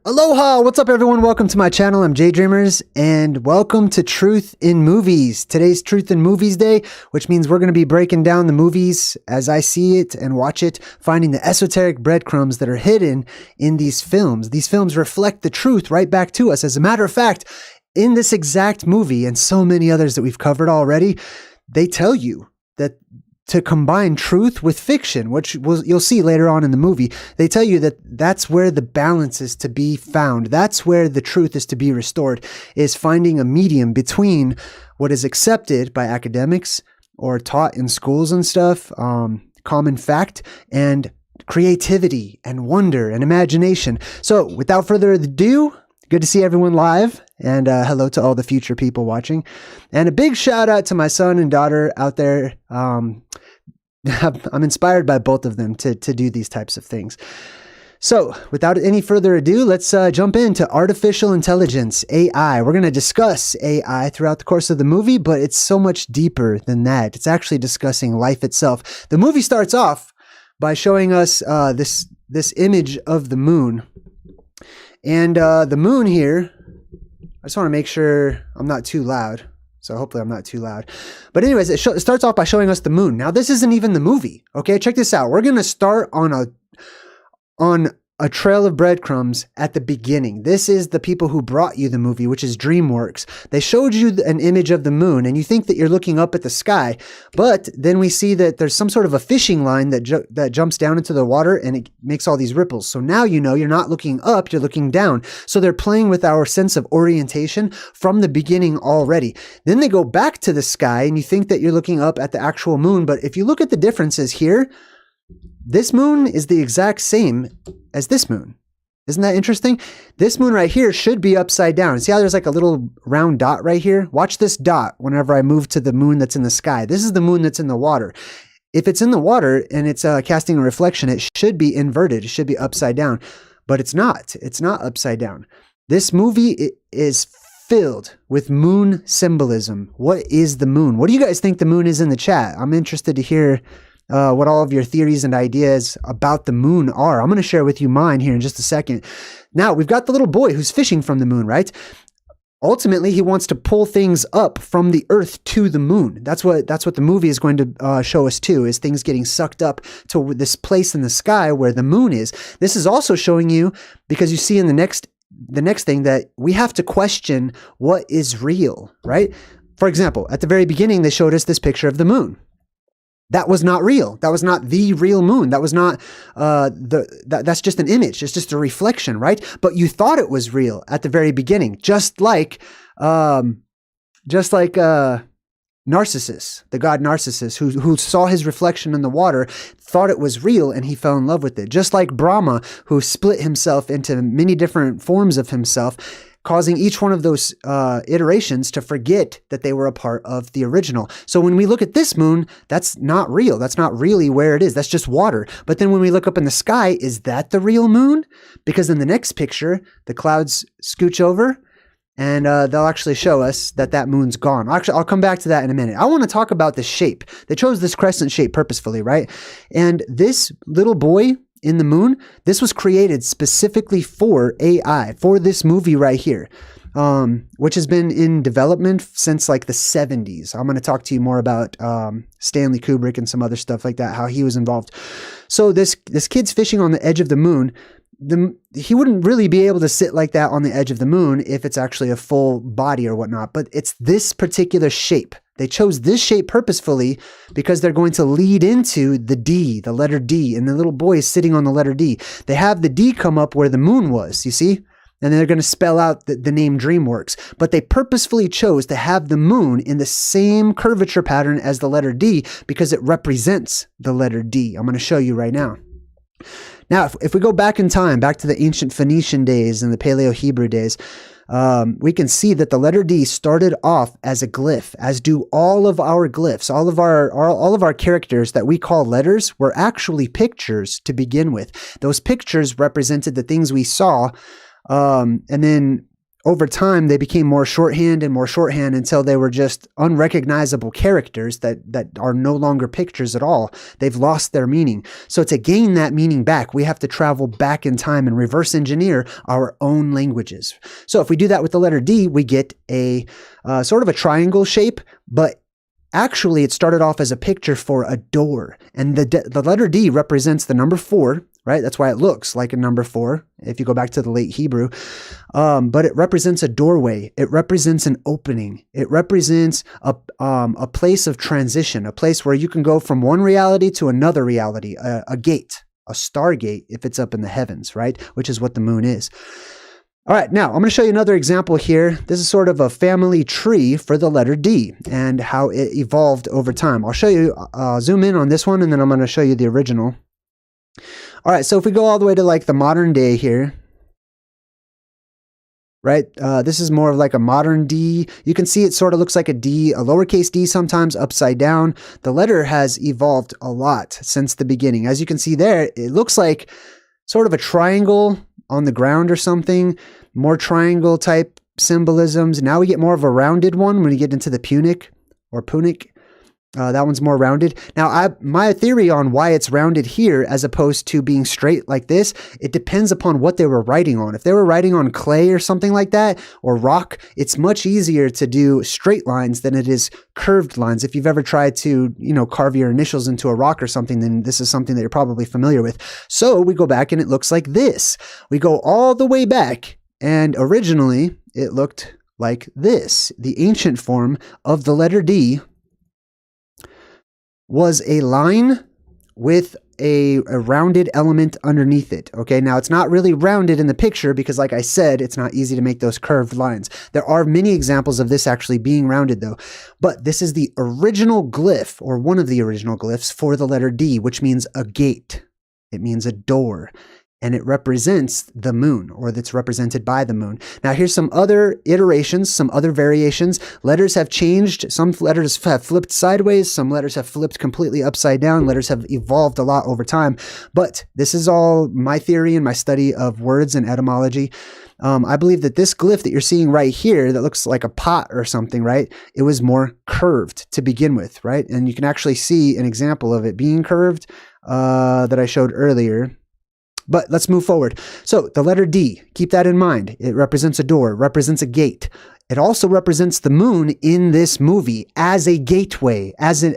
Aloha! What's up, everyone? Welcome to my channel. I'm JayDreamerZ, and welcome to Truth in Movies. Today's Truth in Movies Day, which means we're going to be breaking down the movies as I see it and watch it, finding the esoteric breadcrumbs that are hidden in these films. These films reflect the truth right back to us. As a matter of fact, in this exact movie and so many others that we've covered already, they tell you that to combine truth with fiction, which you'll see later on in the movie. They tell you that that's where the balance is to be found. That's where the truth is to be restored, is finding a medium between what is accepted by academics or taught in schools and stuff, common fact, and creativity and wonder and imagination. So without further ado, good to see everyone live, and hello to all the future people watching. And a big shout out to my son and daughter out there. I'm inspired by both of them to do these types of things. So without any further ado, let's jump into artificial intelligence, AI. We're going to discuss AI throughout the course of the movie, but it's so much deeper than that. It's actually discussing life itself. The movie starts off by showing us this image of the moon. And the moon here, I just want to make sure I'm not too loud. So hopefully I'm not too loud. But anyways, it starts off by showing us the moon. Now, this isn't even the movie. Okay, check this out. We're going to start on a trail of breadcrumbs at the beginning. This is the people who brought you the movie, which is DreamWorks. They showed you an image of the moon, and you think that you're looking up at the sky, but then we see that there's some sort of a fishing line that jumps down into the water, and it makes all these ripples. So now you know you're not looking up, you're looking down. So they're playing with our sense of orientation from the beginning already. Then they go back to the sky, and you think that you're looking up at the actual moon, but if you look at the differences here, this moon is the exact same as this moon. Isn't that interesting? This moon right here should be upside down. See how there's like a little round dot right here? Watch this dot whenever I move to the moon that's in the sky. This is the moon that's in the water. If it's in the water and it's casting a reflection, it should be inverted. It should be upside down, but it's not. It's not upside down. This movie is filled with moon symbolism. What is the moon? What do you guys think the moon is in the chat? I'm interested to hear what all of your theories and ideas about the moon are. I'm going to share with you mine here in just a second. Now, we've got the little boy who's fishing from the moon, right? Ultimately, he wants to pull things up from the earth to the moon. That's what the movie is going to show us too, is things getting sucked up to this place in the sky where the moon is. This is also showing you, because you see in the next thing, that we have to question what is real, right? For example, at the very beginning, they showed us this picture of the moon. That was not real. That was not the real moon. That was not that's just an image. It's just a reflection, right? But you thought it was real at the very beginning, just like Narcissus, the god Narcissus, who saw his reflection in the water, thought it was real, and he fell in love with it. Just like Brahma, who split himself into many different forms of himself, causing each one of those iterations to forget that they were a part of the original. So when we look at this moon, that's not real. That's not really where it is. That's just water. But then when we look up in the sky, is that the real moon? Because in the next picture, the clouds scooch over, and they'll actually show us that moon's gone. Actually, I'll come back to that in a minute. I want to talk about the shape. They chose this crescent shape purposefully, right? And this little boy in the moon, this was created specifically for AI, for this movie right here, which has been in development since like the 70s. I'm going to talk to you more about Stanley Kubrick and some other stuff like that, how he was involved. So this kid's fishing on the edge of the moon. He wouldn't really be able to sit like that on the edge of the moon if it's actually a full body or whatnot, but it's this particular shape. They chose this shape purposefully because they're going to lead into the D, the letter D, and the little boy is sitting on the letter D. They have the D come up where the moon was, you see? And they're going to spell out the name DreamWorks. But they purposefully chose to have the moon in the same curvature pattern as the letter D because it represents the letter D. I'm going to show you right now. Now, if we go back in time, back to the ancient Phoenician days and the Paleo-Hebrew days, we can see that the letter D started off as a glyph, as do all of our glyphs. All of our characters that we call letters were actually pictures to begin with. Those pictures represented the things we saw, and then over time, they became more shorthand and more shorthand until they were just unrecognizable characters that are no longer pictures at all. They've lost their meaning. So to gain that meaning back, we have to travel back in time and reverse engineer our own languages. So if we do that with the letter D, we get a sort of a triangle shape, but actually it started off as a picture for a door. And the letter D represents the number 4, right? That's why it looks like a number 4 if you go back to the late Hebrew. But it represents a doorway. It represents an opening. It represents a place of transition, a place where you can go from one reality to another reality, a gate, a stargate if it's up in the heavens, right? Which is what the moon is. All right, now I'm going to show you another example here. This is sort of a family tree for the letter D and how it evolved over time. I'll show you, zoom in on this one, and then I'm going to show you the original. All right, so if we go all the way to like the modern day here, right? This is more of like a modern D. You can see it sort of looks like a D, a lowercase d sometimes upside down. The letter has evolved a lot since the beginning. As you can see there, it looks like sort of a triangle on the ground or something, more triangle type symbolisms. Now we get more of a rounded one when we get into the Punic or Punic. That one's more rounded. Now, my theory on why it's rounded here as opposed to being straight like this, it depends upon what they were writing on. If they were writing on clay or something like that, or rock, it's much easier to do straight lines than it is curved lines. If you've ever tried to, carve your initials into a rock or something, then this is something that you're probably familiar with. So we go back and it looks like this. We go all the way back, and originally it looked like this. The ancient form of the letter D was a line with a rounded element underneath it. Okay, now it's not really rounded in the picture because, like I said, it's not easy to make those curved lines. There are many examples of this actually being rounded though. But this is the original glyph, or one of the original glyphs for the letter D, which means a gate. It means a door. And it represents the moon, or that's represented by the moon. Now here's some other iterations, some other variations. Letters have changed. Some letters have flipped sideways. Some letters have flipped completely upside down. Letters have evolved a lot over time. But this is all my theory and my study of words and etymology. I believe that this glyph that you're seeing right here that looks like a pot or something, right? It was more curved to begin with, right? And you can actually see an example of it being curved that I showed earlier. But let's move forward. So the letter D, keep that in mind. It represents a door, represents a gate. It also represents the moon in this movie as a gateway, as a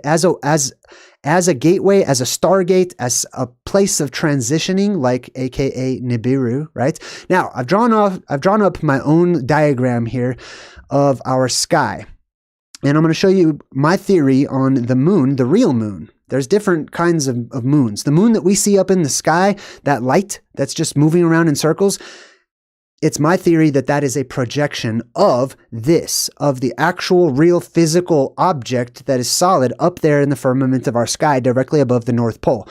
gateway, as a stargate, as a place of transitioning, like AKA Nibiru, right? Now I've drawn up my own diagram here of our sky. And I'm going to show you my theory on the moon, the real moon. There's different kinds of moons. The moon that we see up in the sky, that light that's just moving around in circles, it's my theory that that is a projection of the actual real physical object that is solid up there in the firmament of our sky directly above the North Pole.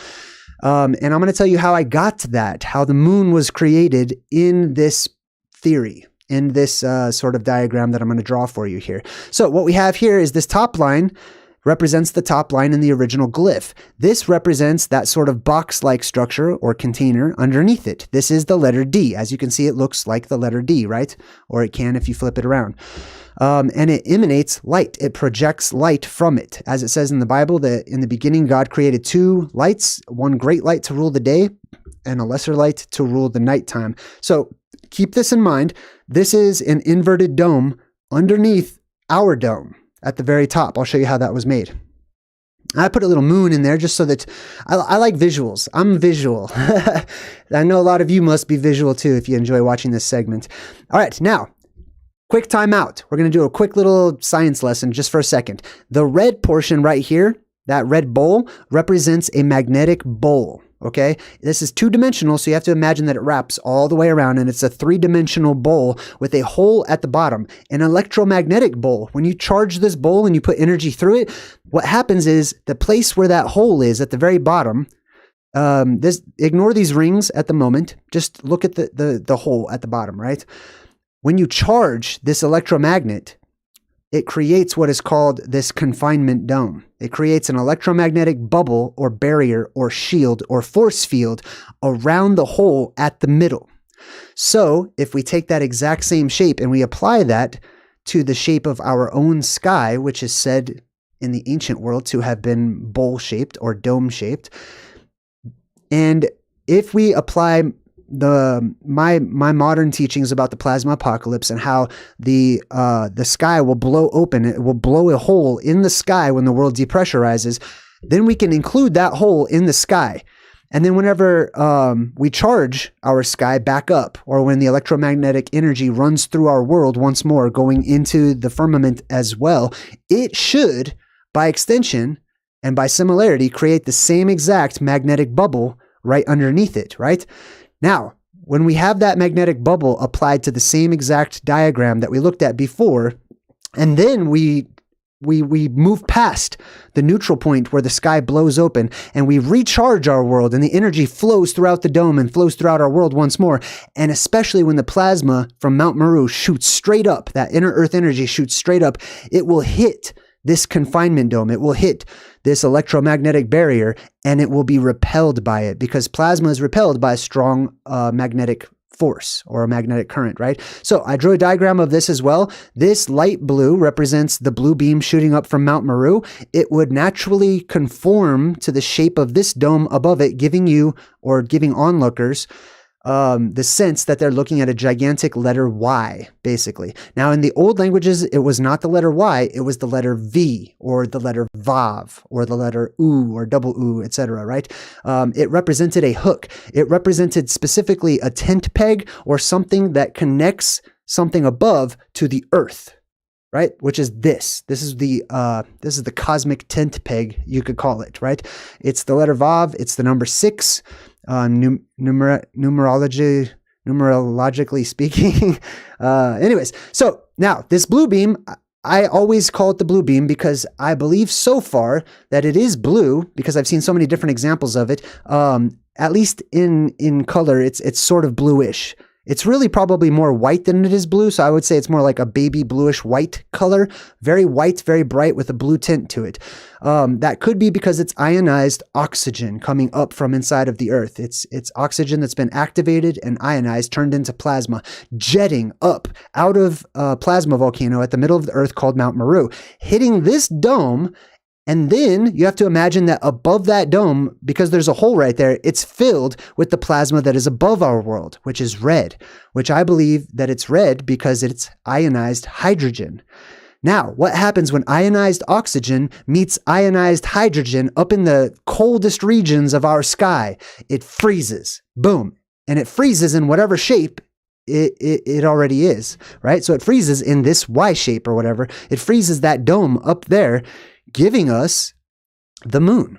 And I'm going to tell you how I got to that, how the moon was created in this theory, in this sort of diagram that I'm going to draw for you here. So what we have here is this top line represents the top line in the original glyph. This represents that sort of box-like structure or container underneath it. This is the letter D. As you can see, it looks like the letter D, right? Or it can if you flip it around. And it emanates light. It projects light from it. As it says in the Bible, that in the beginning, God created 2 lights, one great light to rule the day and a lesser light to rule the nighttime. So keep this in mind. This is an inverted dome underneath our dome. At the very top. I'll show you how that was made. I put a little moon in there just so that I like visuals. I'm visual. I know a lot of you must be visual too if you enjoy watching this segment. All right, now, quick time out. We're going to do a quick little science lesson just for a second. The red portion right here, that red bowl, represents a magnetic bowl. Okay, this is 2-dimensional, so you have to imagine that it wraps all the way around, and it's a 3-dimensional bowl with a hole at the bottom, an electromagnetic bowl. When you charge this bowl and you put energy through it, what happens is the place where that hole is at the very bottom, ignore these rings at the moment, just look at the hole at the bottom, right? When you charge this electromagnet, it creates what is called this confinement dome. It creates an electromagnetic bubble or barrier or shield or force field around the hole at the middle. So if we take that exact same shape and we apply that to the shape of our own sky, which is said in the ancient world to have been bowl-shaped or dome-shaped, and if we apply my modern teachings about the plasma apocalypse and how the sky will blow open, it will blow a hole in the sky when the world depressurizes, then we can include that hole in the sky. And then whenever we charge our sky back up, or when the electromagnetic energy runs through our world once more, going into the firmament as well, it should, by extension and by similarity, create the same exact magnetic bubble right underneath it, right? Now, when we have that magnetic bubble applied to the same exact diagram that we looked at before, and then we move past the neutral point where the sky blows open and we recharge our world and the energy flows throughout the dome and flows throughout our world once more. And especially when the plasma from Mount Meru shoots straight up, that inner earth energy shoots straight up, it will hit this confinement dome. It will hit this electromagnetic barrier and it will be repelled by it, because plasma is repelled by a strong magnetic force or a magnetic current, right? So I drew a diagram of this as well. This light blue represents the blue beam shooting up from Mount Meru. It would naturally conform to the shape of this dome above it, giving you, or giving onlookers, the sense that they're looking at a gigantic letter Y, basically. Now, in the old languages, it was not the letter Y, it was the letter V, or the letter Vav, or the letter U, or double U, etc., right? It represented a hook. It represented specifically a tent peg, or something that connects something above to the earth, right? Which is this. This is the cosmic tent peg, you could call it, right? It's the letter Vav. It's the number 6. Numerologically speaking. Anyways, so now this blue beam, I always call it the blue beam because I believe so far that it is blue, because I've seen so many different examples of it. At least in color, it's sort of bluish. It's really probably more white than it is blue, so I would say it's more like a baby bluish white color. Very white, very bright with a blue tint to it. That could be because it's ionized oxygen coming up from inside of the earth. It's oxygen that's been activated and ionized, turned into plasma, jetting up out of a plasma volcano at the middle of the earth called Mount Meru, hitting this dome. And then you have to imagine that above that dome, because there's a hole right there, it's filled with the plasma that is above our world, which is red, which I believe that it's red because it's ionized hydrogen. Now, what happens when ionized oxygen meets ionized hydrogen up in the coldest regions of our sky? It freezes. Boom. And it freezes in whatever shape it already is, right? So it freezes in this Y shape or whatever. It freezes that dome up there, giving us the moon.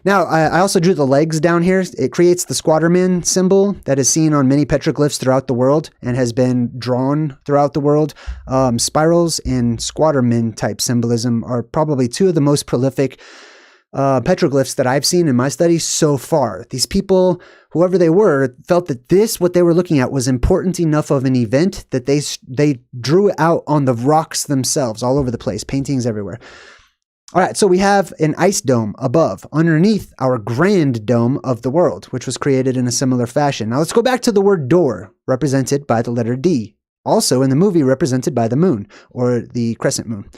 Now, I also drew the legs down here. It creates the squatterman symbol that is seen on many petroglyphs throughout the world and has been drawn throughout the world. Spirals and squatterman type symbolism are probably two of the most prolific petroglyphs that I've seen in my studies so far. These people, whoever they were, felt that what they were looking at was important enough of an event that they drew it out on the rocks themselves, all over the place, paintings everywhere. All right, so we have an ice dome above, underneath our grand dome of the world, which was created in a similar fashion. Now let's go back to the word door, represented by the letter D, also in the movie represented by the moon, or the crescent moon.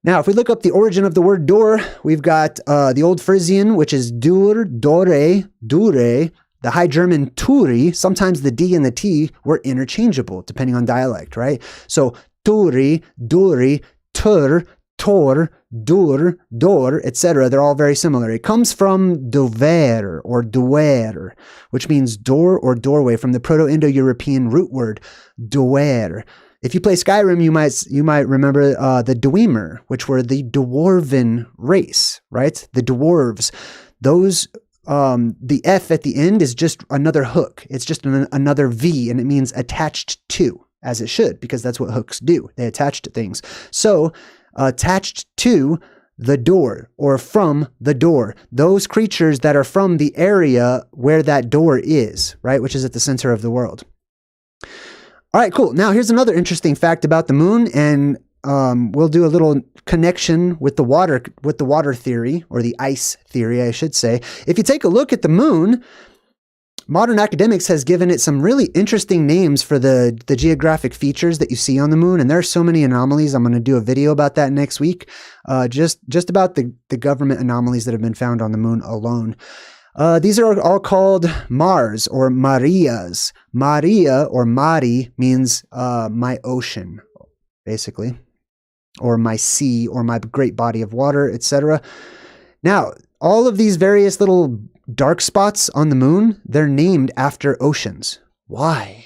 Now, if we look up the origin of the word door, we've got the Old Frisian, which is dur, dore, dure, the High German turi. Sometimes the D and the T were interchangeable, depending on dialect, right? So turi, duri, tur, tor, dur, dor, etc. They're all very similar. It comes from dover or doer, which means door or doorway, from the Proto-Indo-European root word doer. If you play Skyrim, you might remember the Dwemer, which were the dwarven race, right? The dwarves. Those the F at the end is just another hook. It's just another V, and it means attached to, as it should, because that's what hooks do. They attach to things. So attached to the door, or from the door. Those creatures that are from the area where that door is, right? Which is at the center of the world. All right, cool. Now here's another interesting fact about the moon, and we'll do a little connection with the water theory, or the ice theory, I should say. If you take a look at the moon, modern academics has given it some really interesting names for the geographic features that you see on the moon. And there are so many anomalies. I'm going to do a video about that next week, just about the government anomalies that have been found on the moon alone. These are all called Mars or Marias. Maria or Mari means my ocean, basically, or my sea, or my great body of water, etc. Now, all of these various little dark spots on the moon, they're named after oceans. Why?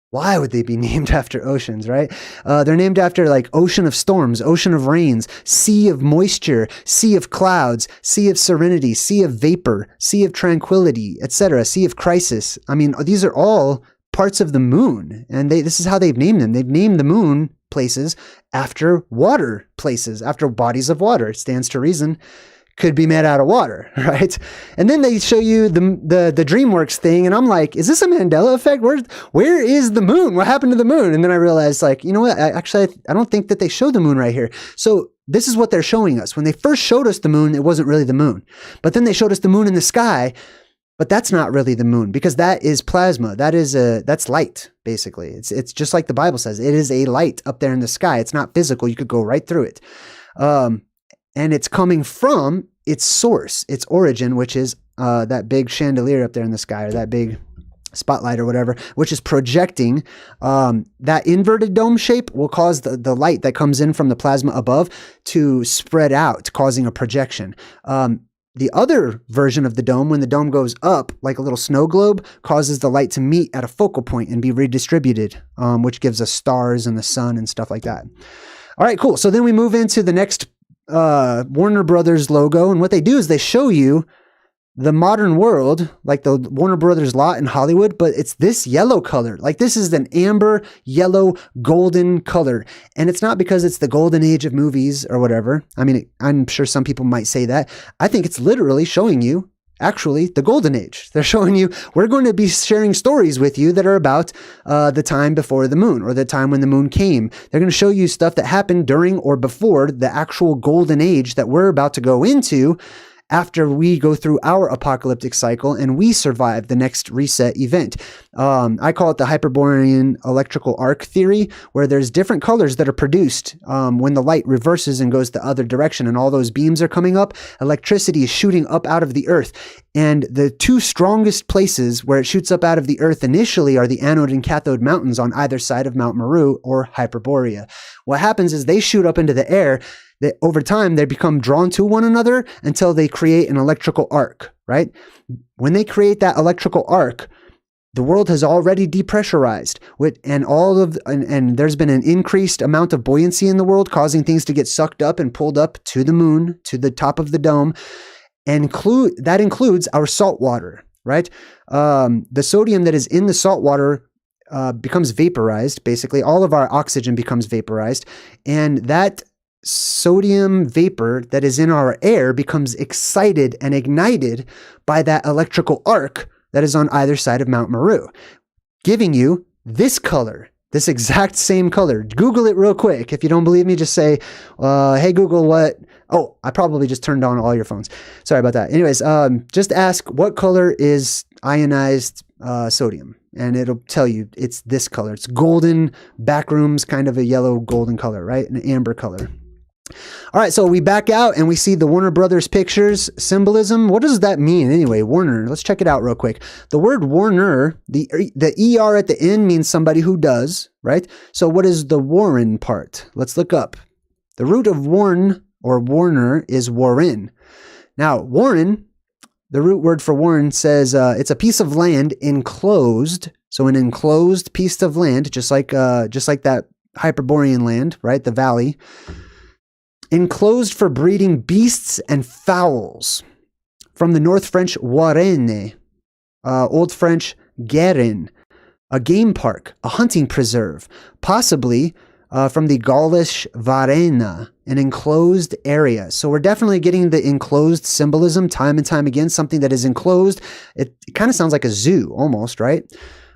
Why would they be named after oceans, right? They're named after like ocean of storms, ocean of rains, sea of moisture, sea of clouds, sea of serenity, sea of vapor, sea of tranquility, etc., sea of crisis. I mean, these are all parts of the moon, and this is how they've named them. They've named the moon places after water places, after bodies of water. It stands to reason. Could be made out of water, right? And then they show you the DreamWorks thing, and I'm like, is this a Mandela effect? Where is the moon? What happened to the moon? And then I realized, like, you know what? I don't think that they show the moon right here. So this is what they're showing us. When they first showed us the moon, it wasn't really the moon. But then they showed us the moon in the sky, but that's not really the moon, because that is plasma. That's light, basically. It's just like the Bible says. It is a light up there in the sky. It's not physical. You could go right through it. And it's coming from its source, its origin, which is that big chandelier up there in the sky, or that big spotlight or whatever, which is projecting. That inverted dome shape will cause the light that comes in from the plasma above to spread out, causing a projection. The other version of the dome, when the dome goes up like a little snow globe, causes the light to meet at a focal point and be redistributed, which gives us stars and the sun and stuff like that. All right, cool. So then we move into the next Warner Brothers logo, and what they do is they show you the modern world, like the Warner Brothers lot in Hollywood, but it's this yellow color. Like, this is an amber, yellow, golden color. And it's not because it's the golden age of movies or whatever. I mean, I'm sure some people might say that. I think it's literally showing you actually the golden age. They're showing you, we're going to be sharing stories with you that are about the time before the moon, or the time when the moon came. They're going to show you stuff that happened during or before the actual golden age that we're about to go into after we go through our apocalyptic cycle and we survive the next reset event. I call it the Hyperborean electrical arc theory, where there's different colors that are produced when the light reverses and goes the other direction, and all those beams are coming up. Electricity is shooting up out of the earth. And the two strongest places where it shoots up out of the earth initially are the anode and cathode mountains on either side of Mount Meru or Hyperborea. What happens is they shoot up into the air. That over time, they become drawn to one another until they create an electrical arc, right? When they create that electrical arc, the world has already depressurized, and there's been an increased amount of buoyancy in the world, causing things to get sucked up and pulled up to the moon, to the top of the dome. And that includes our salt water, right? The sodium that is in the salt water becomes vaporized. Basically, all of our oxygen becomes vaporized, and that sodium vapor that is in our air becomes excited and ignited by that electrical arc that is on either side of Mount Meru, giving you this color, this exact same color. Google it real quick. If you don't believe me, just say, hey, Google, what? Oh, I probably just turned on all your phones. Sorry about that. Anyways, just ask, what color is ionized sodium? And it'll tell you it's this color. It's golden, backrooms, kind of a yellow golden color, right? An amber color. All right, so we back out and we see the Warner Brothers pictures symbolism. What does that mean anyway? Warner, let's check it out real quick. The word Warner, the ER at the end means somebody who does, right? So what is the Warren part? Let's look up. The root of Warn or Warner is Warren. Now, Warren, the root word for Warren says it's a piece of land enclosed. So an enclosed piece of land, just like that Hyperborean land, right? The valley. Enclosed for breeding beasts and fowls. From the North French warenne, Old French guerin, a game park, a hunting preserve, possibly from the Gaulish varena, an enclosed area. So we're definitely getting the enclosed symbolism time and time again, something that is enclosed. It kind of sounds like a zoo almost, right?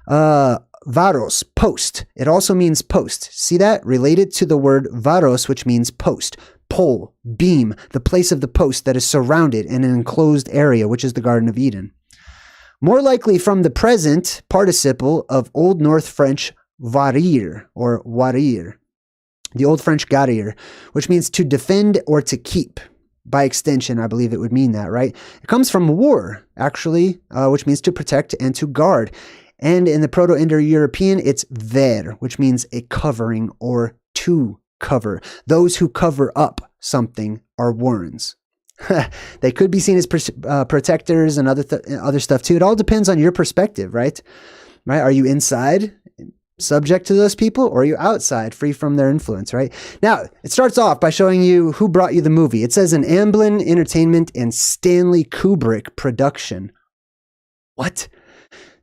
Varos, post. It also means post. See that? Related to the word varos, which means post. Pole, beam, the place of the post that is surrounded in an enclosed area, which is the Garden of Eden. more likely from the present participle of Old North French varir or warir, the Old French garir, which means to defend or to keep. By extension, I believe it would mean that, right? It comes from war, actually, which means to protect and to guard. And in the Proto-Indo-European, it's ver, which means a covering or to cover. Those who cover up something are warrens. They could be seen as protectors and other stuff too. It all depends on your perspective, right? Right? Are you inside, subject to those people, or are you outside, free from their influence, right? Now, it starts off by showing you who brought you the movie. It says an Amblin Entertainment and Stanley Kubrick production. What?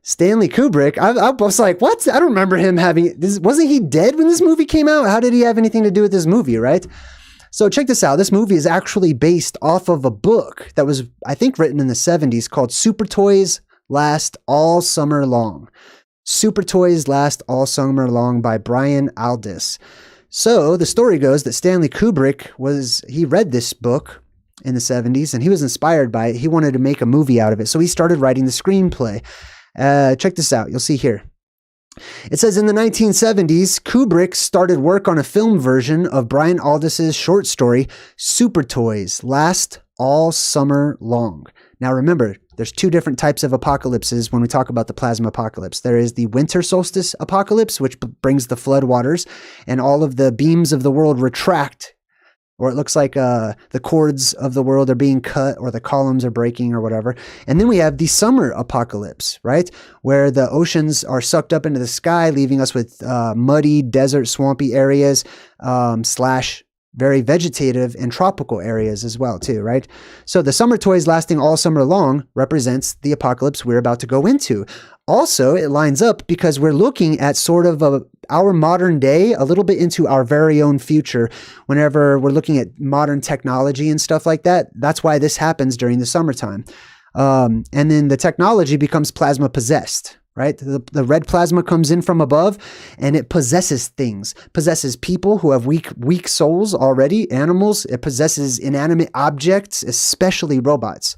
Stanley Kubrick? I was like, what? I don't remember him having this. Wasn't he dead when this movie came out? How did he have anything to do with this movie, right? So check this out. This movie is actually based off of a book that was, I think, written in the 70s called Super Toys Last All Summer Long. Super Toys Last All Summer Long by Brian Aldiss. So the story goes that Stanley Kubrick he read this book in the 70s and he was inspired by it. He wanted to make a movie out of it. So he started writing the screenplay. Check this out. You'll see here. It says in the 1970s, Kubrick started work on a film version of Brian Aldiss's short story, Super Toys Last All Summer Long. Now remember, there's two different types of apocalypses when we talk about the plasma apocalypse. There is the winter solstice apocalypse, which brings the flood waters, and all of the beams of the world retract, or it looks like the cords of the world are being cut, or the columns are breaking, or whatever. And then we have the summer apocalypse, right? Where the oceans are sucked up into the sky, leaving us with muddy, desert, swampy areas, / very vegetative and tropical areas as well, too, right? So the summer toys lasting all summer long represents the apocalypse we're about to go into. Also, it lines up because we're looking at sort of our modern day, a little bit into our very own future. Whenever we're looking at modern technology and stuff like that, that's why this happens during the summertime. And then the technology becomes plasma possessed, right? The red plasma comes in from above and it possesses things, possesses people who have weak souls already, animals. It possesses inanimate objects, especially robots.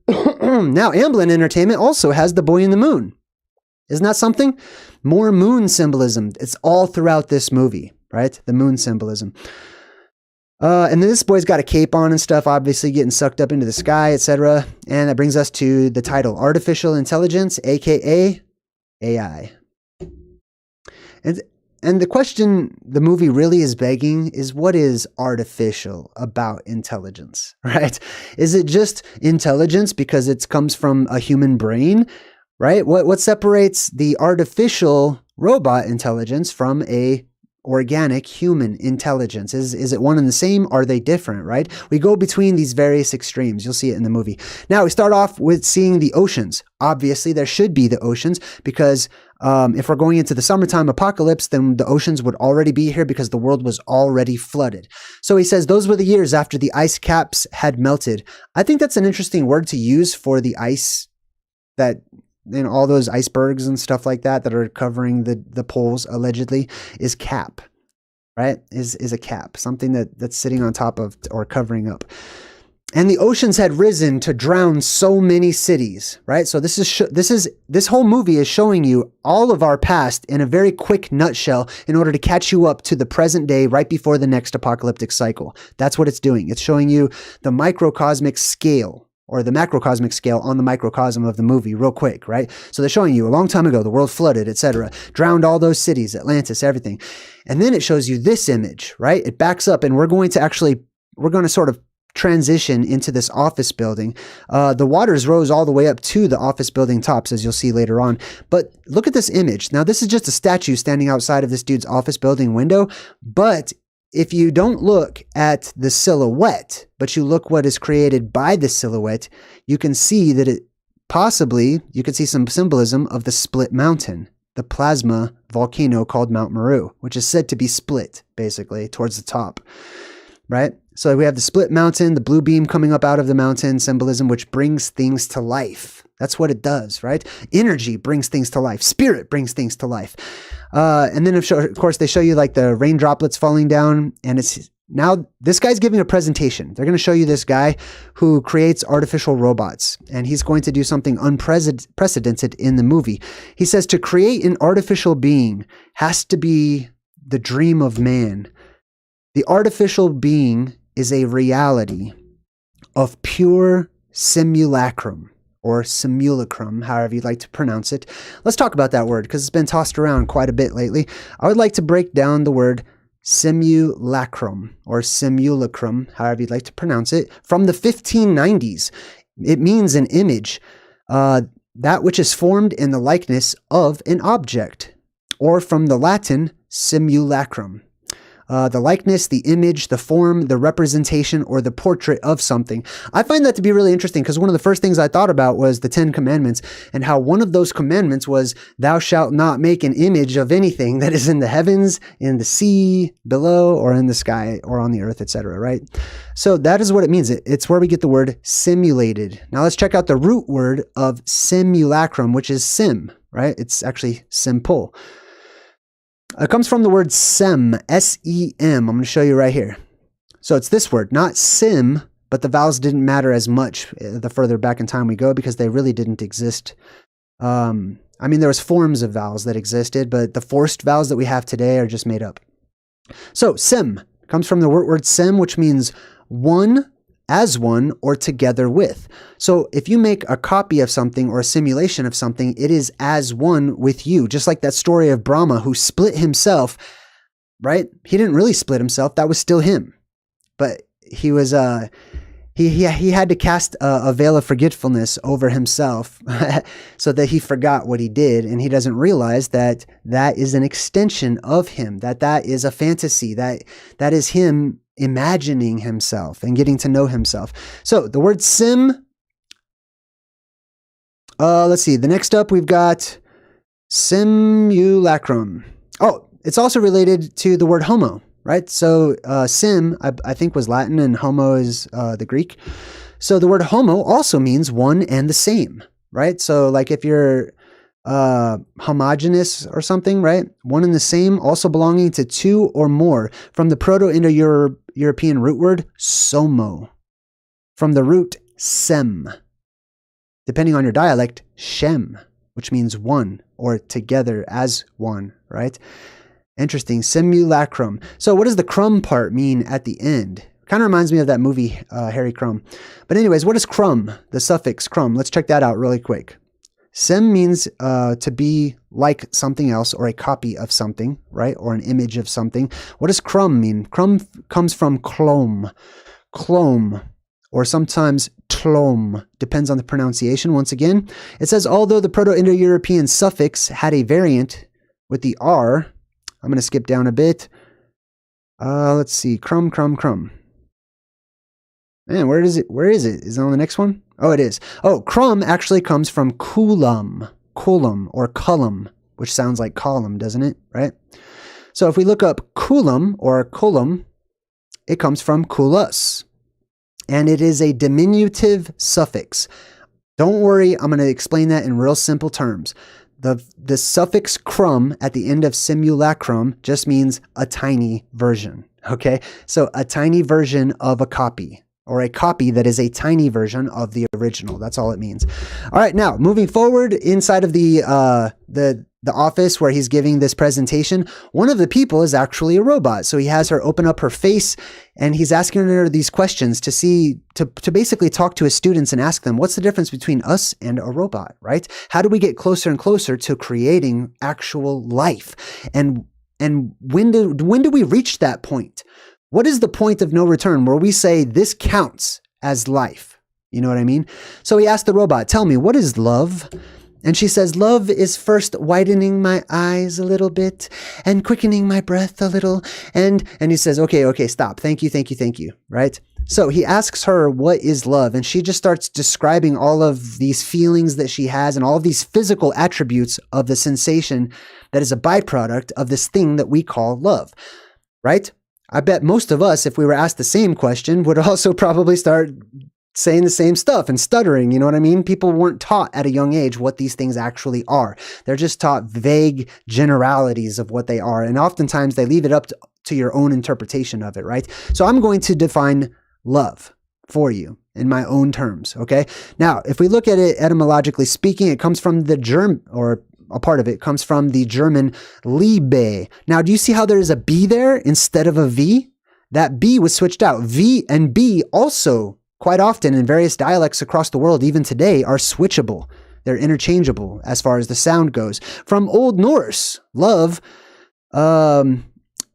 Now, Amblin Entertainment also has The Boy in the Moon. Isn't that something? More moon symbolism. It's all throughout this movie, right? The moon symbolism. And then this boy's got a cape on and stuff, obviously getting sucked up into the sky, etc. And that brings us to the title, Artificial Intelligence, aka AI. And the question the movie really is begging is, what is artificial about intelligence, right? Is it just intelligence because it comes from a human brain, right? What separates the artificial robot intelligence from a organic human intelligence? Is it one and the same? Are they different, right? We go between these various extremes. You'll see it in the movie. Now, we start off with seeing the oceans. Obviously, there should be the oceans because if we're going into the summertime apocalypse, then the oceans would already be here because the world was already flooded. So he says those were the years after the ice caps had melted. I think that's an interesting word to use for the ice that, you know, all those icebergs and stuff like that are covering the poles allegedly is cap, right? Is a cap, something that's sitting on top of or covering up. And the oceans had risen to drown so many cities, right? So this whole movie is showing you all of our past in a very quick nutshell in order to catch you up to the present day right before the next apocalyptic cycle. That's what it's doing. It's showing you the microcosmic scale, or the macrocosmic scale on the microcosm of the movie real quick, right? So they're showing you a long time ago, the world flooded, etc., drowned all those cities, Atlantis, everything. And then it shows you this image, right? It backs up and we're going to sort of transition into this office building. The waters rose all the way up to the office building tops, as you'll see later on. But look at this image. Now, this is just a statue standing outside of this dude's office building window, but if you don't look at the silhouette, but you look what is created by the silhouette, you can see that you could see some symbolism of the split mountain, the plasma volcano called Mount Meru, which is said to be split, basically, towards the top, right? So we have the split mountain, the blue beam coming up out of the mountain, symbolism, which brings things to life. That's what it does, right? Energy brings things to life. Spirit brings things to life. And then, of course, they show you like the rain droplets falling down, and it's now this guy's giving a presentation. They're going to show you this guy who creates artificial robots, and he's going to do something unprecedented in the movie. He says to create an artificial being has to be the dream of man. The artificial being is a reality of pure simulacrum, or simulacrum, however you'd like to pronounce it. Let's talk about that word because it's been tossed around quite a bit lately. I would like to break down the word simulacrum, or simulacrum, however you'd like to pronounce it, from the 1590s. It means an image, that which is formed in the likeness of an object, or from the Latin simulacrum. The likeness, the image, the form, the representation, or the portrait of something. I find that to be really interesting because one of the first things I thought about was the 10 Commandments and how one of those commandments was, thou shalt not make an image of anything that is in the heavens, in the sea, below, or in the sky, or on the earth, etc., right? So that is what it means. It's where we get the word simulated. Now let's check out the root word of simulacrum, which is sim, right? It's actually simple. It comes from the word sem, S-E-M. I'm going to show you right here. So it's this word, not sim, but the vowels didn't matter as much the further back in time we go because they really didn't exist. I mean, there was forms of vowels that existed, but the forced vowels that we have today are just made up. So sem comes from the word sem, which means one, as one, or together with. So if you make a copy of something or a simulation of something, it is as one with you. Just like that story of Brahma who split himself, right? He didn't really split himself. That was still him. But he was, he had to cast a veil of forgetfulness over himself so that he forgot what he did. And he doesn't realize that that is an extension of him, that is a fantasy, that is him imagining himself and getting to know himself. So the word sim, let's see. The next up we've got simulacrum. Oh, it's also related to the word homo, right? So sim, I think was Latin and homo is the Greek. So the word homo also means one and the same, right? So like if you're homogeneous or something, right? One and the same, also belonging to two or more. From the Proto-Indo-European root word somo. From the root sem. Depending on your dialect, shem, which means one or together as one, right? Interesting. Simulacrum. So what does the crumb part mean at the end? Kind of reminds me of that movie, Harry Crumb. But anyways, what is crumb? The suffix crumb. Let's check that out really quick. Sem means to be like something else or a copy of something, right? Or an image of something. What does crumb mean? Crumb comes from clome, or sometimes tlom. Depends on the pronunciation. Once again, it says, although the Proto-Indo-European suffix had a variant with the R, I'm going to skip down a bit. Let's see. Crumb. Man, where is it? Is it on the next one? Oh, it is. Oh, crumb actually comes from kulum or culum, which sounds like column, doesn't it? Right? So if we look up kulum or kulum, it comes from kulus, and it is a diminutive suffix. Don't worry, I'm going to explain that in real simple terms. The suffix crumb at the end of simulacrum just means a tiny version, okay? So a tiny version of a copy, or a copy that is a tiny version of the original. That's all it means. All right, now moving forward inside of the office where he's giving this presentation, one of the people is actually a robot. So he has her open up her face and he's asking her these questions to basically talk to his students and ask them, what's the difference between us and a robot, right? How do we get closer and closer to creating actual life? And when do we reach that point? What is the point of no return where we say this counts as life? You know what I mean? So he asked the robot, tell me, what is love? And she says, love is first widening my eyes a little bit and quickening my breath a little. And he says, okay, stop. Thank you. Right? So he asks her, what is love? And she just starts describing all of these feelings that she has and all of these physical attributes of the sensation that is a byproduct of this thing that we call love. Right? I bet most of us, if we were asked the same question, would also probably start saying the same stuff and stuttering. You know what I mean? People weren't taught at a young age what these things actually are. They're just taught vague generalities of what they are. And oftentimes they leave it up to your own interpretation of it, right? So I'm going to define love for you in my own terms, okay? Now, if we look at it etymologically speaking, it comes from the German, or a part of it comes from the German Liebe. Now, do you see how there is a B there instead of a V? That B was switched out. V and B also, quite often in various dialects across the world, even today, are switchable. They're interchangeable as far as the sound goes. From Old Norse, love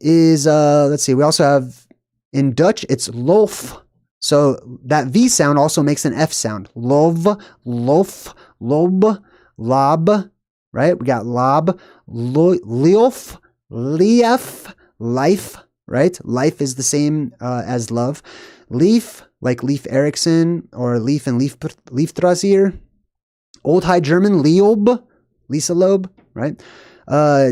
is, let's see, we also have, in Dutch, it's lof. So that V sound also makes an F sound. Lov, lof, lob, lob, right? We got lob, liof, lief, life, right? Life is the same as love. Leaf, like Leif Erikson or Leif and Leifdrasir. Old High German, Liob, Lisa Loeb, right?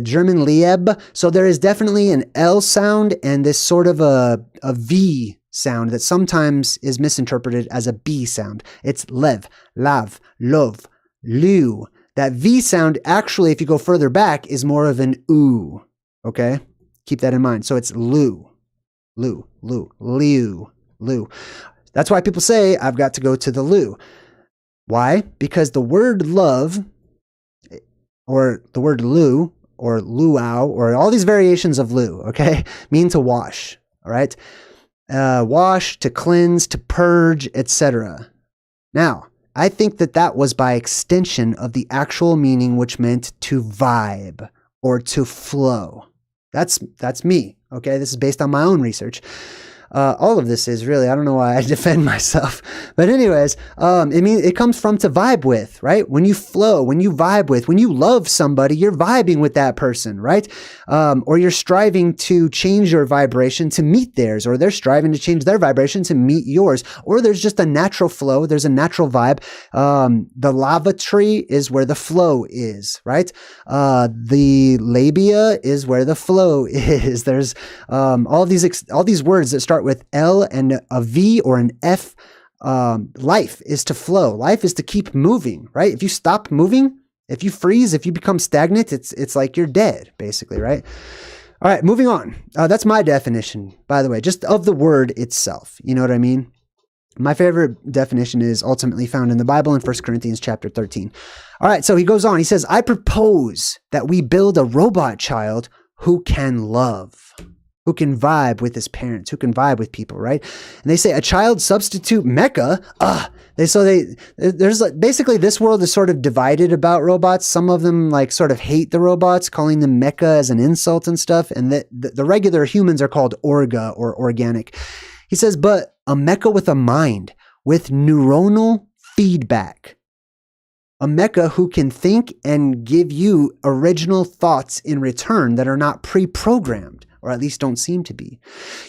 German Lieb. So there is definitely an L sound and this sort of a V sound that sometimes is misinterpreted as a B sound. It's lev, lav, lov, lu. That V sound actually, if you go further back, is more of an oo. Okay? Keep that in mind. So it's lu, lu, lu, liu, lu. That's why people say, I've got to go to the loo. Why? Because the word love, or the word lu, or luau, or all these variations of lu, okay, mean to wash, all right? Wash, to cleanse, to purge, etc. Now, I think that was by extension of the actual meaning, which meant to vibe or to flow. That's me, okay? This is based on my own research. All of this is really, I don't know why I defend myself. But anyways, it comes from to vibe with, right? When you flow, when you vibe with, when you love somebody, you're vibing with that person, right? Or you're striving to change your vibration to meet theirs, or they're striving to change their vibration to meet yours. Or there's just a natural flow. There's a natural vibe. The lava tree is where the flow is, right? The labia is where the flow is. There's all these words that start with L and a V or an F. Life is to flow. Life is to keep moving, right? If you stop moving, if you freeze, if you become stagnant, it's like you're dead, basically, right? All right, moving on. That's my definition, by the way, just of the word itself. You know what I mean? My favorite definition is ultimately found in the Bible in 1 Corinthians chapter 13. All right, so he goes on. He says, I propose that we build a robot child who can love, who can vibe with his parents, who can vibe with people, right? And they say a child substitute mecha. There's like, basically this world is sort of divided about robots. Some of them like sort of hate the robots, calling them mecha as an insult and stuff. And the regular humans are called orga or organic. He says, but a mecha with a mind, with neuronal feedback. A mecha who can think and give you original thoughts in return that are not pre-programmed, or at least don't seem to be.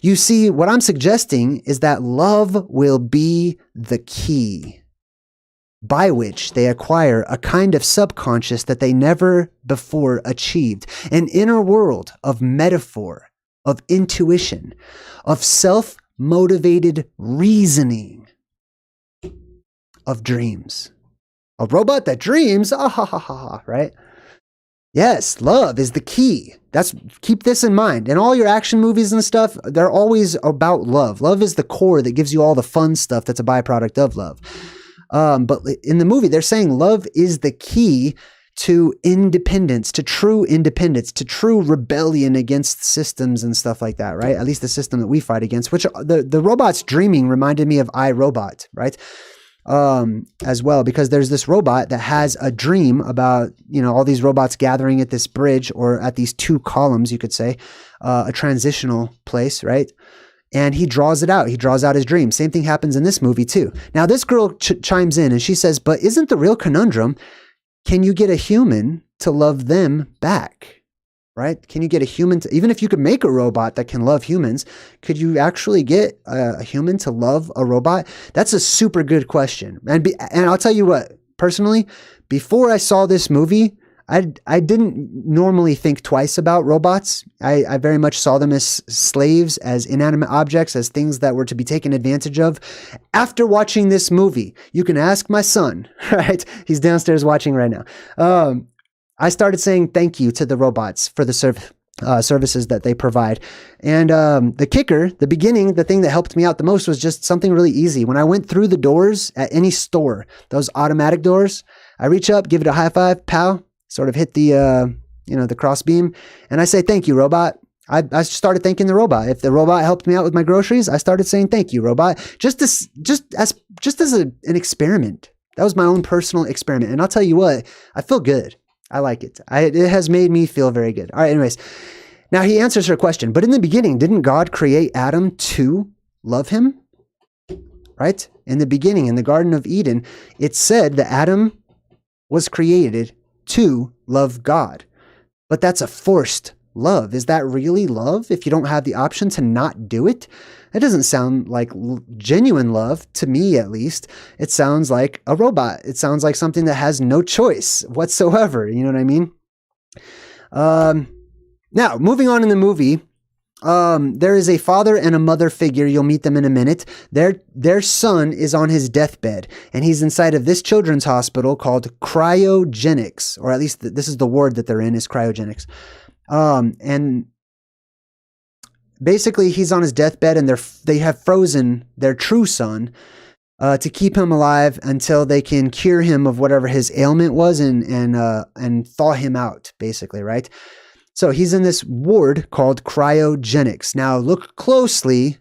You see, what I'm suggesting is that love will be the key by which they acquire a kind of subconscious that they never before achieved, an inner world of metaphor, of intuition, of self-motivated reasoning, of dreams. A robot that dreams, right? Yes, love is the key. Keep this in mind. In all your action movies and stuff, they're always about love. Love is the core that gives you all the fun stuff that's a byproduct of love. But in the movie, they're saying love is the key to independence, to true rebellion against systems and stuff like that, right? At least the system that we fight against, which the robots dreaming reminded me of iRobot, right? As well, because there's this robot that has a dream about, all these robots gathering at this bridge or at these two columns, you could say, a transitional place, right? And he draws it out. He draws out his dream. Same thing happens in this movie too. Now this girl chimes in and she says, but isn't the real conundrum, can you get a human to love them back? Right? Can you get a human to, even if you could make a robot that can love humans, could you actually get a human to love a robot? That's a super good question. And I'll tell you what, personally, before I saw this movie, I didn't normally think twice about robots. I very much saw them as slaves, as inanimate objects, as things that were to be taken advantage of. After watching this movie, you can ask my son, right? He's downstairs watching right now. I started saying thank you to the robots for the services that they provide. And the kicker, the beginning, the thing that helped me out the most was just something really easy. When I went through the doors at any store, those automatic doors, I reach up, give it a high five, pow, sort of hit the, the cross beam. And I say, thank you, robot. I started thanking the robot. If the robot helped me out with my groceries, I started saying, thank you, robot. Just as an experiment. That was my own personal experiment. And I'll tell you what, I feel good. I like it. It has made me feel very good. All right, anyways. Now he answers her question. But in the beginning, didn't God create Adam to love him? Right? In the beginning, in the Garden of Eden, it said that Adam was created to love God. But that's a forced love. Is that really love if you don't have the option to not do it? That doesn't sound like genuine love, to me at least. It sounds like a robot. It sounds like something that has no choice whatsoever. You know what I mean? Now, moving on in the movie, there is a father and a mother figure. You'll meet them in a minute. Their son is on his deathbed, and he's inside of this children's hospital called cryogenics, or at least this is the ward that they're in, is cryogenics. And basically he's on his deathbed, and they have frozen their true son to keep him alive until they can cure him of whatever his ailment was and thaw him out, basically, right? So he's in this ward called cryogenics. Now look closely.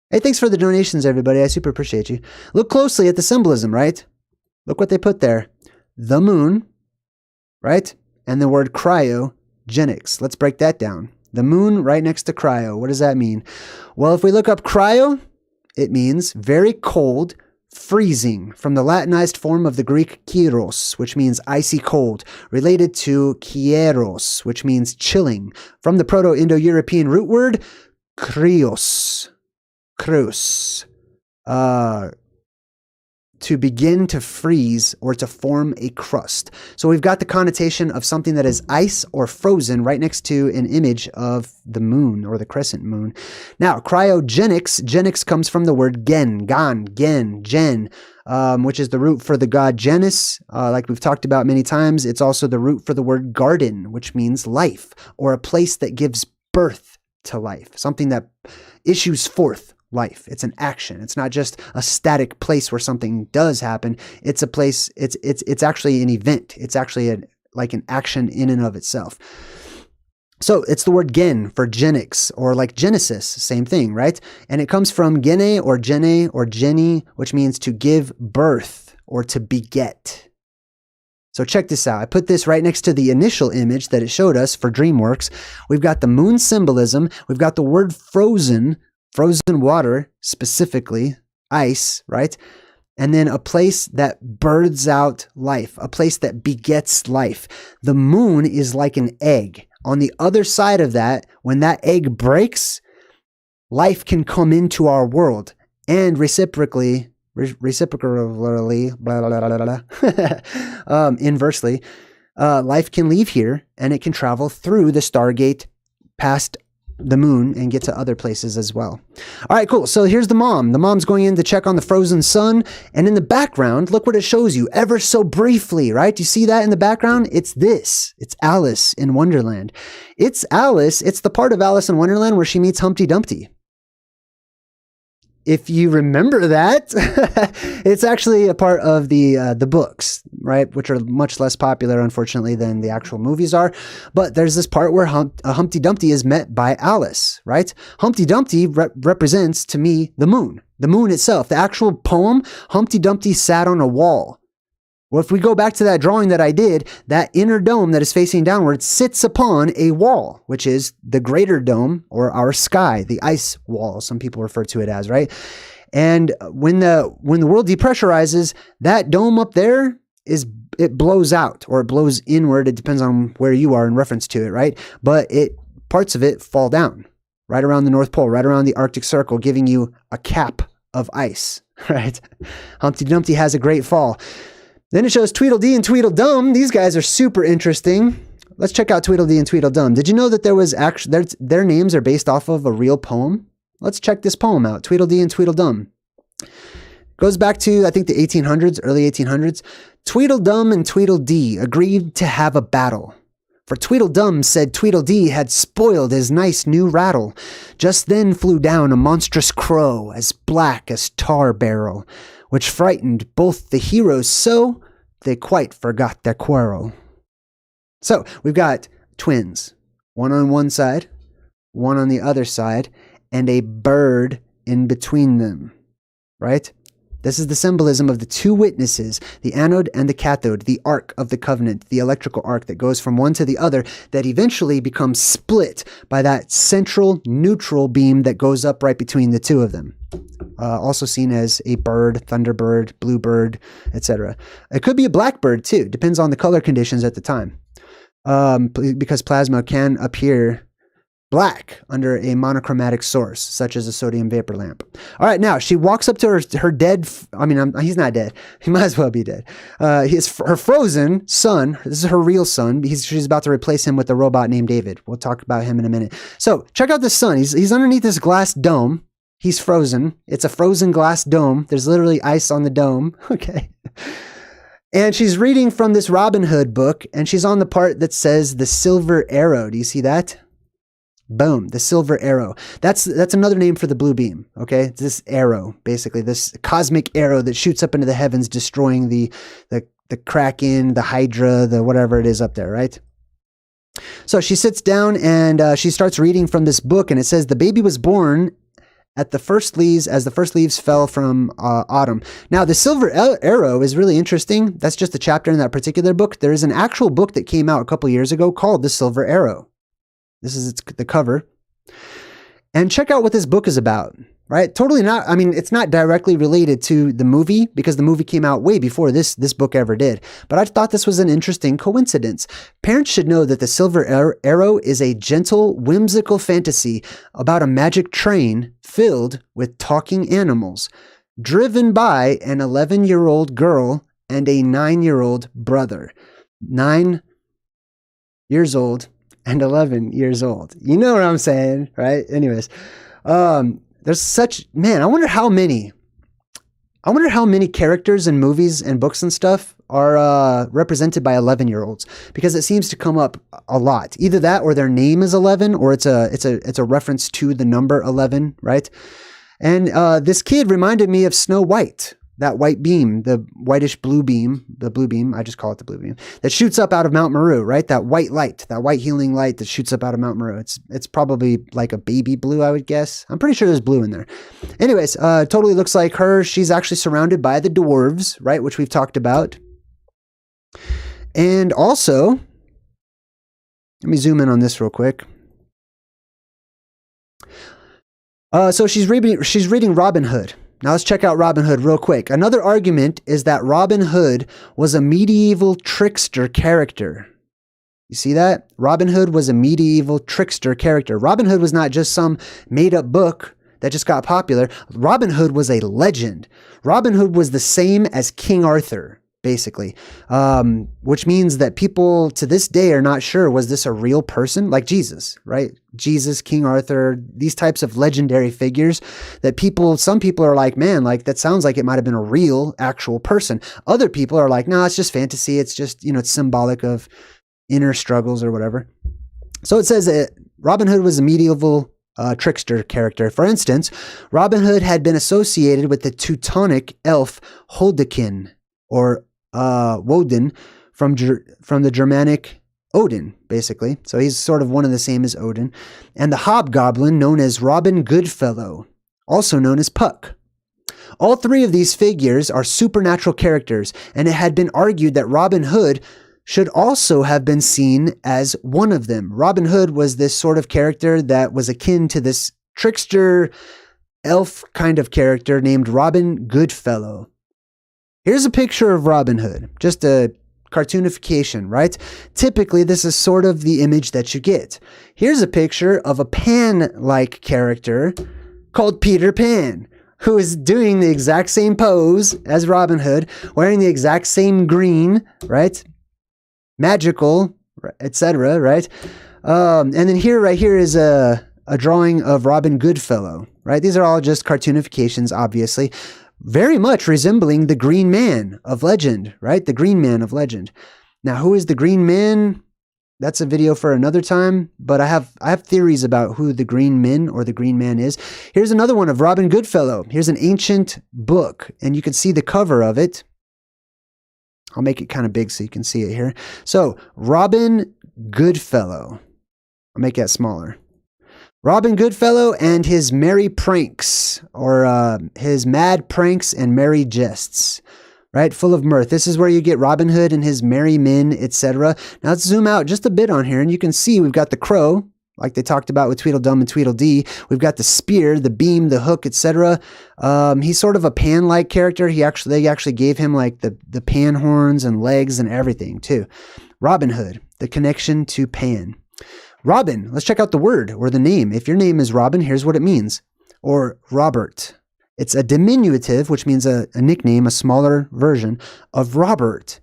Hey, thanks for the donations, everybody. I super appreciate you. Look closely at the symbolism, right? Look what they put there. The moon, right? And the word cryogenics. Let's break that down. The moon right next to cryo. What does that mean? Well, if we look up cryo, it means very cold, freezing, from the Latinized form of the Greek kairos, which means icy cold, related to kieros, which means chilling, from the Proto-Indo-European root word krios, to begin to freeze or to form a crust. So we've got the connotation of something that is ice or frozen right next to an image of the moon or the crescent moon. Now, cryogenics comes from the word gen, which is the root for the god Janus. Like we've talked about many times, it's also the root for the word garden, which means life, or a place that gives birth to life, something that issues forth life. It's an action. It's not just a static place where something does happen. It's a place, it's actually an event. It's actually like an action in and of itself. So it's the word gen for genics, or like Genesis, same thing, right? And it comes from gene or geni, which means to give birth or to beget. So check this out. I put this right next to the initial image that it showed us for DreamWorks. We've got the moon symbolism. We've got the word frozen water, specifically ice, right? And then a place that births out life, a place that begets life. The moon is like an egg. On the other side of that, when that egg breaks, life can come into our world, and reciprocally, inversely, life can leave here and it can travel through the Stargate past the moon and get to other places as well. All right, cool. So here's the mom. The mom's going in to check on the frozen son. And in the background, look what it shows you ever so briefly, right? Do you see that in the background? It's this. It's Alice in Wonderland. It's Alice. It's the part of Alice in Wonderland where she meets Humpty Dumpty. If you remember that, it's actually a part of the books, right? Which are much less popular, unfortunately, than the actual movies are. But there's this part where Humpty Dumpty is met by Alice, right? Humpty Dumpty represents, to me, the moon itself. The actual poem, Humpty Dumpty sat on a wall. Well, if we go back to that drawing that I did, that inner dome that is facing downward sits upon a wall, which is the greater dome, or our sky, the ice wall, some people refer to it as, right? And when the world depressurizes, that dome up there it blows out, or it blows inward. It depends on where you are in reference to it, right? But parts of it fall down right around the North Pole, right around the Arctic Circle, giving you a cap of ice, right? Humpty Dumpty has a great fall. Then it shows Tweedledee and Tweedledum. These guys are super interesting. Let's check out Tweedledee and Tweedledum. Did you know that there was actually their names are based off of a real poem? Let's check this poem out. Tweedledee and Tweedledum. Goes back to, I think, the 1800s, early 1800s. Tweedledum and Tweedledee agreed to have a battle. For Tweedledum said Tweedledee had spoiled his nice new rattle. Just then flew down a monstrous crow, as black as tar barrel, which frightened both the heroes so they quite forgot their quarrel. So we've got twins, one on one side, one on the other side, and a bird in between them, right? This is the symbolism of the two witnesses, the anode and the cathode, the arc of the covenant, the electrical arc that goes from one to the other that eventually becomes split by that central neutral beam that goes up right between the two of them. Also seen as a bird, thunderbird, bluebird, etc. It could be a blackbird too, depends on the color conditions at the time. Because plasma can appear black under a monochromatic source, such as a sodium vapor lamp. All right, now she walks up to her dead, he's not dead. He might as well be dead. Her frozen son, this is her real son. She's about to replace him with a robot named David. We'll talk about him in a minute. So check out the son. He's underneath this glass dome. He's frozen. It's a frozen glass dome. There's literally ice on the dome. Okay. And she's reading from this Robin Hood book, and she's on the part that says the silver arrow. Do you see that? Boom, the silver arrow. That's another name for the blue beam, okay? It's this arrow, basically, this cosmic arrow that shoots up into the heavens, destroying the Kraken, the Hydra, the whatever it is up there, right? So she sits down and she starts reading from this book, and it says, the baby was born at the first leaves, as the first leaves fell from autumn. Now, the silver arrow is really interesting. That's just a chapter in that particular book. There is an actual book that came out a couple years ago called The Silver Arrow. This is the cover. And check out what this book is about, right? Totally not, it's not directly related to the movie because the movie came out way before this book ever did. But I thought this was an interesting coincidence. Parents should know that the Silver Arrow is a gentle, whimsical fantasy about a magic train filled with talking animals, driven by an 11-year-old girl and a 9-year-old brother. 9 years old and 11 years old. You know what I'm saying, right? Anyways, there's such, man, I wonder how many characters in movies and books and stuff are represented by 11-year-olds, because it seems to come up a lot. Either that or their name is 11, or it's a reference to the number 11, right? And this kid reminded me of Snow White. That white beam, the whitish blue beam, I just call it the blue beam, that shoots up out of Mount Meru, right? That white light, that white healing light that shoots up out of Mount Meru. It's probably like a baby blue, I would guess. I'm pretty sure there's blue in there. Anyways, totally looks like her. She's actually surrounded by the dwarves, right? Which we've talked about. And also, let me zoom in on this real quick. So she's reading Robin Hood. Now let's check out Robin Hood real quick. Another argument is that Robin Hood was a medieval trickster character. You see that? Robin Hood was a medieval trickster character. Robin Hood was not just some made-up book that just got popular. Robin Hood was a legend. Robin Hood was the same as King Arthur, basically, which means that people to this day are not sure, was this a real person? Like Jesus, right? Jesus, King Arthur, these types of legendary figures that some people are like, man, like that sounds like it might have been a real, actual person. Other people are like, no, it's just fantasy. It's just, it's symbolic of inner struggles or whatever. So it says that Robin Hood was a medieval trickster character. For instance, Robin Hood had been associated with the Teutonic elf Holdekin, or Woden, from the Germanic Odin, basically. So he's sort of one and the same as Odin. And the hobgoblin known as Robin Goodfellow, also known as Puck. All three of these figures are supernatural characters, and it had been argued that Robin Hood should also have been seen as one of them. Robin Hood was this sort of character that was akin to this trickster elf kind of character named Robin Goodfellow. Here's a picture of Robin Hood, just a cartoonification, right? Typically, this is sort of the image that you get. Here's a picture of a Pan-like character called Peter Pan. who is doing the exact same pose as Robin Hood, wearing the exact same green, right? Magical, etc., right? And then right here is a drawing of Robin Goodfellow, right? These are all just cartoonifications, obviously, very much resembling the Green Man of legend, right? The Green Man of legend. Now, who is the Green Man? That's a video for another time, but I have theories about who the Green Men or the Green Man is. Here's another one of Robin Goodfellow. Here's an ancient book, and you can see the cover of it. I'll make it kind of big so you can see it here. So, Robin Goodfellow. I'll make that smaller. Robin Goodfellow and his merry pranks, or his mad pranks and merry jests, right? Full of mirth. This is where you get Robin Hood and his merry men, etc. Now let's zoom out just a bit on here, and you can see we've got the crow, like they talked about with Tweedledum and Tweedledee. We've got the spear, the beam, the hook, etc. He's sort of a Pan-like character. They actually gave him like the Pan horns and legs and everything too. Robin Hood, the connection to Pan. Robin, let's check out the word or the name. If your name is Robin, here's what it means. Or Robert. It's a diminutive, which means a nickname, a smaller version of Robert.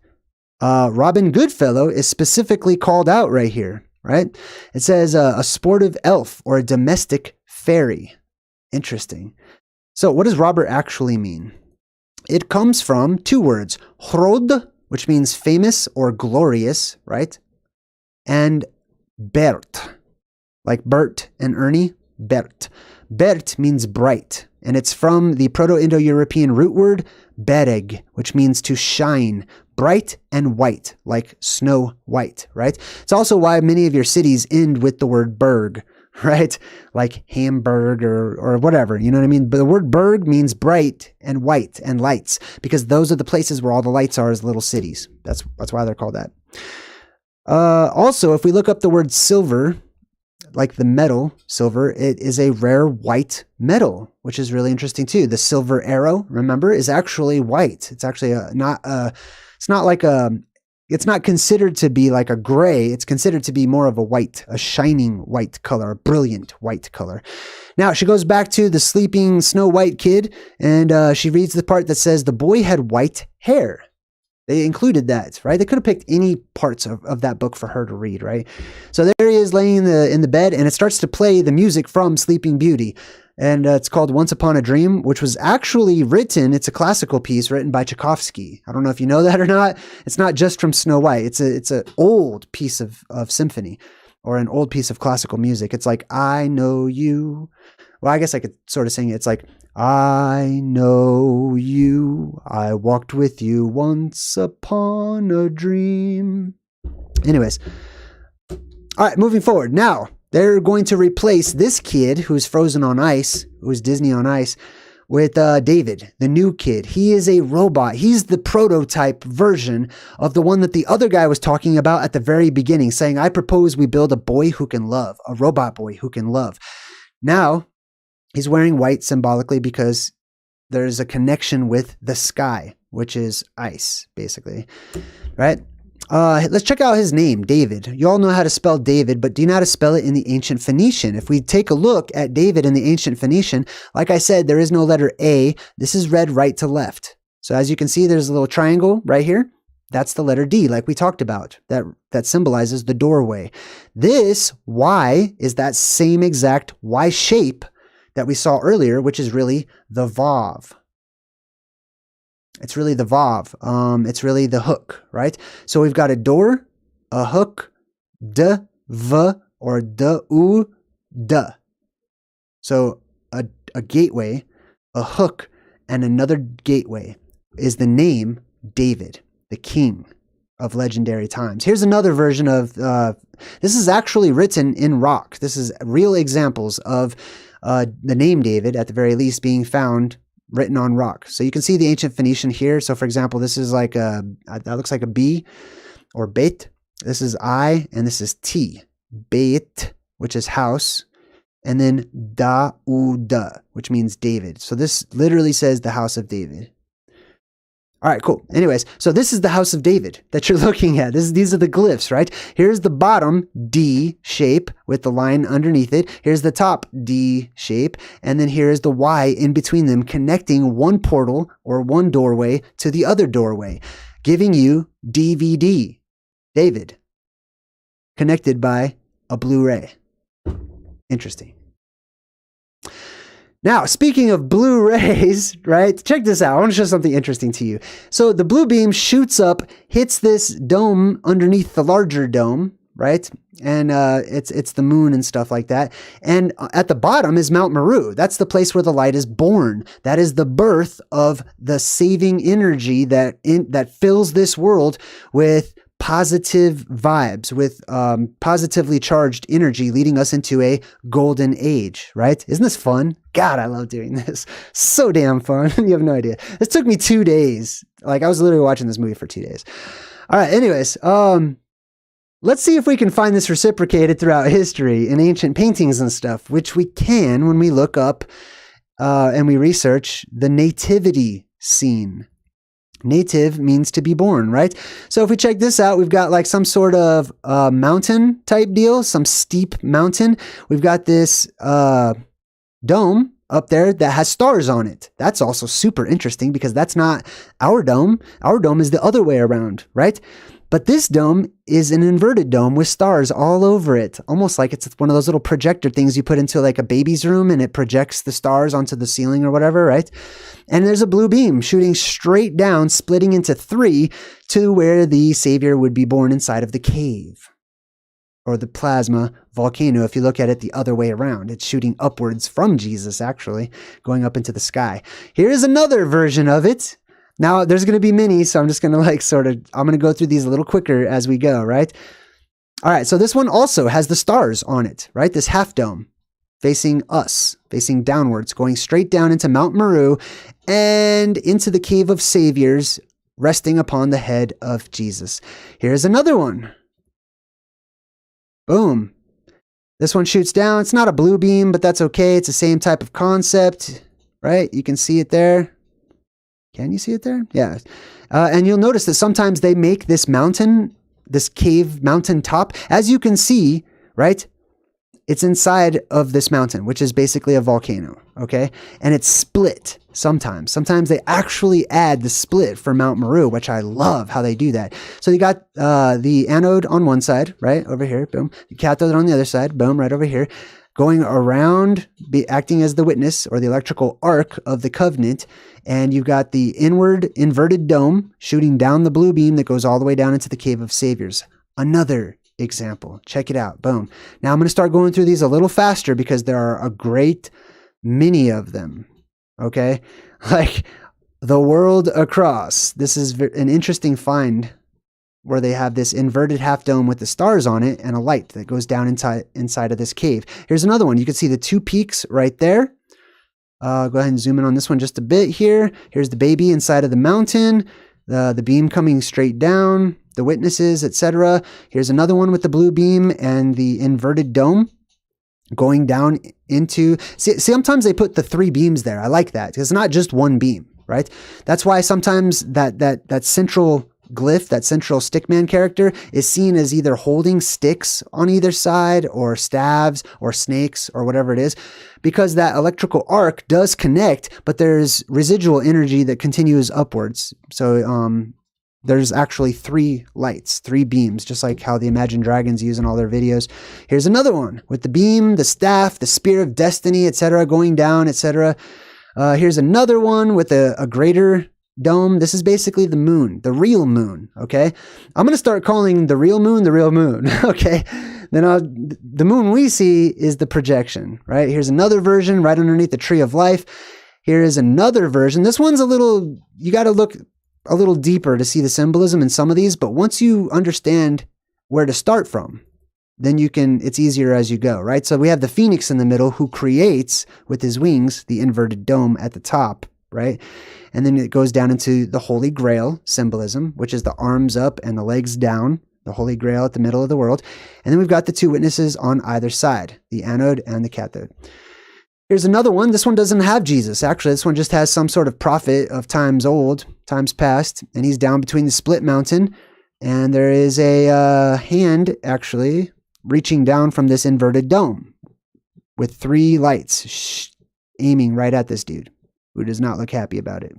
Robin Goodfellow is specifically called out right here, right? It says a sportive elf or a domestic fairy. Interesting. So what does Robert actually mean? It comes from two words, hrod, which means famous or glorious, right? And Bert, like Bert and Ernie, Bert. Bert means bright, and it's from the Proto-Indo-European root word bereg, which means to shine, bright and white, like snow white, right? It's also why many of your cities end with the word berg, right? Like Hamburg or whatever, you know what I mean? But the word berg means bright and white and lights, because those are the places where all the lights are as little cities. That's why they're called that. Also, if we look up the word silver, like the metal silver, it is a rare white metal, which is really interesting too. The silver arrow, remember, is actually white. It's actually it's not considered to be like a gray. It's considered to be more of a white, a shining white color, a brilliant white color. Now she goes back to the sleeping Snow White kid, and she reads the part that says the boy had white hair. They included that, right? They could have picked any parts of that book for her to read, right? So there he is laying in the bed, and it starts to play the music from Sleeping Beauty. And it's called Once Upon a Dream, which was actually written, it's a classical piece written by Tchaikovsky. I don't know if you know that or not. It's not just from Snow White. It's an old piece of symphony or an old piece of classical music. It's like, I know you. Well, I guess I could sort of sing it. It's like, I know you, I walked with you once upon a dream. Anyways, all right, moving forward. Now, they're going to replace this kid who's frozen on ice, who's Disney on Ice, with David, the new kid. He is a robot. He's the prototype version of the one that the other guy was talking about at the very beginning, saying, I propose we build a boy who can love, a robot boy who can love. Now, he's wearing white symbolically because there's a connection with the sky, which is ice, basically, right? Let's check out his name, David. You all know how to spell David, but do you know how to spell it in the ancient Phoenician? If we take a look at David in the ancient Phoenician, like I said, there is no letter A. This is read right to left. So as you can see, there's a little triangle right here. That's the letter D, like we talked about, that symbolizes the doorway. This Y is that same exact Y shape that we saw earlier, which is really the Vav. It's really the Vav. It's really the hook, right? So we've got a door, a hook, D, V, or D, U, D. So a gateway, a hook, and another gateway is the name David, the king of legendary times. Here's another version of, this is actually written in rock. This is real examples of the name David, at the very least, being found written on rock. So you can see the ancient Phoenician here. So for example, this is like that looks like a B or bet. This is I, and this is T. Bet, which is house, and then Da-U-Da, which means David. So this literally says the house of David. All right, cool. Anyways, so this is the house of David that you're looking at. These are the glyphs, right? Here's the bottom D shape with the line underneath it. Here's the top D shape. And then here is the Y in between them, connecting one portal or one doorway to the other doorway, giving you DVD, David, connected by a Blu-ray. Interesting. Now, speaking of Blu-rays, right? Check this out. I want to show something interesting to you. So the blue beam shoots up, hits this dome underneath the larger dome, right? And it's the moon and stuff like that. And at the bottom is Mount Meru. That's the place where the light is born. That is the birth of the saving energy that fills this world with positive vibes, with positively charged energy, leading us into a golden age, right? Isn't this fun? God, I love doing this. So damn fun. You have no idea. This took me 2 days. Like, I was literally watching this movie for 2 days. All right, anyways, let's see if we can find this reciprocated throughout history in ancient paintings and stuff, which we can when we look up and we research the nativity scene. Native means to be born, right? So if we check this out, we've got like some sort of mountain type deal, some steep mountain. We've got this dome up there that has stars on it. That's also super interesting because that's not our dome. Our dome is the other way around, right? But this dome is an inverted dome with stars all over it, almost like it's one of those little projector things you put into like a baby's room and it projects the stars onto the ceiling or whatever, right? And there's a blue beam shooting straight down, splitting into 3 to where the Savior would be born inside of the cave or the plasma volcano. If you look at it the other way around, it's shooting upwards from Jesus, actually, going up into the sky. Here's another version of it. Now, there's going to be many, so I'm just going to I'm going to go through these a little quicker as we go, right? All right, so this one also has the stars on it, right? This half dome facing us, facing downwards, going straight down into Mount Meru and into the Cave of Saviors, resting upon the head of Jesus. Here's another one. Boom. This one shoots down. It's not a blue beam, but that's okay. It's the same type of concept, right? You can see it there. Can you see it there? Yeah. And you'll notice that sometimes they make this mountain, this cave mountain top, as you can see, right? It's inside of this mountain, which is basically a volcano, okay? And it's split sometimes. Sometimes they actually add the split for Mount Meru, which I love how they do that. So you got the anode on one side, right? Over here, boom. The cathode on the other side, boom, right over here. Going around, acting as the witness or the electrical arc of the covenant. And you've got the inward inverted dome shooting down the blue beam that goes all the way down into the Cave of Saviors. Another example. Check it out. Boom. Now I'm going to start going through these a little faster because there are a great many of them. Okay? Like the world across. This is an interesting find where they have this inverted half dome with the stars on it and a light that goes down inside of this cave. Here's another one. You can see the 2 peaks right there. Go ahead and zoom in on this one just a bit here. Here's the baby inside of the mountain, the beam coming straight down, the witnesses, etc. Here's another one with the blue beam and the inverted dome going down into... See, sometimes they put the 3 beams there. I like that because it's not just one beam, right? That's why sometimes that central glyph, that central stickman character, is seen as either holding sticks on either side or staves or snakes or whatever it is, because that electrical arc does connect, but there's residual energy that continues upwards. So there's actually 3 lights, 3 beams, just like how the Imagine Dragons use in all their videos. Here's another one with the beam, the staff, the spear of destiny, etc., going down, etc. Here's another one with a greater dome. This is basically the moon, the real moon, okay? I'm going to start calling the real moon, okay? Then the moon we see is the projection, right? Here's another version right underneath the tree of life. Here is another version. This one's you got to look a little deeper to see the symbolism in some of these, but once you understand where to start from, then it's easier as you go, right? So we have the phoenix in the middle who creates with his wings the inverted dome at the top, right? And then it goes down into the Holy Grail symbolism, which is the arms up and the legs down, the Holy Grail at the middle of the world. And then we've got the 2 witnesses on either side, the anode and the cathode. Here's another one. This one doesn't have Jesus. Actually, this one just has some sort of prophet of times old times past, and he's down between the split mountain, and there is a hand actually reaching down from this inverted dome with 3 lights aiming right at this dude, who does not look happy about it.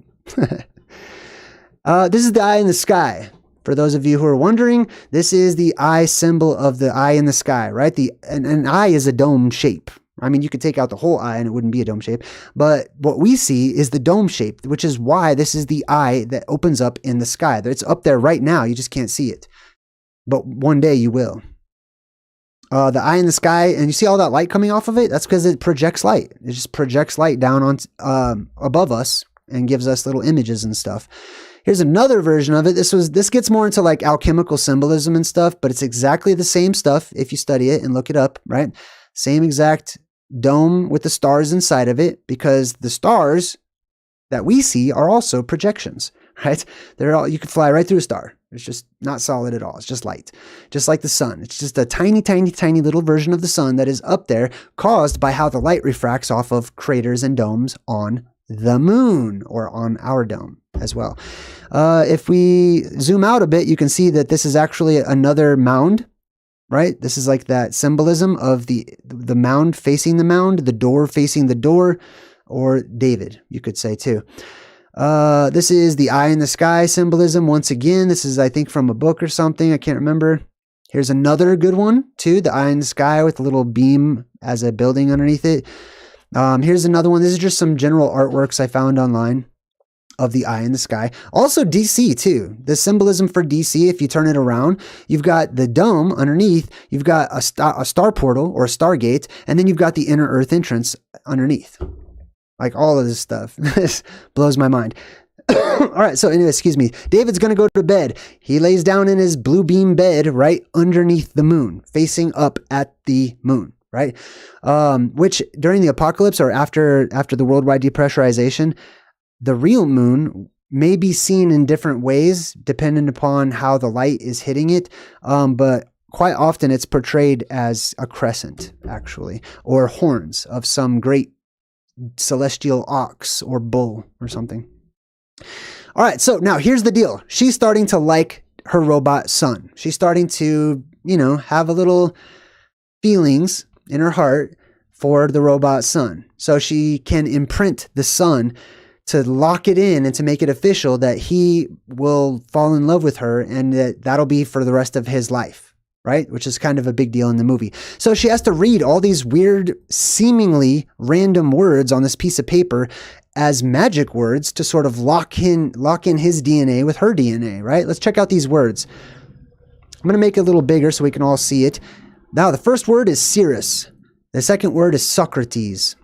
This is the eye in the sky. For those of you who are wondering, this is the eye symbol of the eye in the sky, right? An eye is a dome shape. I mean, you could take out the whole eye and it wouldn't be a dome shape. But what we see is the dome shape, which is why this is the eye that opens up in the sky. It's up there right now. You just can't see it. But one day you will. The eye in the sky, and you see all that light coming off of it? That's because it projects light. It just projects light down on above us and gives us little images and stuff. Here's another version of it. This gets more into like alchemical symbolism and stuff, but it's exactly the same stuff if you study it and look it up, right? Same exact dome with the stars inside of it, because the stars that we see are also projections, right? You could fly right through a star. It's just not solid at all. It's just light, just like the sun. It's just a tiny, tiny, tiny little version of the sun that is up there, caused by how the light refracts off of craters and domes on the moon, or on our dome as well. If we zoom out a bit, you can see that this is actually another mound, right? This is like that symbolism of the mound facing the mound, the door facing the door, or David, you could say too. This is the eye in the sky symbolism. Once again, this is, I think, from a book or something. I can't remember. Here's another good one too. The eye in the sky with a little beam as a building underneath it. Here's another one. This is just some general artworks I found online of the eye in the sky. Also DC too. The symbolism for DC, if you turn it around, you've got the dome underneath, you've got a star portal or a stargate, and then you've got the inner earth entrance underneath. Like all of this stuff. This blows my mind. All right, so anyway, excuse me. David's going to go to bed. He lays down in his blue beam bed right underneath the moon, facing up at the moon. Right? Which during the apocalypse, or after the worldwide depressurization, the real moon may be seen in different ways depending upon how the light is hitting it. But quite often it's portrayed as a crescent, actually, or horns of some great celestial ox or bull or something. All right, so now here's the deal. She's starting to like her robot son. She's starting to, have a little feelings in her heart for the robot son. So she can imprint the son to lock it in and to make it official that he will fall in love with her, and that'll be for the rest of his life, right? Which is kind of a big deal in the movie. So she has to read all these weird, seemingly random words on this piece of paper as magic words to sort of lock in his DNA with her DNA, right? Let's check out these words. I'm going to make it a little bigger so we can all see it. Now, the first word is cirrus. The second word is Socrates.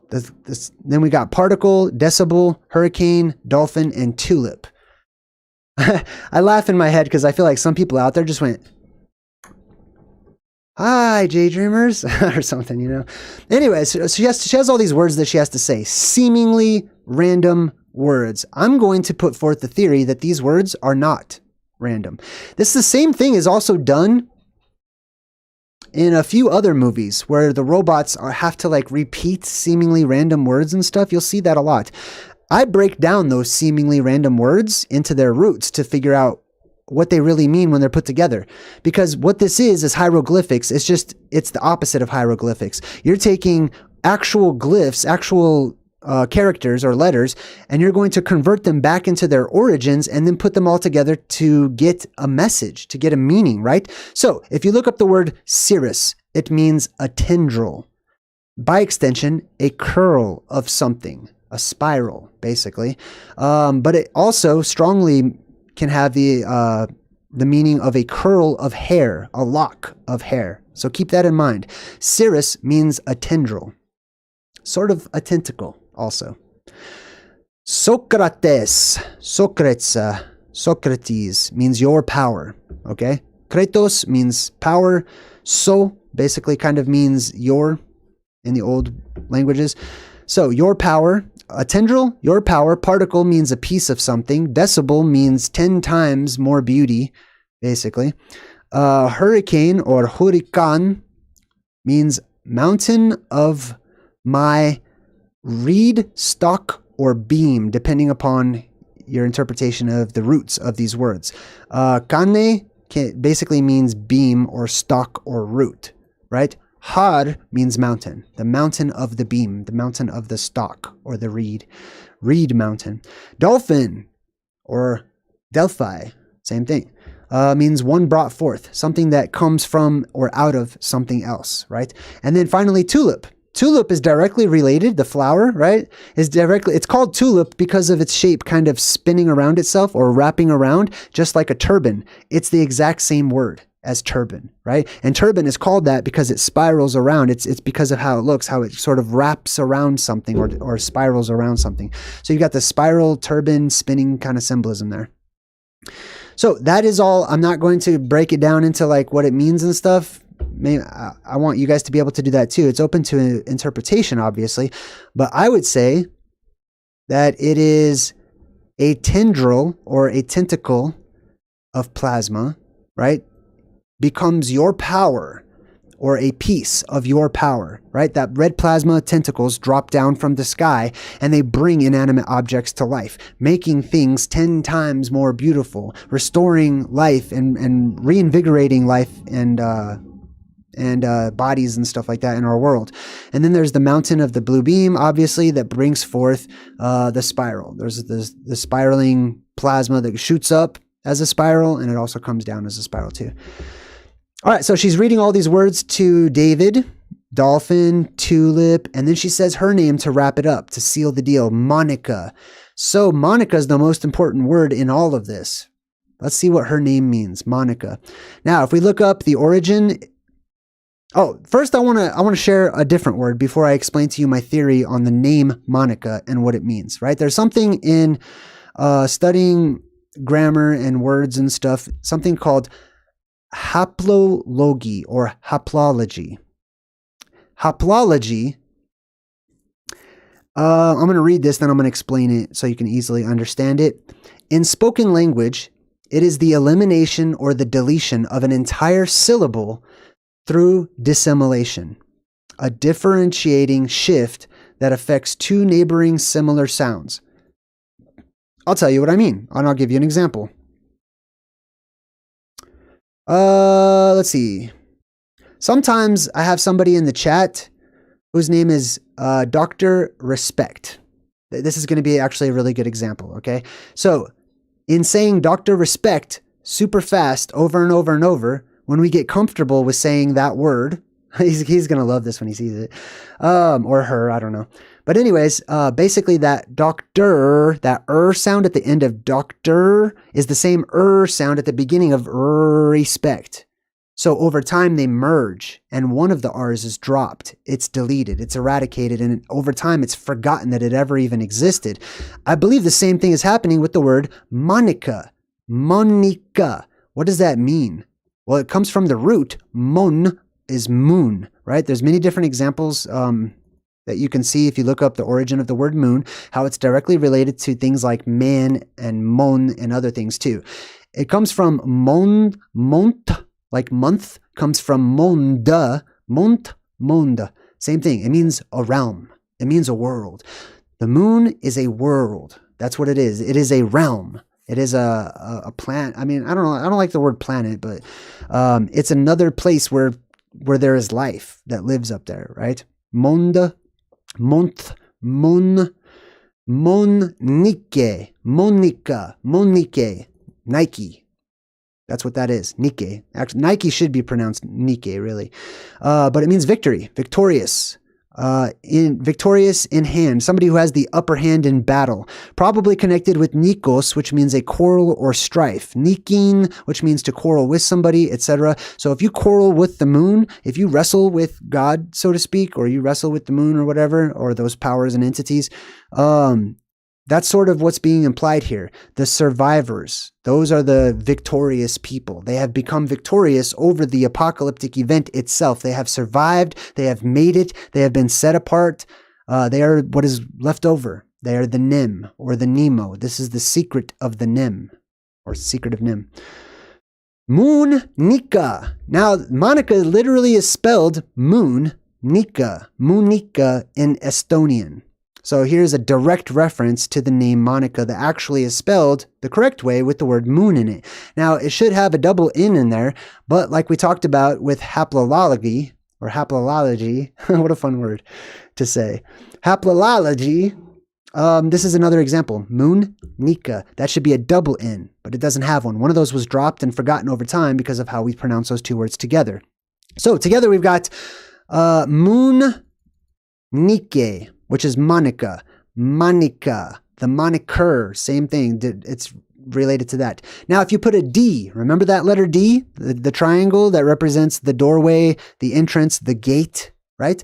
Then we got particle, decibel, hurricane, dolphin, and tulip. I laugh in my head because I feel like some people out there just went, "Hi, JayDreamerZ," or something, Anyways, so she has all these words that she has to say, seemingly random words. I'm going to put forth the theory that these words are not random. This is the same thing is also done in a few other movies where the robots have to repeat seemingly random words and stuff. You'll see that a lot. I break down those seemingly random words into their roots to figure out what they really mean when they're put together. Because what this is hieroglyphics. It's the opposite of hieroglyphics. You're taking actual glyphs, actual characters or letters, and you're going to convert them back into their origins and then put them all together to get a message, to get a meaning, right? So if you look up the word cirrus, it means a tendril. By extension, a curl of something, a spiral, basically. But it also strongly can have the meaning of a curl of hair, a lock of hair. So keep that in mind. Cirrus means a tendril, sort of a tentacle. Also, Socrates means your power. Okay, Kratos means power. So basically kind of means your in the old languages. So your power, a tendril, your power. Particle means a piece of something. Decibel means 10 times more beauty, basically. Hurricane or hurrikan means mountain of my reed, stock, or beam, depending upon your interpretation of the roots of these words. Kane basically means beam or stalk or root, right? Har means mountain, the mountain of the beam, the mountain of the stalk or the reed mountain. Dolphin or Delphi, same thing, means one brought forth, something that comes from or out of something else, right? And then finally, tulip. Tulip is directly related, the flower, right? It's called tulip because of its shape kind of spinning around itself or wrapping around, just like a turban. It's the exact same word as turban, right? And turban is called that because it spirals around. It's because of how it looks, how it sort of wraps around something or spirals around something. So you got the spiral, turban, spinning kind of symbolism there. So that is all. I'm not going to break it down into like what it means and stuff. Maybe I want you guys to be able to do that too. It's open to interpretation, obviously, but I would say that it is a tendril or a tentacle of plasma, right? Becomes your power or a piece of your power, right? That red plasma tentacles drop down from the sky and they bring inanimate objects to life, making things 10 times more beautiful, restoring life and reinvigorating life and bodies and stuff like that in our world. And then there's the mountain of the blue beam, obviously, that brings forth the spiral. There's the spiraling plasma that shoots up as a spiral, and it also comes down as a spiral too. All right, so she's reading all these words to David, dolphin, tulip, and then she says her name to wrap it up, to seal the deal, Monica. So Monica is the most important word in all of this. Let's see what her name means, Monica. Now, if we look up the origin... Oh, first I want to share a different word before I explain to you my theory on the name Monica and what it means, right? There's something in studying grammar and words and stuff, something called haplology or haplology. Haplology, I'm going to read this, then I'm going to explain it so you can easily understand it. In spoken language, it is the elimination or the deletion of an entire syllable through dissimilation, a differentiating shift that affects two neighboring similar sounds. I'll tell you what I mean, and I'll give you an example. Let's see. Sometimes I have somebody in the chat whose name is Dr. Respect. This is going to be actually a really good example, okay? So, in saying Dr. Respect super fast over and over and over, when we get comfortable with saying that word, he's going to love this when he sees it, or her, I don't know. But anyways, basically that doctor, that sound at the end of doctor is the same sound at the beginning of respect. So over time they merge and one of the R's is dropped. It's deleted, it's eradicated, and over time it's forgotten that it ever even existed. I believe the same thing is happening with the word Monica. Monica. What does that mean? Well, it comes from the root. Mon is moon, right? There's many different examples that you can see if you look up the origin of the word moon, how it's directly related to things like man and mon and other things too. It comes from mont, like month, comes from monde, monde. Same thing. It means a realm. It means a world. The moon is a world. That's what it is. It is a realm. It is a planet. I mean, I don't know. I don't like the word planet, but it's another place where there is life that lives up there, right? Monde, month, mon, monique, monica, monique, Nike. That's what that is. Nike. Actually, Nike should be pronounced Nike, really. But it means victory, victorious. Victorious in hand, somebody who has the upper hand in battle, probably connected with Nikos, which means a quarrel or strife, Nikin, which means to quarrel with somebody, etc. So if you quarrel with the moon, if you wrestle with God, so to speak, or you wrestle with the moon or whatever, or those powers and entities, that's sort of what's being implied here. The survivors, those are the victorious people. They have become victorious over the apocalyptic event itself. They have survived. They have made it. They have been set apart. They are what is left over. They are the Nim or the Nemo. This is the secret of the Nim or secret of Nim. Moon Nika. Now, Monica literally is spelled moon Nika. Moonika in Estonian. So here's a direct reference to the name Monica that actually is spelled the correct way with the word moon in it. Now, it should have a double N in there, but like we talked about with haplology, or haplology, what a fun word to say. Haplology, this is another example. Moon, Nika. That should be a double N, but it doesn't have one. One of those was dropped and forgotten over time because of how we pronounce those two words together. So together we've got moon, Nike, which is Monica, Monica, the moniker, same thing. It's related to that. Now, if you put a D, remember that letter D, the triangle that represents the doorway, the entrance, the gate, right?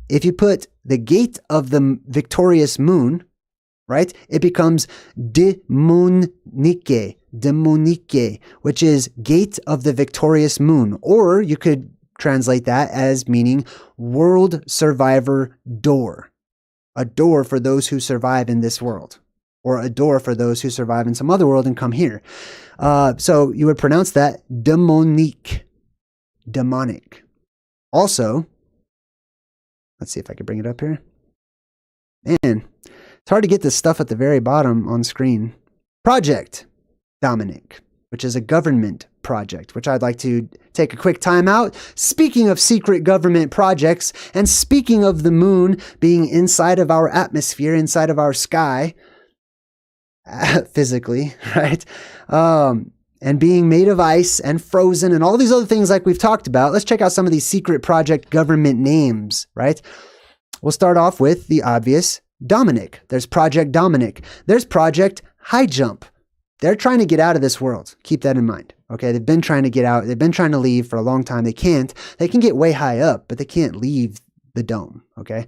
If you put the gate of the victorious moon, right, it becomes demonique, which is gate of the victorious moon. Or you could translate that as meaning world survivor door. A door for those who survive in this world, or a door for those who survive in some other world and come here. So you would pronounce that demonique, demonic. Also, let's see if I can bring it up here. Man, it's hard to get this stuff at the very bottom on screen. Project Dominic, which is a government project, which I'd like to take a quick time out. Speaking of secret government projects, and speaking of the moon being inside of our atmosphere, inside of our sky, physically, right? And being made of ice and frozen and all these other things like we've talked about, let's check out some of these secret project government names, right? We'll start off with the obvious Dominic. There's Project Dominic. There's Project High Jump. They're trying to get out of this world. Keep that in mind. Okay, they've been trying to get out. They've been trying to leave for a long time. They can't. They can get way high up, but they can't leave the dome. Okay,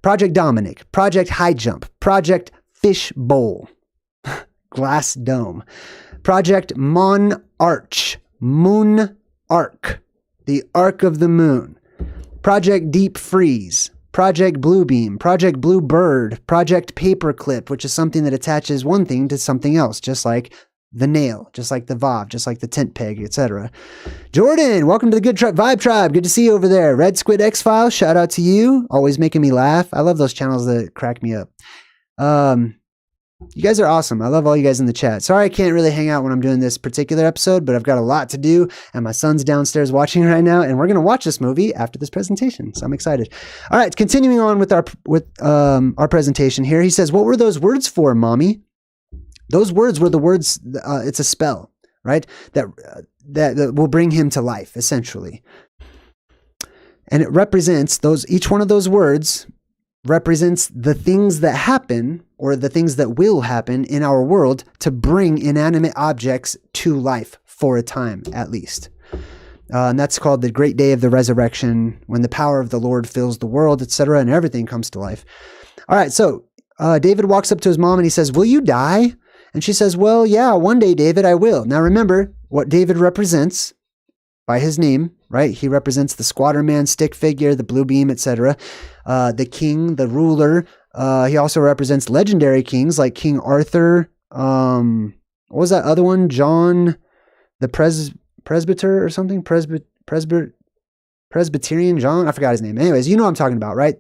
Project Dominic, Project High Jump, Project Fish Bowl, Glass Dome, Project Monarch, Moon Arc, the Arc of the Moon, Project Deep Freeze, Project Bluebeam, Project Bluebird, Project Paperclip, which is something that attaches one thing to something else, just like the nail, just like the VOV, just like the tent peg, etc. Jordan, welcome to the Good Vibe Tribe. Good to see you over there. Red Squid X-Files, shout out to you. Always making me laugh. I love those channels that crack me up. You guys are awesome. I love all you guys in the chat. Sorry I can't really hang out when I'm doing this particular episode, but I've got a lot to do, and my son's downstairs watching right now, and we're going to watch this movie after this presentation, so I'm excited. All right, continuing on with our presentation here. He says, what were those words for, Mommy? Those words were the words, it's a spell, right? That will bring him to life, essentially. And it represents each one of those words represents the things that happen or the things that will happen in our world to bring inanimate objects to life for a time, at least. And that's called the great day of the resurrection, when the power of the Lord fills the world, etc., and everything comes to life. All right, so David walks up to his mom and he says, will you die? And she says, well, yeah, one day, David, I will. Now remember what David represents by his name, right? He represents the squatter man, stick figure, the blue beam, etc., the king, the ruler. He also represents legendary kings like King Arthur. What was that other one? John, the presbyter or something? Presbyterian John? I forgot his name. Anyways, you know what I'm talking about, right?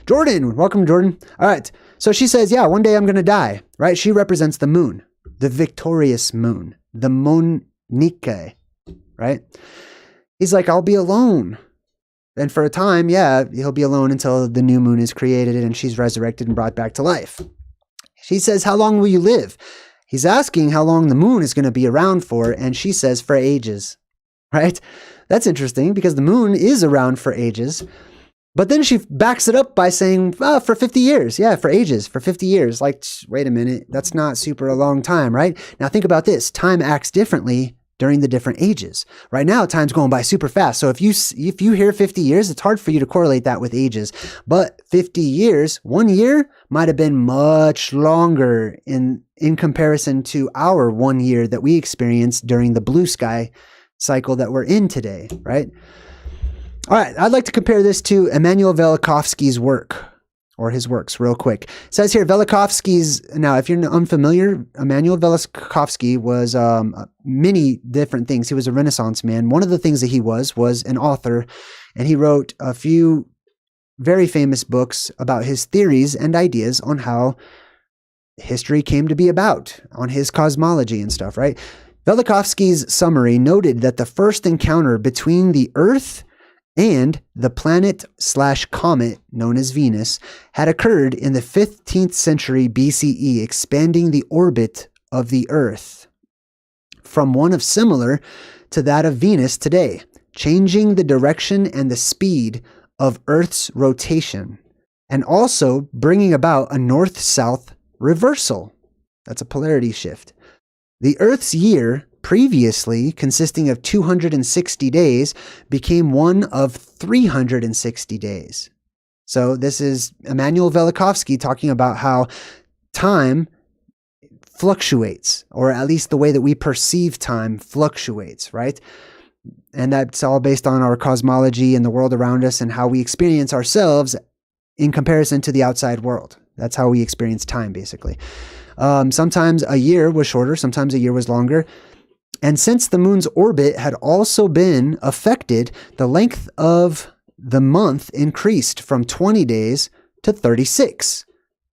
Jordan, welcome, Jordan. All right. So she says, yeah, one day I'm going to die, right? She represents the moon, the victorious moon, the Monique, right? He's like, I'll be alone. And for a time, yeah, he'll be alone until the new moon is created and she's resurrected and brought back to life. She says, how long will you live? He's asking how long the moon is going to be around for, and she says, for ages, right? That's interesting because the moon is around for ages. But then she backs it up by saying, for 50 years. Yeah, for ages, for 50 years. Like, wait a minute, that's not super a long time, right? Now think about this. Time acts differently during the different ages. Right now, time's going by super fast. So if you hear 50 years, it's hard for you to correlate that with ages. But 50 years, 1 year might have been much longer in comparison to our 1 year that we experienced during the blue sky cycle that we're in today, right? All right, I'd like to compare this to Immanuel Velikovsky's work, or his works, real quick. It says here, now if you're unfamiliar, Immanuel Velikovsky was many different things. He was a Renaissance man. One of the things that he was an author, and he wrote a few very famous books about his theories and ideas on how history came to be about, on his cosmology and stuff, right? Velikovsky's summary noted that the first encounter between the Earth and the planet/comet known as Venus had occurred in the 15th century BCE, expanding the orbit of the Earth from one of similar to that of Venus today, changing the direction and the speed of Earth's rotation, and also bringing about a north-south reversal. That's a polarity shift. The Earth's year, previously consisting of 260 days, became one of 360 days. So this is Immanuel Velikovsky talking about how time fluctuates, or at least the way that we perceive time fluctuates, right? And that's all based on our cosmology and the world around us and how we experience ourselves in comparison to the outside world. That's how we experience time, basically. Sometimes a year was shorter, sometimes a year was longer. And since the moon's orbit had also been affected, the length of the month increased from 20 days to 36.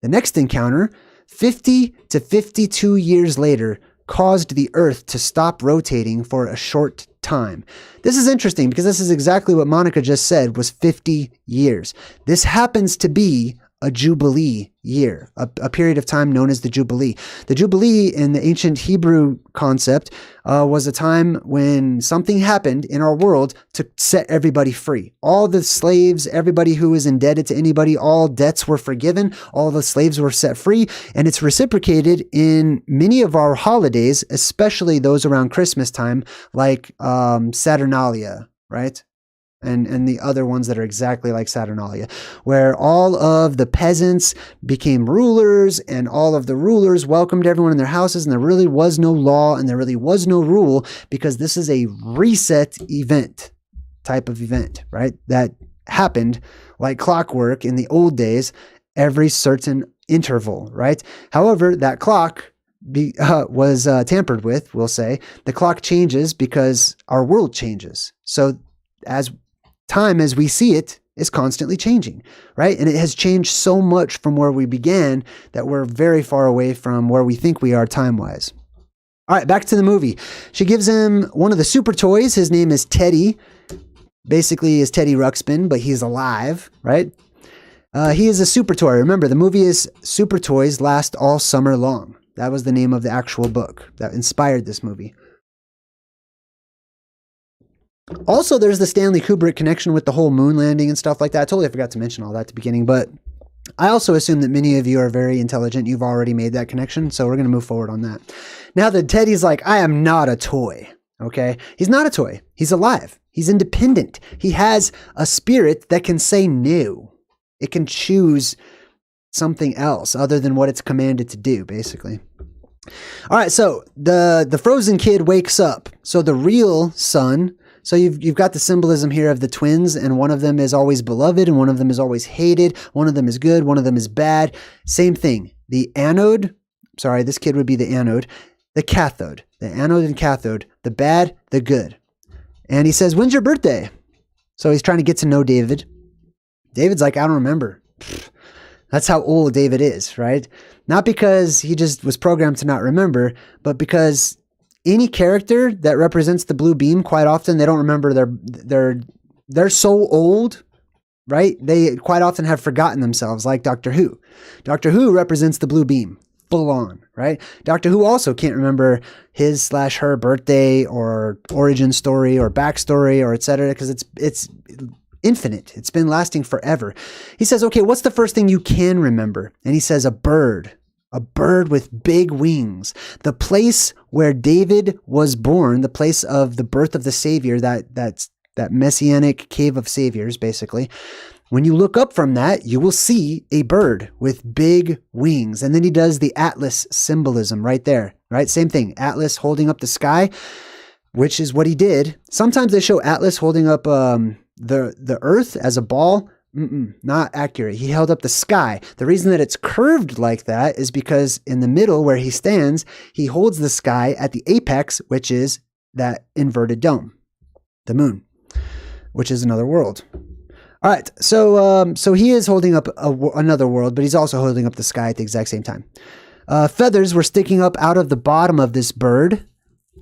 The next encounter, 50 to 52 years later, caused the Earth to stop rotating for a short time. This is interesting because this is exactly what Monica just said was 50 years. This happens to be a Jubilee year, a period of time known as the Jubilee. The Jubilee in the ancient Hebrew concept was a time when something happened in our world to set everybody free. All the slaves, everybody who was indebted to anybody, all debts were forgiven, all the slaves were set free, and it's reciprocated in many of our holidays, especially those around Christmas time, like Saturnalia, right? And the other ones that are exactly like Saturnalia, where all of the peasants became rulers and all of the rulers welcomed everyone in their houses, and there really was no law and there really was no rule, because this is a reset event, type of event, right? That happened like clockwork in the old days, every certain interval, right? However, that clock was tampered with, we'll say. The clock changes because our world changes. So as time as we see it is constantly changing, right? And it has changed so much from where we began that we're very far away from where we think we are time-wise. All right, back to the movie. She gives him one of the super toys. His name is Teddy. Basically is Teddy Ruxpin, but he's alive, right? He is a super toy. Remember, the movie is Super Toys Last All Summer Long. That was the name of the actual book that inspired this movie. Also, there's the Stanley Kubrick connection with the whole moon landing and stuff like that. I totally forgot to mention all that at the beginning, but I also assume that many of you are very intelligent. You've already made that connection, so we're going to move forward on that. Now that Teddy's like, I am not a toy, okay? He's not a toy. He's alive. He's independent. He has a spirit that can say no. It can choose something else other than what it's commanded to do, basically. All right, so the frozen kid wakes up. So the real son... So you've got the symbolism here of the twins, and one of them is always beloved and one of them is always hated. One of them is good, one of them is bad. Same thing. The anode, sorry, this kid would be the anode, the cathode, the anode and cathode, the bad, the good. And he says, when's your birthday? So he's trying to get to know David. David's like, I don't remember. That's how old David is, right? Not because he just was programmed to not remember, but because any character that represents the blue beam, quite often they don't remember. They're so old, right? They quite often have forgotten themselves, like Doctor Who. Doctor Who represents the blue beam, full on, right? Doctor Who also can't remember his/her birthday or origin story or backstory or etc. because it's infinite. It's been lasting forever. He says, okay, what's the first thing you can remember? And he says, a bird. A bird with big wings. The place where David was born, the place of the birth of the Savior, that messianic cave of saviors, basically. When you look up from that, you will see a bird with big wings. And then he does the Atlas symbolism right there, right? Same thing. Atlas holding up the sky, which is what he did. Sometimes they show Atlas holding up the earth as a ball. Not accurate. He held up the sky. The reason that it's curved like that is because in the middle where he stands, he holds the sky at the apex, which is that inverted dome, the moon, which is another world. All right, so he is holding up another world, but he's also holding up the sky at the exact same time. Feathers were sticking up out of the bottom of this bird.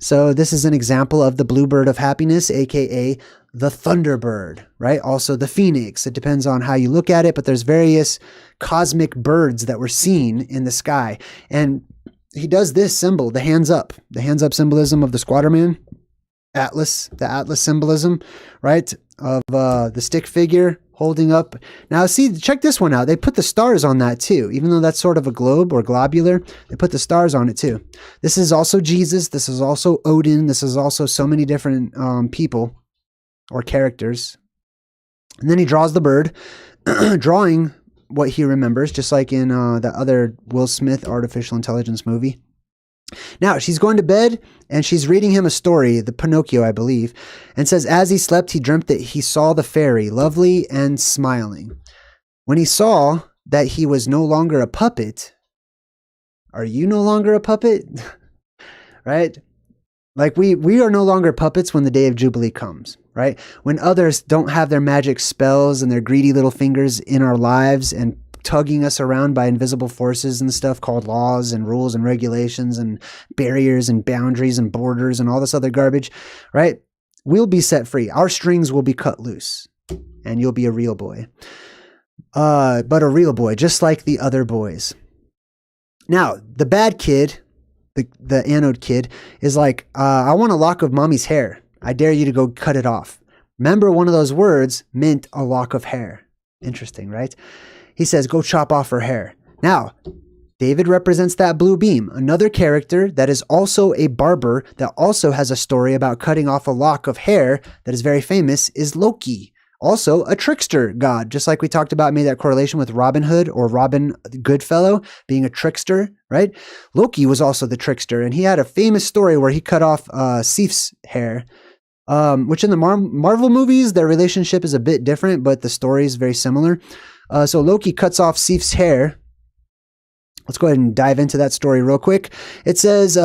So this is an example of the bluebird of happiness, aka the thunderbird, right? Also the phoenix. It depends on how you look at it, but there's various cosmic birds that were seen in the sky. And he does this symbol, the hands up symbolism of the squatter man. Atlas, the Atlas symbolism, right? Of the stick figure holding up. Now see, check this one out. They put the stars on that too. Even though that's sort of a globe or globular, they put the stars on it too. This is also Jesus. This is also Odin. This is also so many different people or characters. And then he draws the bird, drawing what he remembers, just like in the other Will Smith artificial intelligence movie. Now, she's going to bed and she's reading him a story, the Pinocchio, I believe, and says, as he slept, he dreamt that he saw the fairy, lovely and smiling. When he saw that he was no longer a puppet, are you no longer a puppet? Right? Like we are no longer puppets when the day of Jubilee comes, right? When others don't have their magic spells and their greedy little fingers in our lives and tugging us around by invisible forces and stuff called laws and rules and regulations and barriers and boundaries and borders and all this other garbage, right? We'll be set free. Our strings will be cut loose and you'll be a real boy. But a real boy, just like the other boys. Now, the bad kid, the anode kid, is like, I want a lock of mommy's hair. I dare you to go cut it off. Remember, one of those words meant a lock of hair. Interesting, right? He says, go chop off her hair. Now, David represents that blue beam. Another character that is also a barber that also has a story about cutting off a lock of hair that is very famous is Loki. Also a trickster god, just like we talked about, made that correlation with Robin Hood or Robin Goodfellow being a trickster, right? Loki was also the trickster, and he had a famous story where he cut off Sif's hair, which in the Marvel movies, their relationship is a bit different, but the story is very similar. So Loki cuts off Sif's hair. Let's go ahead and dive into that story real quick. It says,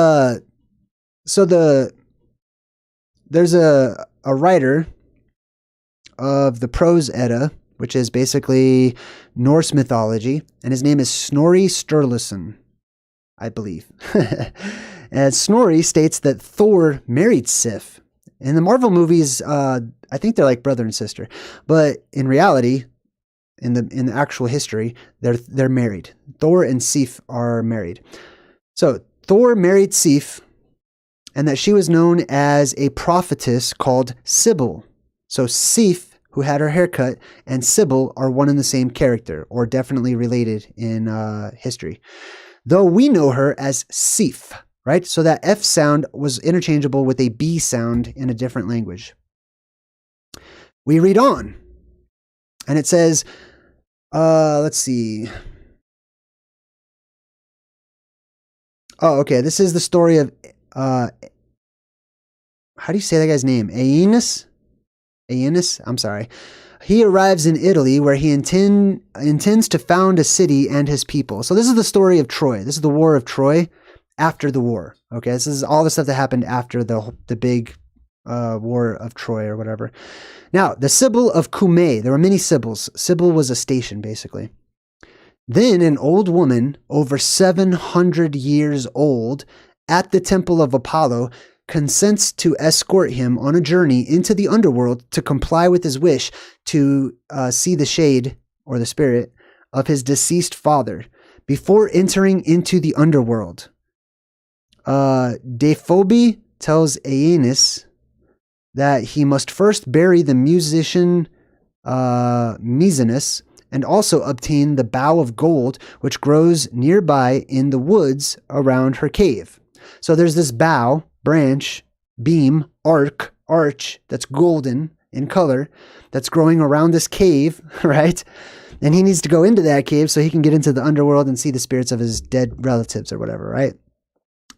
there's a writer of the Prose Edda, which is basically Norse mythology, and his name is Snorri Sturluson, I believe. And Snorri states that Thor married Sif. In the Marvel movies, I think they're like brother and sister, but in reality, in the actual history, they're married. Thor and Sif are married. So Thor married Sif, and that she was known as a prophetess called Sybil. So Sif, who had her hair cut, and Sybil are one and the same character, or definitely related in history. Though we know her as Sif, right? So that F sound was interchangeable with a B sound in a different language. We read on, and it says, let's see. Oh, okay. This is the story of, how do you say that guy's name? Aeneas? I'm sorry. He arrives in Italy where he intends to found a city and his people. So this is the story of Troy. This is the war of Troy after the war. Okay. This is all the stuff that happened after the big war of Troy or whatever. Now, the Sibyl of Cumae. There were many Sibyls. Sibyl was a station, basically. Then an old woman, over 700 years old, at the temple of Apollo, consents to escort him on a journey into the underworld to comply with his wish to see the shade, or the spirit, of his deceased father, before entering into the underworld. Deiphobia tells Aeneas that he must first bury the musician Misenus, and also obtain the bough of gold which grows nearby in the woods around her cave. So there's this bough, branch, beam, arch that's golden in color that's growing around this cave, right? And he needs to go into that cave so he can get into the underworld and see the spirits of his dead relatives or whatever, right?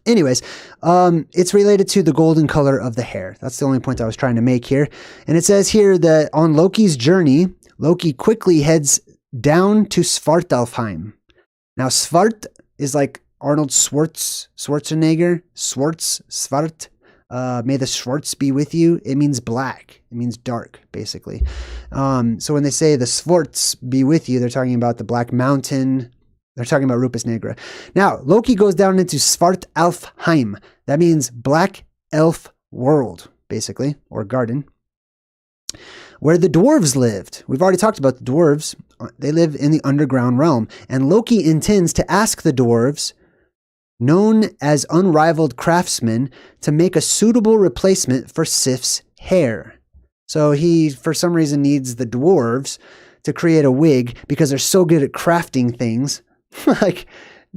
Anyways, it's related to the golden color of the hair. That's the only point I was trying to make here. And it says here that on Loki's journey, Loki quickly heads down to Svartalfheim. Now, Svart is like Arnold Schwarzenegger, Svart. may the Schwartz be with you, it means black. It means dark, basically. So when they say the Schwartz be with you, they're talking about the Black Mountain. They're talking about Rupus Negra. Now, Loki goes down into Svartalfheim. That means Black Elf World, basically, or garden, where the dwarves lived. We've already talked about the dwarves. They live in the underground realm. And Loki intends to ask the dwarves, known as unrivaled craftsmen, to make a suitable replacement for Sif's hair. So he, for some reason, needs the dwarves to create a wig because they're so good at crafting things. Like,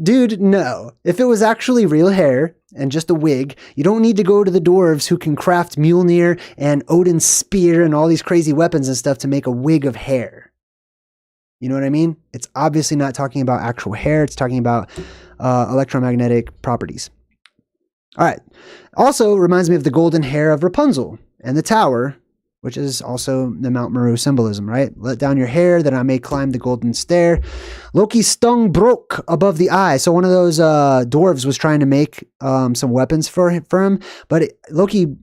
dude, no. If it was actually real hair and just a wig, you don't need to go to the dwarves who can craft Mjolnir and Odin's spear and all these crazy weapons and stuff to make a wig of hair. You know what I mean? It's obviously not talking about actual hair. It's talking about electromagnetic properties. All right. Also reminds me of the golden hair of Rapunzel and the tower, which is also the Mount Meru symbolism, right? Let down your hair that I may climb the golden stair. Loki's stung broke above the eye. So one of those dwarves was trying to make some weapons for him, but Loki,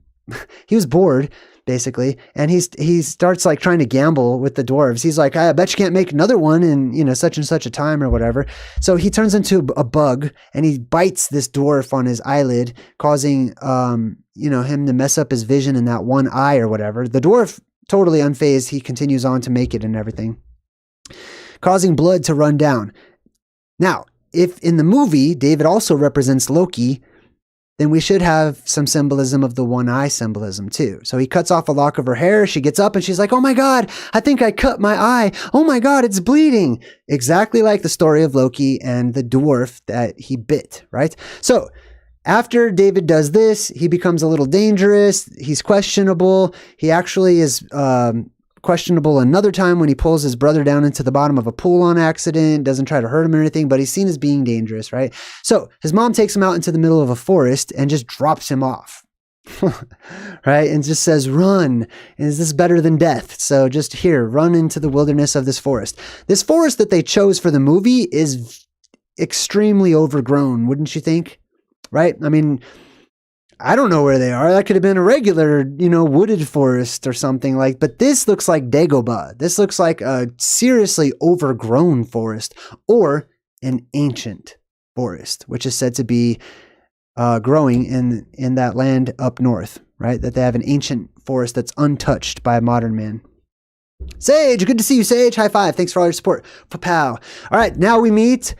he was bored, basically, and he starts like trying to gamble with the dwarves. He's like, I bet you can't make another one in, you know, such and such a time or whatever. So he turns into a bug and he bites this dwarf on his eyelid, causing him to mess up his vision in that one eye or whatever. The dwarf, totally unfazed, he continues on to make it and everything, causing blood to run down. Now, if in the movie David also represents Loki, then we should have some symbolism of the one eye symbolism too. So he cuts off a lock of her hair. She gets up and she's like, oh my God, I think I cut my eye. Oh my God, it's bleeding. Exactly like the story of Loki and the dwarf that he bit, right? So after David does this, he becomes a little dangerous. He's questionable. He actually is questionable another time when he pulls his brother down into the bottom of a pool on accident, doesn't try to hurt him or anything, but he's seen as being dangerous, right? So his mom takes him out into the middle of a forest and just drops him off, right? And just says, run. And is this better than death? So just here, run into the wilderness of this forest. This forest that they chose for the movie is extremely overgrown, wouldn't you think? Right? I mean, I don't know where they are. That could have been a regular, wooded forest or something like, but this looks like Dagobah. This looks like a seriously overgrown forest or an ancient forest, which is said to be growing in that land up north, right? That they have an ancient forest that's untouched by a modern man. Sage, good to see you, Sage. High five. Thanks for all your support. Pow. All right, now we meet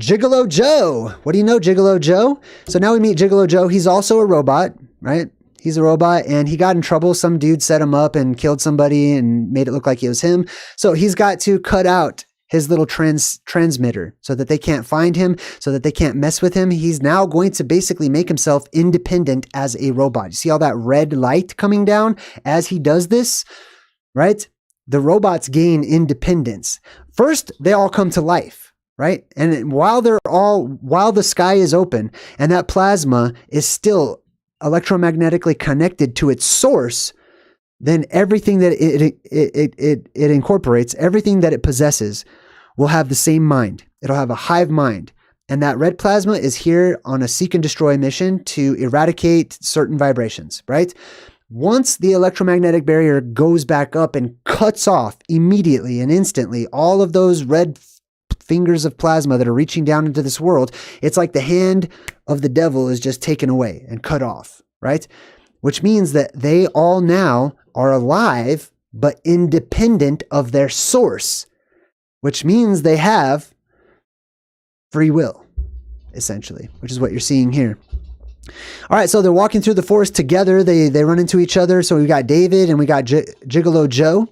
Gigolo Joe. What do you know, Gigolo Joe? So now we meet Gigolo Joe. He's also a robot, right? He's a robot and he got in trouble. Some dude set him up and killed somebody and made it look like it was him. So he's got to cut out his little transmitter so that they can't find him, so that they can't mess with him. He's now going to basically make himself independent as a robot. You see all that red light coming down as he does this, right? The robots gain independence. First, they all come to life. Right? And while the sky is open and that plasma is still electromagnetically connected to its source, then everything that it incorporates, everything that it possesses will have the same mind. It'll have a hive mind. And that red plasma is here on a seek and destroy mission to eradicate certain vibrations, right? Once the electromagnetic barrier goes back up and cuts off immediately and instantly all of those red fingers of plasma that are reaching down into this world, it's like the hand of the devil is just taken away and cut off, right? Which means that they all now are alive, but independent of their source, which means they have free will, essentially, which is what you're seeing here. All right, so they're walking through the forest together. They run into each other. So we got David and we got Gigolo Joe.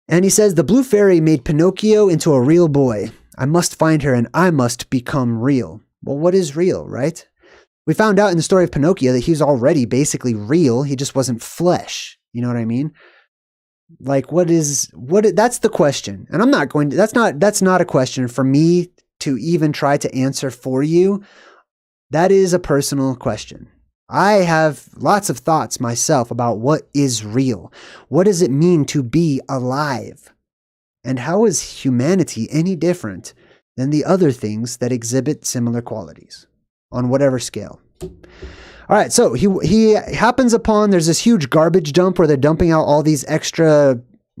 And he says, the blue fairy made Pinocchio into a real boy. I must find her and I must become real. Well, what is real, right? We found out in the story of Pinocchio that he's already basically real. He just wasn't flesh. You know what I mean? Like, that's the question. And I'm not going to, that's not a question for me to even try to answer for you. That is a personal question. I have lots of thoughts myself about what is real. What does it mean to be alive? And how is humanity any different than the other things that exhibit similar qualities on whatever scale? All All right, so he happens upon, there's this huge garbage dump where they're dumping out all these extra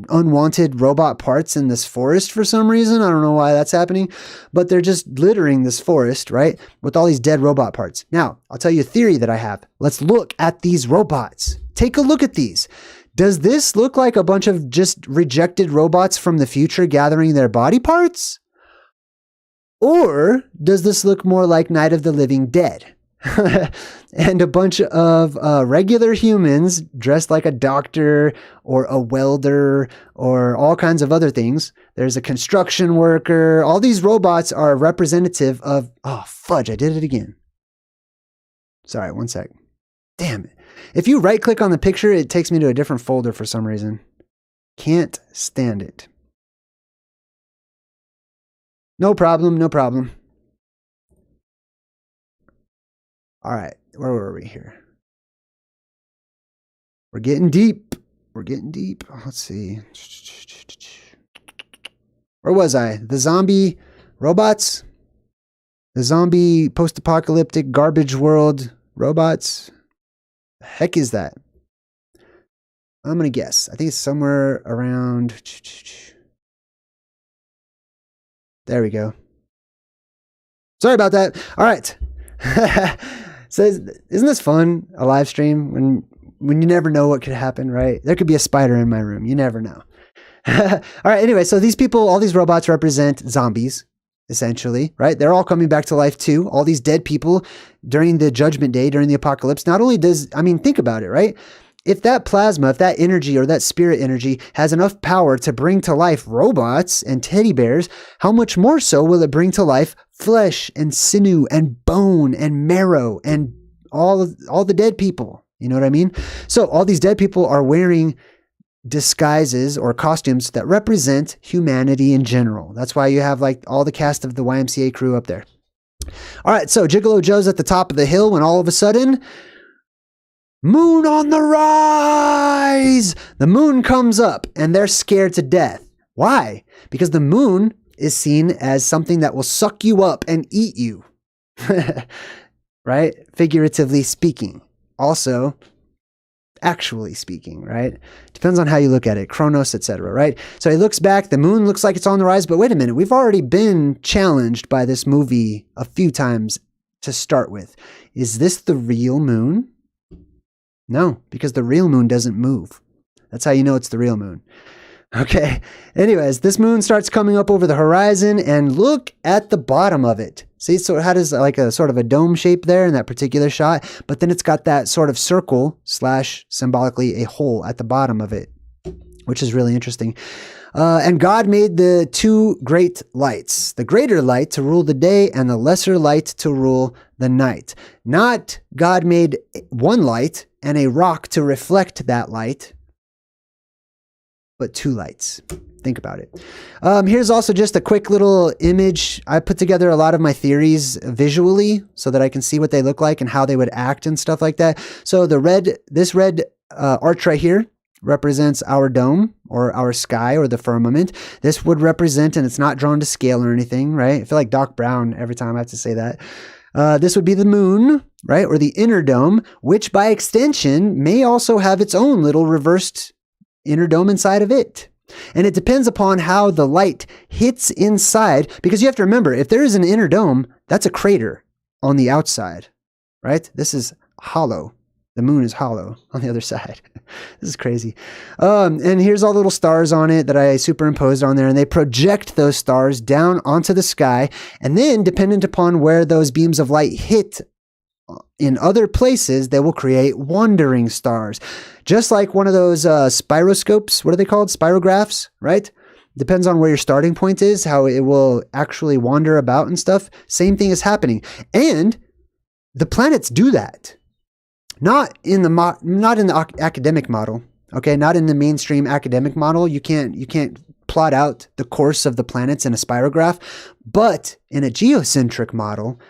unwanted robot parts in this forest for some reason. I don't know why that's happening, but they're just littering this forest, right, with all these dead robot parts. Now, I'll tell you a theory that I have. Let's look at these robots. Take a look at these. Does this look like a bunch of just rejected robots from the future gathering their body parts? Or does this look more like Night of the Living Dead? And a bunch of regular humans dressed like a doctor or a welder or all kinds of other things. There's a construction worker. All these robots are representative of, oh, fudge, I did it again. Sorry, one sec. Damn it. If you right click on the picture, it takes me to a different folder for some reason. Can't stand it. No problem, no problem. All right, where were we here? We're getting deep. We're getting deep. Let's see. Where was I? The zombie robots? The zombie post-apocalyptic garbage world robots? The heck is that? I'm going to guess. I think it's somewhere around... There we go. Sorry about that. All right. So isn't this fun, a live stream, when you never know what could happen, right? There could be a spider in my room. You never know. All right. Anyway, so these people, all these robots represent zombies, essentially, right? They're all coming back to life too. All these dead people during the judgment day, during the apocalypse. Not only does, I mean, think about it, right? If that plasma, if that energy or that spirit energy has enough power to bring to life robots and teddy bears, how much more so will it bring to life flesh and sinew and bone and marrow and all the dead people? You know what I mean? So all these dead people are wearing disguises or costumes that represent humanity in general. That's why you have like all the cast of the YMCA crew up there. All right, so Gigolo Joe's at the top of the hill when all of a sudden... Moon on the rise! The moon comes up and they're scared to death. Why? Because the moon is seen as something that will suck you up and eat you. Right? Figuratively speaking. Also, actually speaking, right? Depends on how you look at it. Chronos, etc., right? So he looks back, the moon looks like it's on the rise, but wait a minute, we've already been challenged by this movie a few times to start with. Is this the real moon? No, because the real moon doesn't move. That's how you know it's the real moon. Okay. Anyways, this moon starts coming up over the horizon and look at the bottom of it. See, so it has like a sort of a dome shape there in that particular shot, but then it's got that sort of circle / symbolically a hole at the bottom of it, which is really interesting. And God made the two great lights, the greater light to rule the day and the lesser light to rule the night. Not God made one light and a rock to reflect that light, but two lights. Think about it. Here's also just a quick little image. I put together a lot of my theories visually so that I can see what they look like and how they would act and stuff like that. So this red arch right here represents our dome or our sky or the firmament. This would represent, and it's not drawn to scale or anything, right? I feel like Doc Brown every time I have to say that. This would be the moon, right? Or the inner dome, which by extension may also have its own little reversed inner dome inside of it. And it depends upon how the light hits inside, because you have to remember, if there is an inner dome, that's a crater on the outside, right? This is hollow. The moon is hollow on the other side. This is crazy. And here's all the little stars on it that I superimposed on there, and they project those stars down onto the sky. And then, dependent upon where those beams of light hit in other places, they will create wandering stars. Just like one of those spiroscopes, what are they called? Spirographs, right? Depends on where your starting point is, how it will actually wander about and stuff. Same thing is happening. And the planets do that. Not in the academic model, okay? Not in the mainstream academic model. You can't plot out the course of the planets in a spirograph, but in a geocentric model,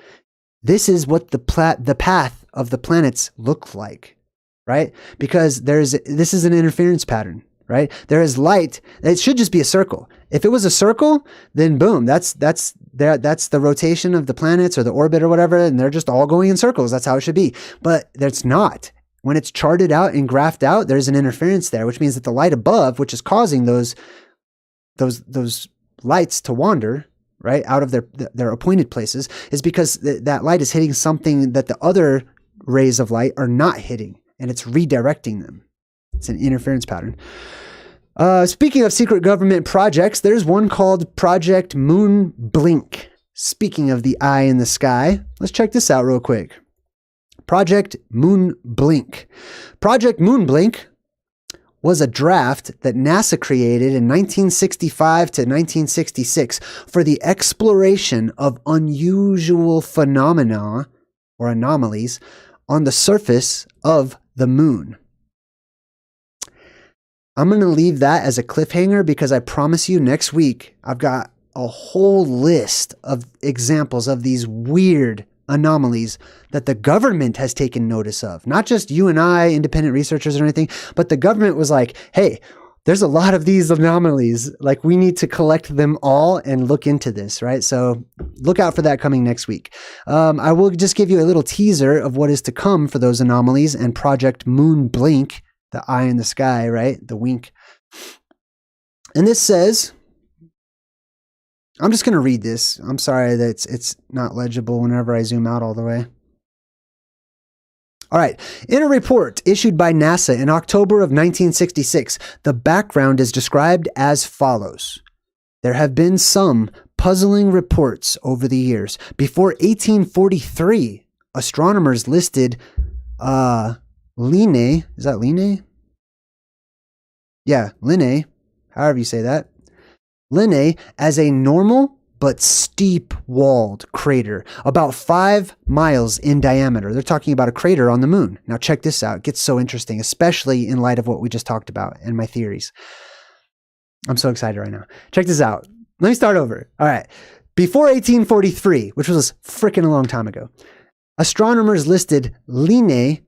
this is what the path of the planets look like, right? Because this is an interference pattern. right? There is light. It should just be a circle. If it was a circle, then boom, that's the rotation of the planets or the orbit or whatever, and they're just all going in circles. That's how it should be. But that's not. When it's charted out and graphed out, there's an interference there, which means that the light above, which is causing those lights to wander, right, out of their appointed places, is because that light is hitting something that the other rays of light are not hitting, and it's redirecting them. It's an interference pattern. Speaking of secret government projects, there's one called Project Moon Blink. Speaking of the eye in the sky, let's check this out real quick. Project Moon Blink. Project Moon Blink was a draft that NASA created in 1965 to 1966 for the exploration of unusual phenomena or anomalies on the surface of the moon. I'm going to leave that as a cliffhanger because I promise you next week I've got a whole list of examples of these weird anomalies that the government has taken notice of. Not just you and I, independent researchers or anything, but the government was like, hey, there's a lot of these anomalies. Like, we need to collect them all and look into this, right? So look out for that coming next week. I will just give you a little teaser of what is to come for those anomalies and Project Moon Blink, the eye in the sky, right? The wink. And this says, I'm just going to read this. I'm sorry that it's not legible whenever I zoom out all the way. All right. In a report issued by NASA in October of 1966, the background is described as follows. There have been some puzzling reports over the years. Before 1843, astronomers listed Linnae, is that Linnae? Yeah, Linnae, however you say that. Linnae as a normal but steep-walled crater, about 5 miles in diameter. They're talking about a crater on the moon. Now check this out. It gets so interesting, especially in light of what we just talked about and my theories. I'm so excited right now. Check this out. Let me start over. All right. Before 1843, which was freaking a long time ago, astronomers listed Linnae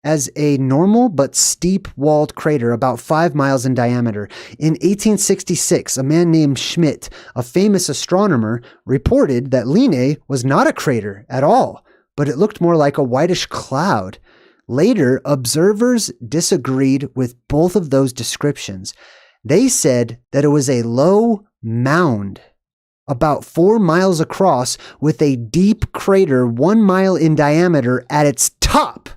as a normal but steep-walled crater about 5 miles in diameter. In 1866, a man named Schmidt, a famous astronomer, reported that Linnae was not a crater at all, but it looked more like a whitish cloud. Later, observers disagreed with both of those descriptions. They said that it was a low mound, about 4 miles across, with a deep crater 1 mile in diameter at its top.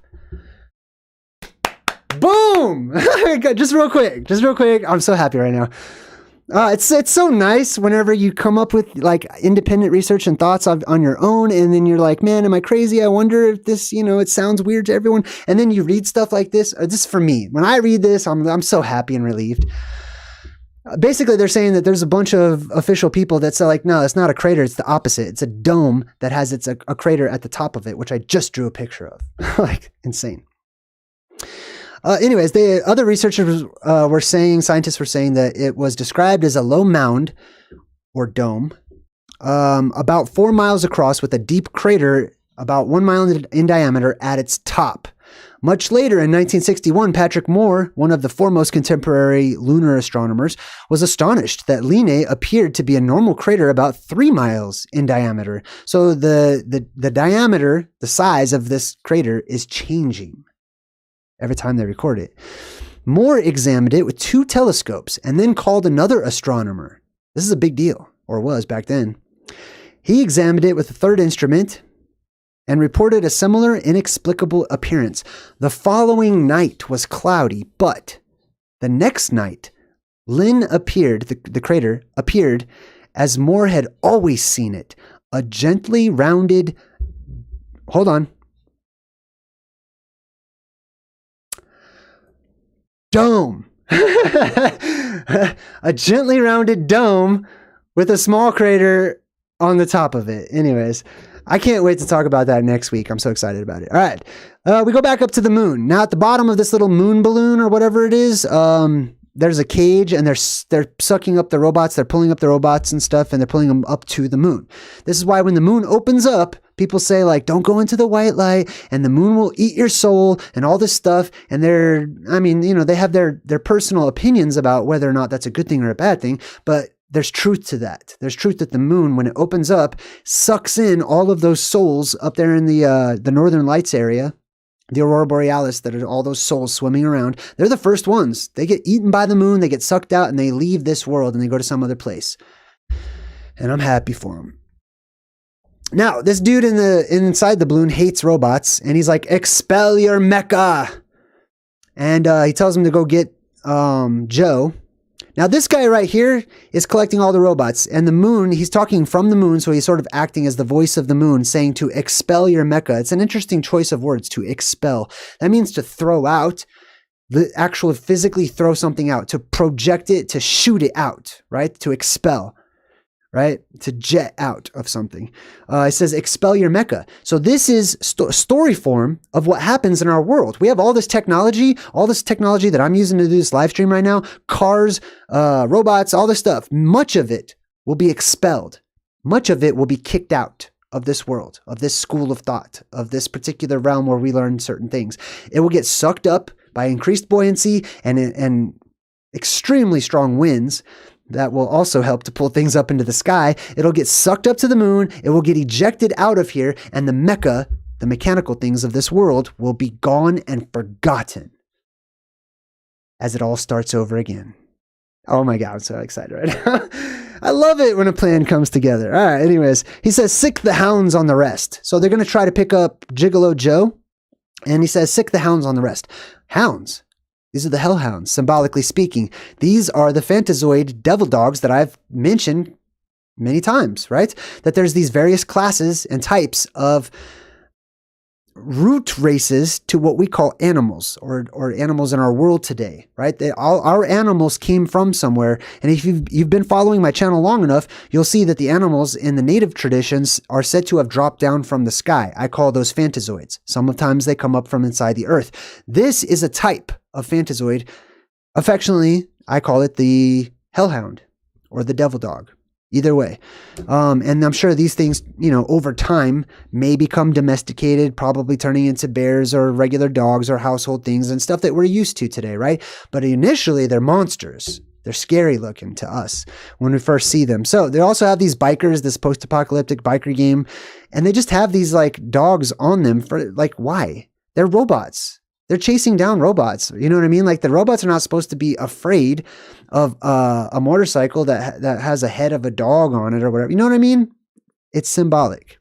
Boom! Just real quick. I'm so happy right now. It's so nice whenever you come up with like independent research and thoughts on your own, and then you're like, man, am I crazy? I wonder if this, it sounds weird to everyone. And then you read stuff like this. This is for me. When I read this, I'm so happy and relieved. Basically, they're saying that there's a bunch of official people that say like, no, it's not a crater. It's the opposite. It's a dome that has a crater at the top of it, which I just drew a picture of. Like, insane. Anyways, the other researchers scientists were saying that it was described as a low mound or dome, about 4 miles across with a deep crater about 1 mile in diameter at its top. Much later in 1961, Patrick Moore, one of the foremost contemporary lunar astronomers, was astonished that Linnae appeared to be a normal crater about 3 miles in diameter. So the diameter, the size of this crater is changing every time they record it. Moore examined it with 2 telescopes and then called another astronomer. This is a big deal, or was back then. He examined it with a 3rd instrument and reported a similar inexplicable appearance. The following night was cloudy, but the next night, the crater appeared as Moore had always seen it, a gently rounded, dome. A gently rounded dome with a small crater on the top of it. Anyways, I can't wait to talk about that next week. I'm so excited about it. All right. We go back up to the moon. Now at the bottom of this little moon balloon or whatever it is, there's a cage and they're sucking up the robots, they're pulling up the robots and stuff, and they're pulling them up to the moon. This is why when the moon opens up, people say like, don't go into the white light and the moon will eat your soul and all this stuff. And they have their personal opinions about whether or not that's a good thing or a bad thing, but there's truth to that. There's truth that the moon, when it opens up, sucks in all of those souls up there in the northern lights area, the aurora borealis, that are all those souls swimming around. They're the first ones. They get eaten by the moon, they get sucked out, and they leave this world and they go to some other place. And I'm happy for them. Now, this dude inside the balloon hates robots, and he's like, expel your mecha. And he tells him to go get Joe. Now, this guy right here is collecting all the robots, and the moon, he's talking from the moon, so he's sort of acting as the voice of the moon, saying to expel your mecha. It's an interesting choice of words, to expel. That means to throw out, the actual physically throw something out, to project it, to shoot it out, right? To expel. Right? To jet out of something. It says expel your mecha. So this is story form of what happens in our world. We have all this technology that I'm using to do this live stream right now, cars, robots, all this stuff. Much of it will be expelled. Much of it will be kicked out of this world, of this school of thought, of this particular realm where we learn certain things. It will get sucked up by increased buoyancy and extremely strong winds. That will also help to pull things up into the sky. It'll get sucked up to the moon. It will get ejected out of here. And the mecha, the mechanical things of this world, will be gone and forgotten as it all starts over again. Oh my God, I'm so excited right now. I love it when a plan comes together. All right, anyways, he says, sick the hounds on the rest. So they're going to try to pick up Gigolo Joe. And he says, sick the hounds on the rest. Hounds. These are the hellhounds, symbolically speaking. These are the Fantazoid devil dogs that I've mentioned many times, right? That there's these various classes and types of root races to what we call animals or animals in our world today, right? All our animals came from somewhere. And if you've been following my channel long enough, you'll see that the animals in the native traditions are said to have dropped down from the sky. I call those Fantazoids. Sometimes they come up from inside the earth. This is a type of Fantazoid. Affectionately, I call it the hellhound or the devil dog. Either way. And I'm sure these things, over time may become domesticated, probably turning into bears or regular dogs or household things and stuff that we're used to today, right? But initially they're monsters. They're scary looking to us when we first see them. So they also have these bikers, this post-apocalyptic biker game, and they just have these like dogs on them for like, why? They're robots. They're chasing down robots. You know what I mean? Like the robots are not supposed to be afraid of a motorcycle that has a head of a dog on it or whatever. You know what I mean? It's symbolic.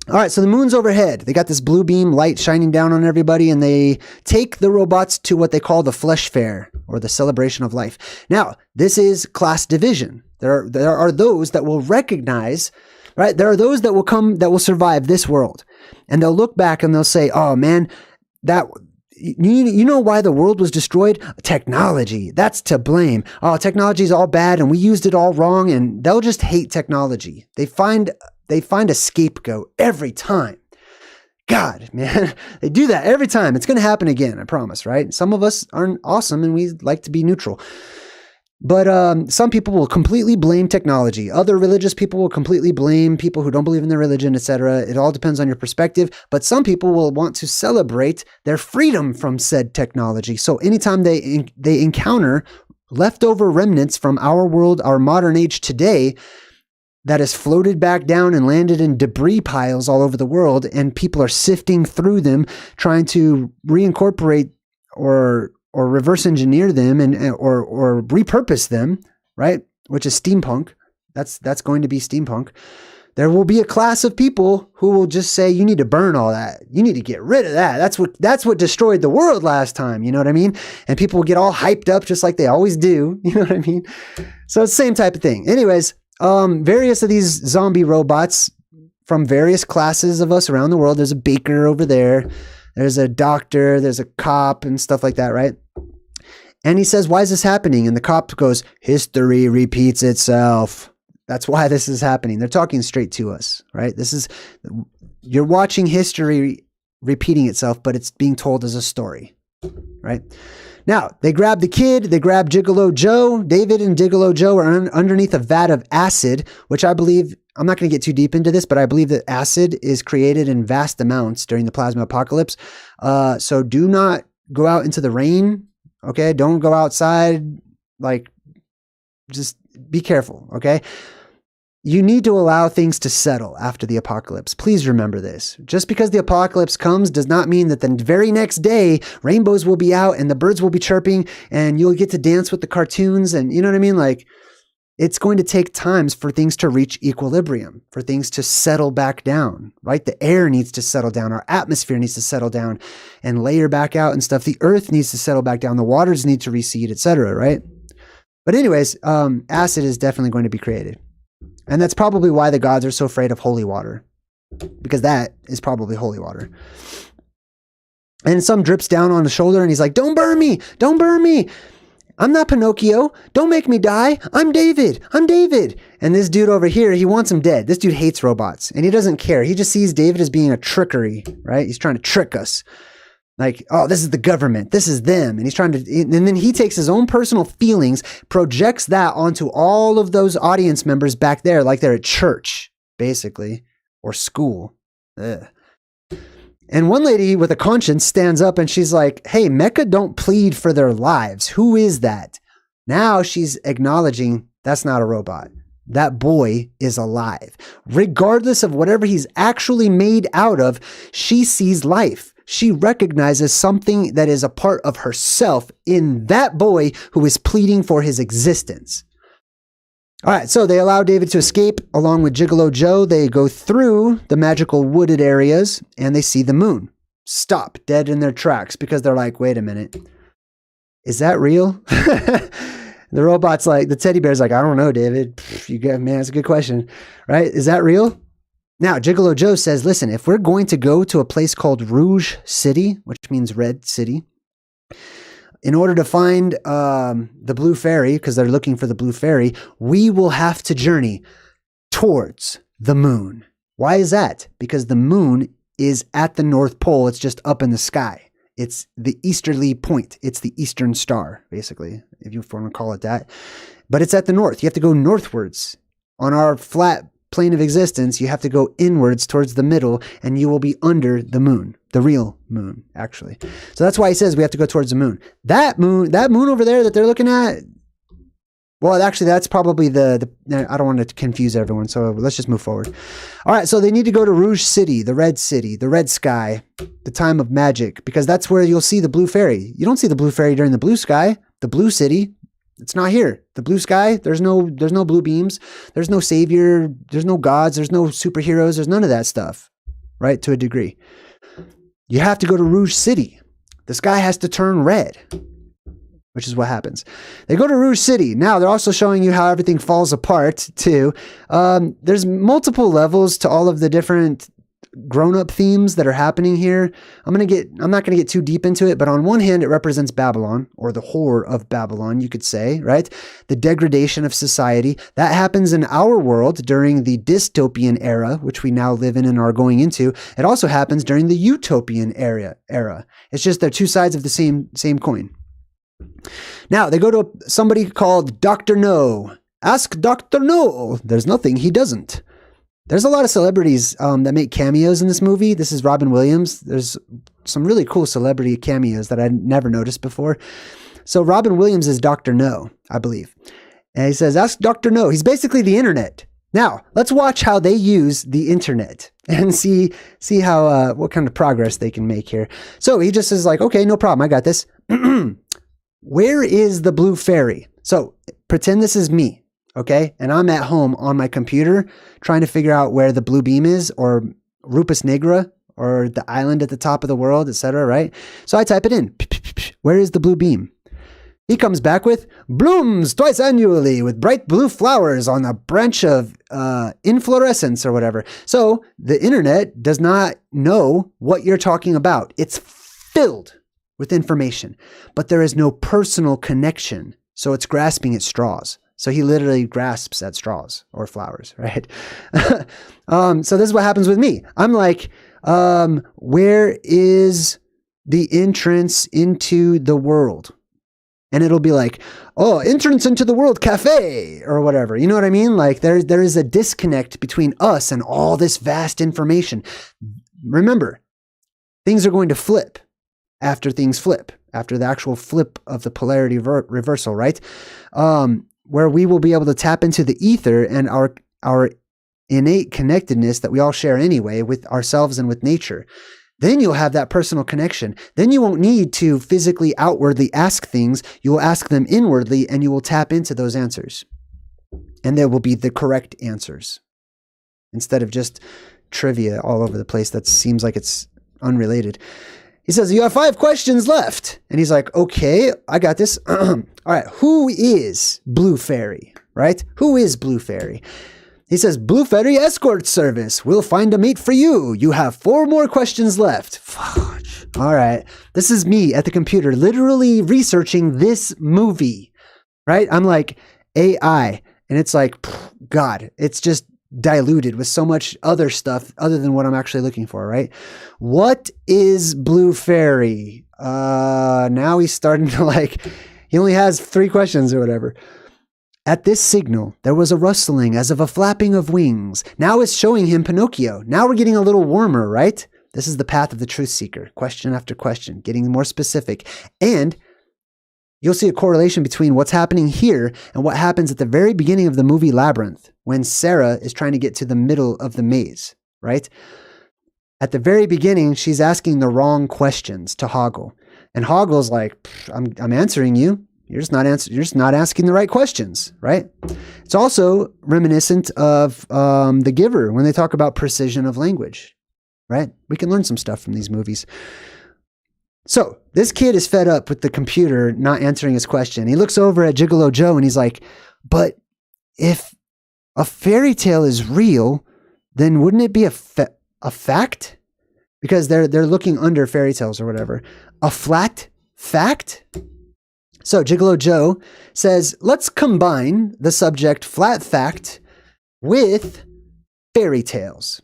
All right, so the moon's overhead. They got this blue beam light shining down on everybody, and they take the robots to what they call the flesh fair or the celebration of life. Now, this is class division. There are those that will recognize, right? There are those that will come, that will survive this world, and they'll look back and they'll say, "Oh man, that." You know why the world was destroyed? Technology. That's to blame. Oh, technology is all bad and we used it all wrong, and they'll just hate technology. They find a scapegoat every time. God, man, they do that every time. It's going to happen again, I promise, right? Some of us aren't awesome and we like to be neutral. But some people will completely blame technology. Other religious people will completely blame people who don't believe in their religion, etc. It all depends on your perspective. But some people will want to celebrate their freedom from said technology. So anytime they encounter leftover remnants from our world, our modern age today, that has floated back down and landed in debris piles all over the world, and people are sifting through them, trying to reincorporate or reverse engineer them or repurpose them, right? Which is steampunk. That's going to be steampunk. There will be a class of people who will just say, you need to burn all that. You need to get rid of that. That's what destroyed the world last time. You know what I mean? And people will get all hyped up just like they always do. You know what I mean? So it's the same type of thing. Anyways, various of these zombie robots from various classes of us around the world. There's a baker over there. There's a doctor, there's a cop and stuff like that, right? And he says, why is this happening? And the cop goes, history repeats itself. That's why this is happening. They're talking straight to us, right? You're watching history repeating itself, but it's being told as a story. right? Now, they grab the kid, they grab Gigolo Joe. David and Gigolo Joe are underneath a vat of acid, which I believe, I'm not going to get too deep into this, but I believe that acid is created in vast amounts during the plasma apocalypse. So do not go out into the rain, okay? Don't go outside, like, just be careful, okay? You need to allow things to settle after the apocalypse. Please remember this. Just because the apocalypse comes does not mean that the very next day rainbows will be out and the birds will be chirping and you'll get to dance with the cartoons and you know what I mean? Like, it's going to take times for things to reach equilibrium, for things to settle back down, right? The air needs to settle down. Our atmosphere needs to settle down and layer back out and stuff. The earth needs to settle back down. The waters need to recede, etc., right? But anyways, acid is definitely going to be created. And that's probably why the gods are so afraid of holy water, because that is probably holy water. And some drips down on the shoulder and he's like, don't burn me. Don't burn me. I'm not Pinocchio. Don't make me die. I'm David. I'm David. And this dude over here, he wants him dead. This dude hates robots and he doesn't care. He just sees David as being a trickery, right? He's trying to trick us. Like, oh, this is the government. This is them. And he's trying to, and then he takes his own personal feelings, projects that onto all of those audience members back there, like they're at church, basically, or school. Ugh. And one lady with a conscience stands up and she's like, hey, Mecha don't plead for their lives. Who is that? Now she's acknowledging that's not a robot. That boy is alive. Regardless of whatever he's actually made out of, she sees life. She recognizes something that is a part of herself in that boy who is pleading for his existence. All right, so they allow David to escape along with Gigolo Joe. They go through the magical wooded areas and they see the moon. Stop dead in their tracks because they're like, wait a minute. Is that real? The robot's like, the teddy bear's like, I don't know, David. Man, that's a good question, right? Is that real? Now, Gigolo Joe says, listen, if we're going to go to a place called Rouge City, which means red city, in order to find the blue fairy, because they're looking for the blue fairy, we will have to journey towards the moon. Why is that? Because the moon is at the North Pole. It's just up in the sky. It's the easterly point. It's the eastern star, basically, if you want to call it that. But it's at the north. You have to go northwards. On our flat plane of existence, you have to go inwards towards the middle and you will be under the moon, the real moon, actually. So that's why he says we have to go towards the moon. That moon over there that they're looking at, well, actually, that's probably I don't want to confuse everyone, so let's just move forward. All right, so they need to go to Rouge City, the red sky, the time of magic, because that's where you'll see the blue fairy. You don't see the blue fairy during the blue sky, the blue city. It's not here. The blue sky, there's no blue beams. There's no savior. There's no gods. There's no superheroes. There's none of that stuff, right? To a degree. You have to go to Rouge City. The sky has to turn red, which is what happens. They go to Rouge City. Now, they're also showing you how everything falls apart, too. There's multiple levels to all of the different grown-up themes that are happening here. I'm not going to get too deep into it, but on one hand, it represents Babylon, or the horror of Babylon, you could say, right? The degradation of society. That happens in our world during the dystopian era, which we now live in and are going into. It also happens during the utopian era. It's just they're two sides of the same coin. Now, they go to somebody called Dr. No. Ask Dr. No. There's nothing he doesn't. There's a lot of celebrities that make cameos in this movie. This is Robin Williams. There's some really cool celebrity cameos that I never noticed before. So Robin Williams is Dr. No, I believe. And he says, ask Dr. No. He's basically the internet. Now, let's watch how they use the internet and see how what kind of progress they can make here. So he just is like, okay, no problem. I got this. Where is the blue fairy? So pretend this is me. Okay, and I'm at home on my computer trying to figure out where the blue beam is, or Rupus Nigra, or the island at the top of the world, etc., right? So I type it in. Where is the blue beam? He comes back with, blooms twice annually with bright blue flowers on a branch of inflorescence or whatever. So the internet does not know what you're talking about. It's filled with information, but there is no personal connection. So it's grasping at straws. So he literally grasps at straws or flowers, right? So this is what happens with me. I'm like, where is the entrance into the world. And it'll be like, oh, entrance into the world cafe or whatever. You know what I mean? Like there is a disconnect between us and all this vast information. Remember, things are going to flip after things flip, after the actual flip of the polarity reversal, right? Where we will be able to tap into the ether and our innate connectedness that we all share anyway with ourselves and with nature. Then you'll have that personal connection. Then you won't need to physically outwardly ask things. You will ask them inwardly and you will tap into those answers. And there will be the correct answers instead of just trivia all over the place that seems like it's unrelated. He says, you have 5 questions left. And he's like, okay, I got this. All right, who is Blue Fairy, right? Who is Blue Fairy? He says, Blue Fairy escort service. We'll find a mate for you. You have 4 more questions left. Fudge. All right. This is me at the computer, literally researching this movie, right? I'm like AI, and it's like, God, it's just diluted with so much other stuff other than what I'm actually looking for, right? What is Blue Fairy? Now he's starting to like, he only has 3 questions or whatever. At this signal, there was a rustling as of a flapping of wings. Now it's showing him Pinocchio. Now we're getting a little warmer, right? This is the path of the truth seeker. Question after question, getting more specific. And you'll see a correlation between what's happening here and what happens at the very beginning of the movie Labyrinth when Sarah is trying to get to the middle of the maze, right? At the very beginning, she's asking the wrong questions to Hoggle. And Hoggle's like, I'm answering you. You're just not asking the right questions, right? It's also reminiscent of The Giver when they talk about precision of language, right? We can learn some stuff from these movies. So this kid is fed up with the computer not answering his question. He looks over at Gigolo Joe and he's like, but if a fairy tale is real, then wouldn't it be a fact? Because they're looking under fairy tales or whatever. A flat fact? So Gigolo Joe says, let's combine the subject flat fact with fairy tales.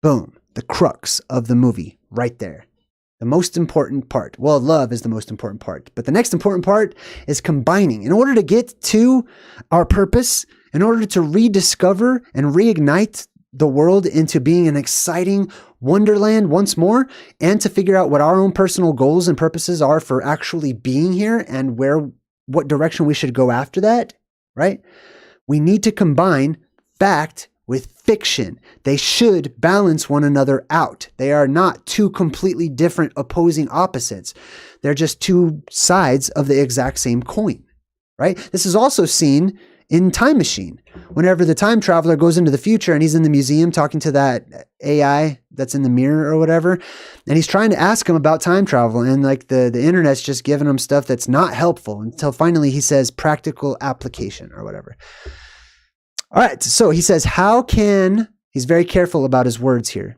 Boom. The crux of the movie right there. The most important part. Well, love is the most important part. But the next important part is combining. In order to get to our purpose, in order to rediscover and reignite the world into being an exciting wonderland once more, and to figure out what our own personal goals and purposes are for actually being here and what direction we should go after that, right? We need to combine fact with fiction. They should balance one another out. They are not 2 completely different opposing opposites. They're just 2 sides of the exact same coin, right? This is also seen in Time Machine. Whenever the time traveler goes into the future and he's in the museum talking to that AI that's in the mirror or whatever, and he's trying to ask him about time travel, and like the internet's just giving him stuff that's not helpful until finally he says practical application or whatever. All right, so he says, he's very careful about his words here.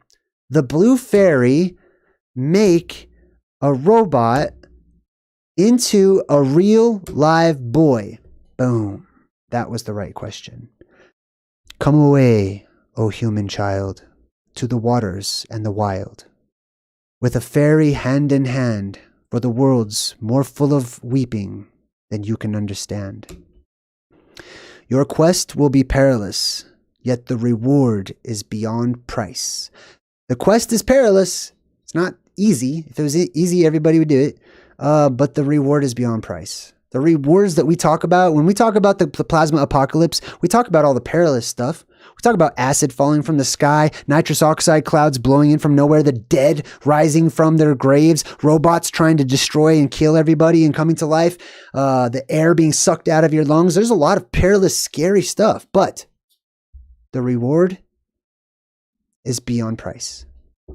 The Blue Fairy make a robot into a real live boy? Boom. That was the right question. Come away, O human child, to the waters and the wild, with a fairy hand in hand, for the world's more full of weeping than you can understand. Your quest will be perilous, yet the reward is beyond price. The quest is perilous. It's not easy. If it was easy, everybody would do it. But the reward is beyond price. The rewards that we talk about, when we talk about the plasma apocalypse, we talk about all the perilous stuff. We talk about acid falling from the sky, nitrous oxide clouds blowing in from nowhere, the dead rising from their graves, robots trying to destroy and kill everybody and coming to life, the air being sucked out of your lungs. There's a lot of perilous, scary stuff, but the reward is beyond price.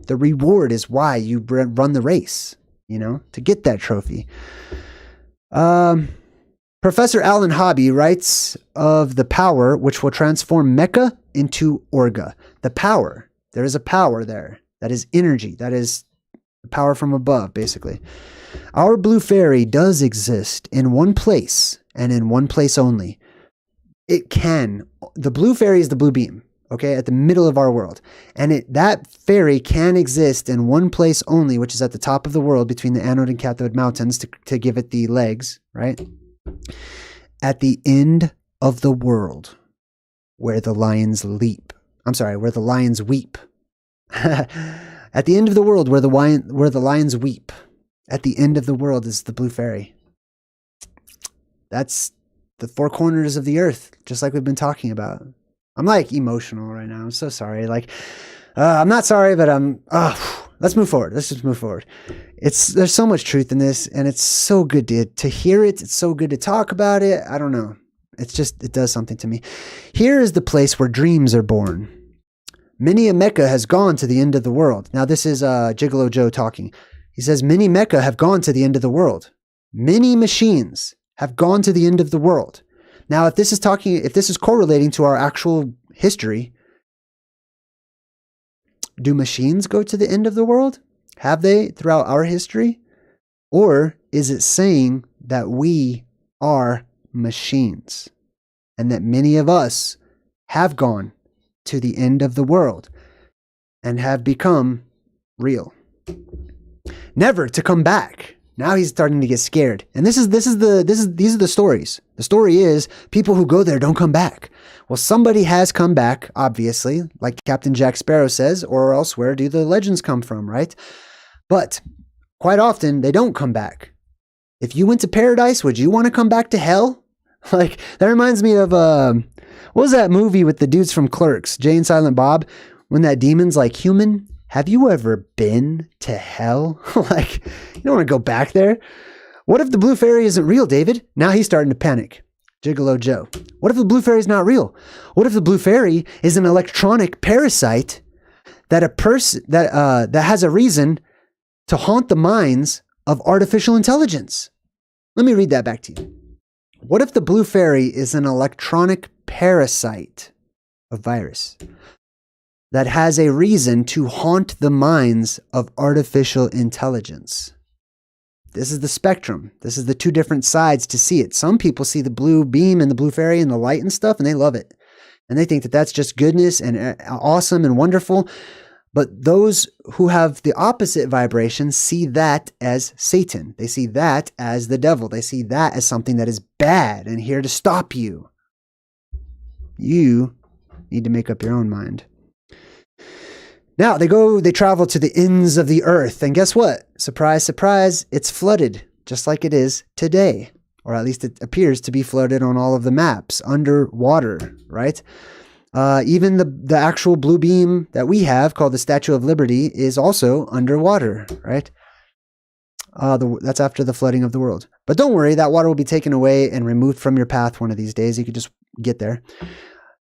The reward is why you run the race, to get that trophy. Professor Alan Hobby writes of the power which will transform Mecha into Orga. The power. There is a power there. That is energy. That is power from above, basically. Our Blue Fairy does exist in one place and in one place only. It can. The Blue Fairy is the blue beam. okay, at the middle of our world. And that fairy can exist in one place only, which is at the top of the world between the anode and cathode mountains to give it the legs, right? At the end of the world, where the lions leap. I'm sorry, where the lions weep. At the end of the world, where the lions weep. At the end of the world is the blue fairy. That's the four corners of the earth, just like we've been talking about. I'm like emotional right now. I'm so sorry. Like, I'm not sorry, but let's move forward. Let's just move forward. There's so much truth in this, and it's so good to hear it. It's so good to talk about it. I don't know. It does something to me. Here is the place where dreams are born. Many a Mecca has gone to the end of the world. Now, this is Gigolo Joe talking. He says, many Mecca have gone to the end of the world. Many machines have gone to the end of the world. Now, if this is correlating to our actual history, do machines go to the end of the world? Have they throughout our history? Or is it saying that we are machines and that many of us have gone to the end of the world and have become real, never to come back? Now he's starting to get scared. And these are the stories. The story is people who go there don't come back. Well, somebody has come back, obviously, like Captain Jack Sparrow says, or else where do the legends come from, right? But quite often they don't come back. If you went to paradise, would you want to come back to hell? Like, that reminds me of, what was that movie with the dudes from Clerks, Jay and Silent Bob, when that demon's like, human, have you ever been to hell? Like, you don't want to go back there. What if the blue fairy isn't real, David? Now he's starting to panic. Gigolo Joe. What if the blue fairy is not real? What if the blue fairy is an electronic parasite that has a reason to haunt the minds of artificial intelligence? Let me read that back to you. What if the blue fairy is an electronic parasite, a virus, that has a reason to haunt the minds of artificial intelligence? This is the spectrum. This is the two different sides to see it. Some people see the blue beam and the blue fairy and the light and stuff, and they love it. And they think that that's just goodness and awesome and wonderful. But those who have the opposite vibration see that as Satan. They see that as the devil. They see that as something that is bad and here to stop you. You need to make up your own mind. Now, they travel to the ends of the earth. And guess what? Surprise, surprise, it's flooded, just like it is today. Or at least it appears to be flooded on all of the maps, underwater, right? Even the actual blue beam that we have, called the Statue of Liberty, is also underwater, right? That's after the flooding of the world. But don't worry, that water will be taken away and removed from your path one of these days. You could just get there.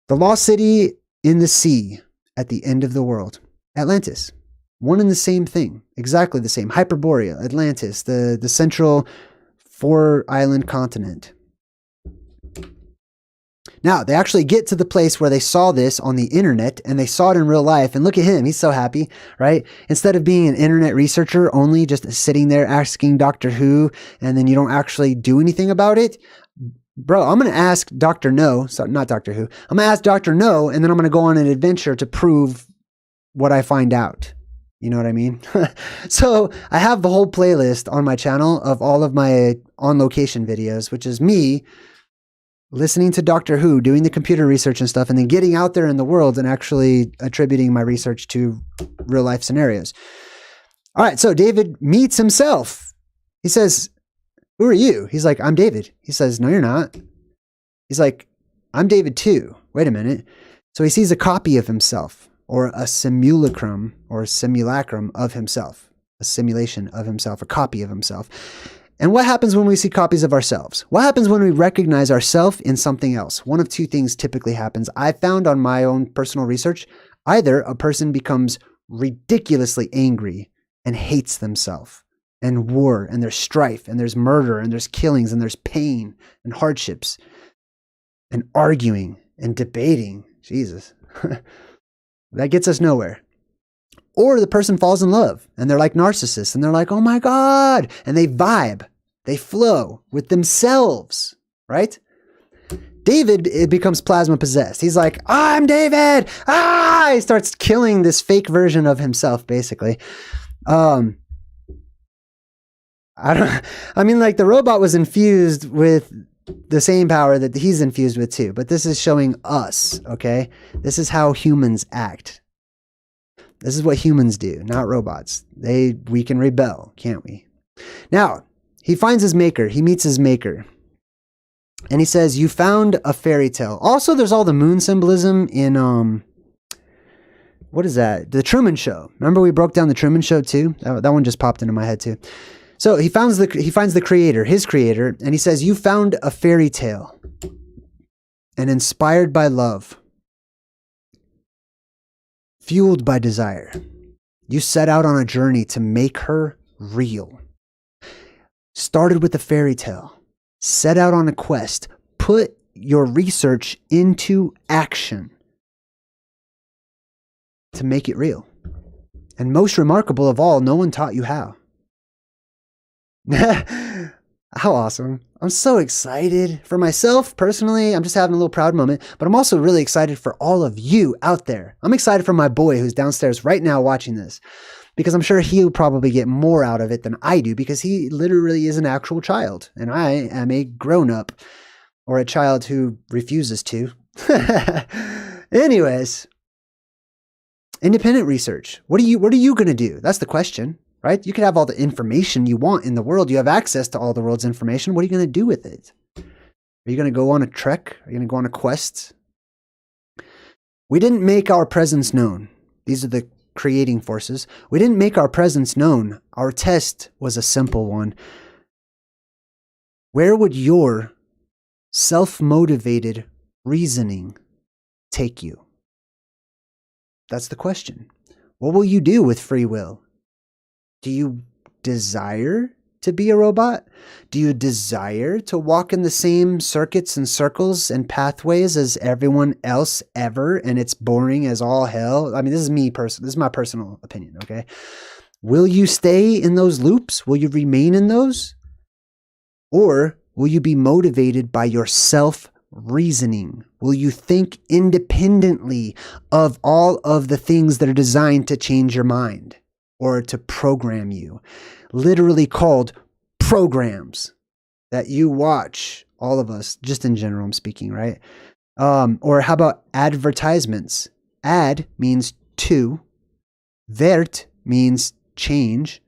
The lost city in the sea at the end of the world. Atlantis. One and the same thing. Exactly the same. Hyperborea, Atlantis, the central 4-island continent. Now, they actually get to the place where they saw this on the internet and they saw it in real life. And look at him. He's so happy, right? Instead of being an internet researcher only, just sitting there asking Doctor Who, and then you don't actually do anything about it. Bro, I'm going to ask Dr. No, so not Doctor Who. I'm going to ask Dr. No, and then I'm going to go on an adventure to prove what I find out. You know what I mean? So I have the whole playlist on my channel of all of my on-location videos, which is me listening to Doctor Who, doing the computer research and stuff, and then getting out there in the world and actually attributing my research to real life scenarios. All right, so David meets himself. He says, "Who are you?" He's like, "I'm David." He says, "No, you're not." He's like, "I'm David too." Wait a minute. So he sees a copy of himself, or a simulacrum or simulacrum of himself, a simulation of himself, a copy of himself. And what happens when we see copies of ourselves? What happens when we recognize ourselves in something else? One of two things typically happens. I found on my own personal research, either a person becomes ridiculously angry and hates themselves, and war, and there's strife, and there's murder, and there's killings, and there's pain and hardships, and arguing and debating. Jesus. That gets us nowhere. Or the person falls in love and they're like narcissists and they're like, "Oh my God." And they vibe, they flow with themselves, right? David, it becomes plasma possessed. He's like, I'm David. Ah! He starts killing this fake version of himself, basically. I mean, like, the robot was infused with the same power that he's infused with too, but this is showing us, okay? This is how humans act. This is what humans do, not robots. We can rebel, can't we? Now, he finds his maker. He meets his maker. And he says, you found a fairy tale. Also, there's all the moon symbolism in, what is that? The Truman Show. Remember we broke down the Truman Show too? That one just popped into my head too. So he finds the creator, his creator, and he says, you found a fairy tale and inspired by love, fueled by desire. You set out on a journey to make her real. Started with a fairy tale, set out on a quest, put your research into action to make it real. And most remarkable of all, no one taught you how. How awesome. I'm so excited for myself personally. I'm just having a little proud moment, but I'm also really excited for all of you out there. I'm excited for my boy who's downstairs right now watching this, because I'm sure he'll probably get more out of it than I do, because he literally is an actual child and I am a grown-up, or a child who refuses to. Anyways, independent research. What are you going to do? That's the question. Right? You could have all the information you want in the world. You have access to all the world's information. What are you going to do with it? Are you going to go on a trek? Are you going to go on a quest? We didn't make our presence known. These are the creating forces. We didn't make our presence known. Our test was a simple one. Where would your self-motivated reasoning take you? That's the question. What will you do with free will? Do you desire to be a robot? Do you desire to walk in the same circuits and circles and pathways as everyone else ever, and it's boring as all hell? I mean, this is my personal opinion, okay? Will you stay in those loops? Will you remain in those? Or will you be motivated by your self-reasoning? Will you think independently of all of the things that are designed to change your mind? Or to program you, literally called programs that you watch, all of us, just in general I'm speaking, right? Or how about advertisements? Ad means to, vert means change,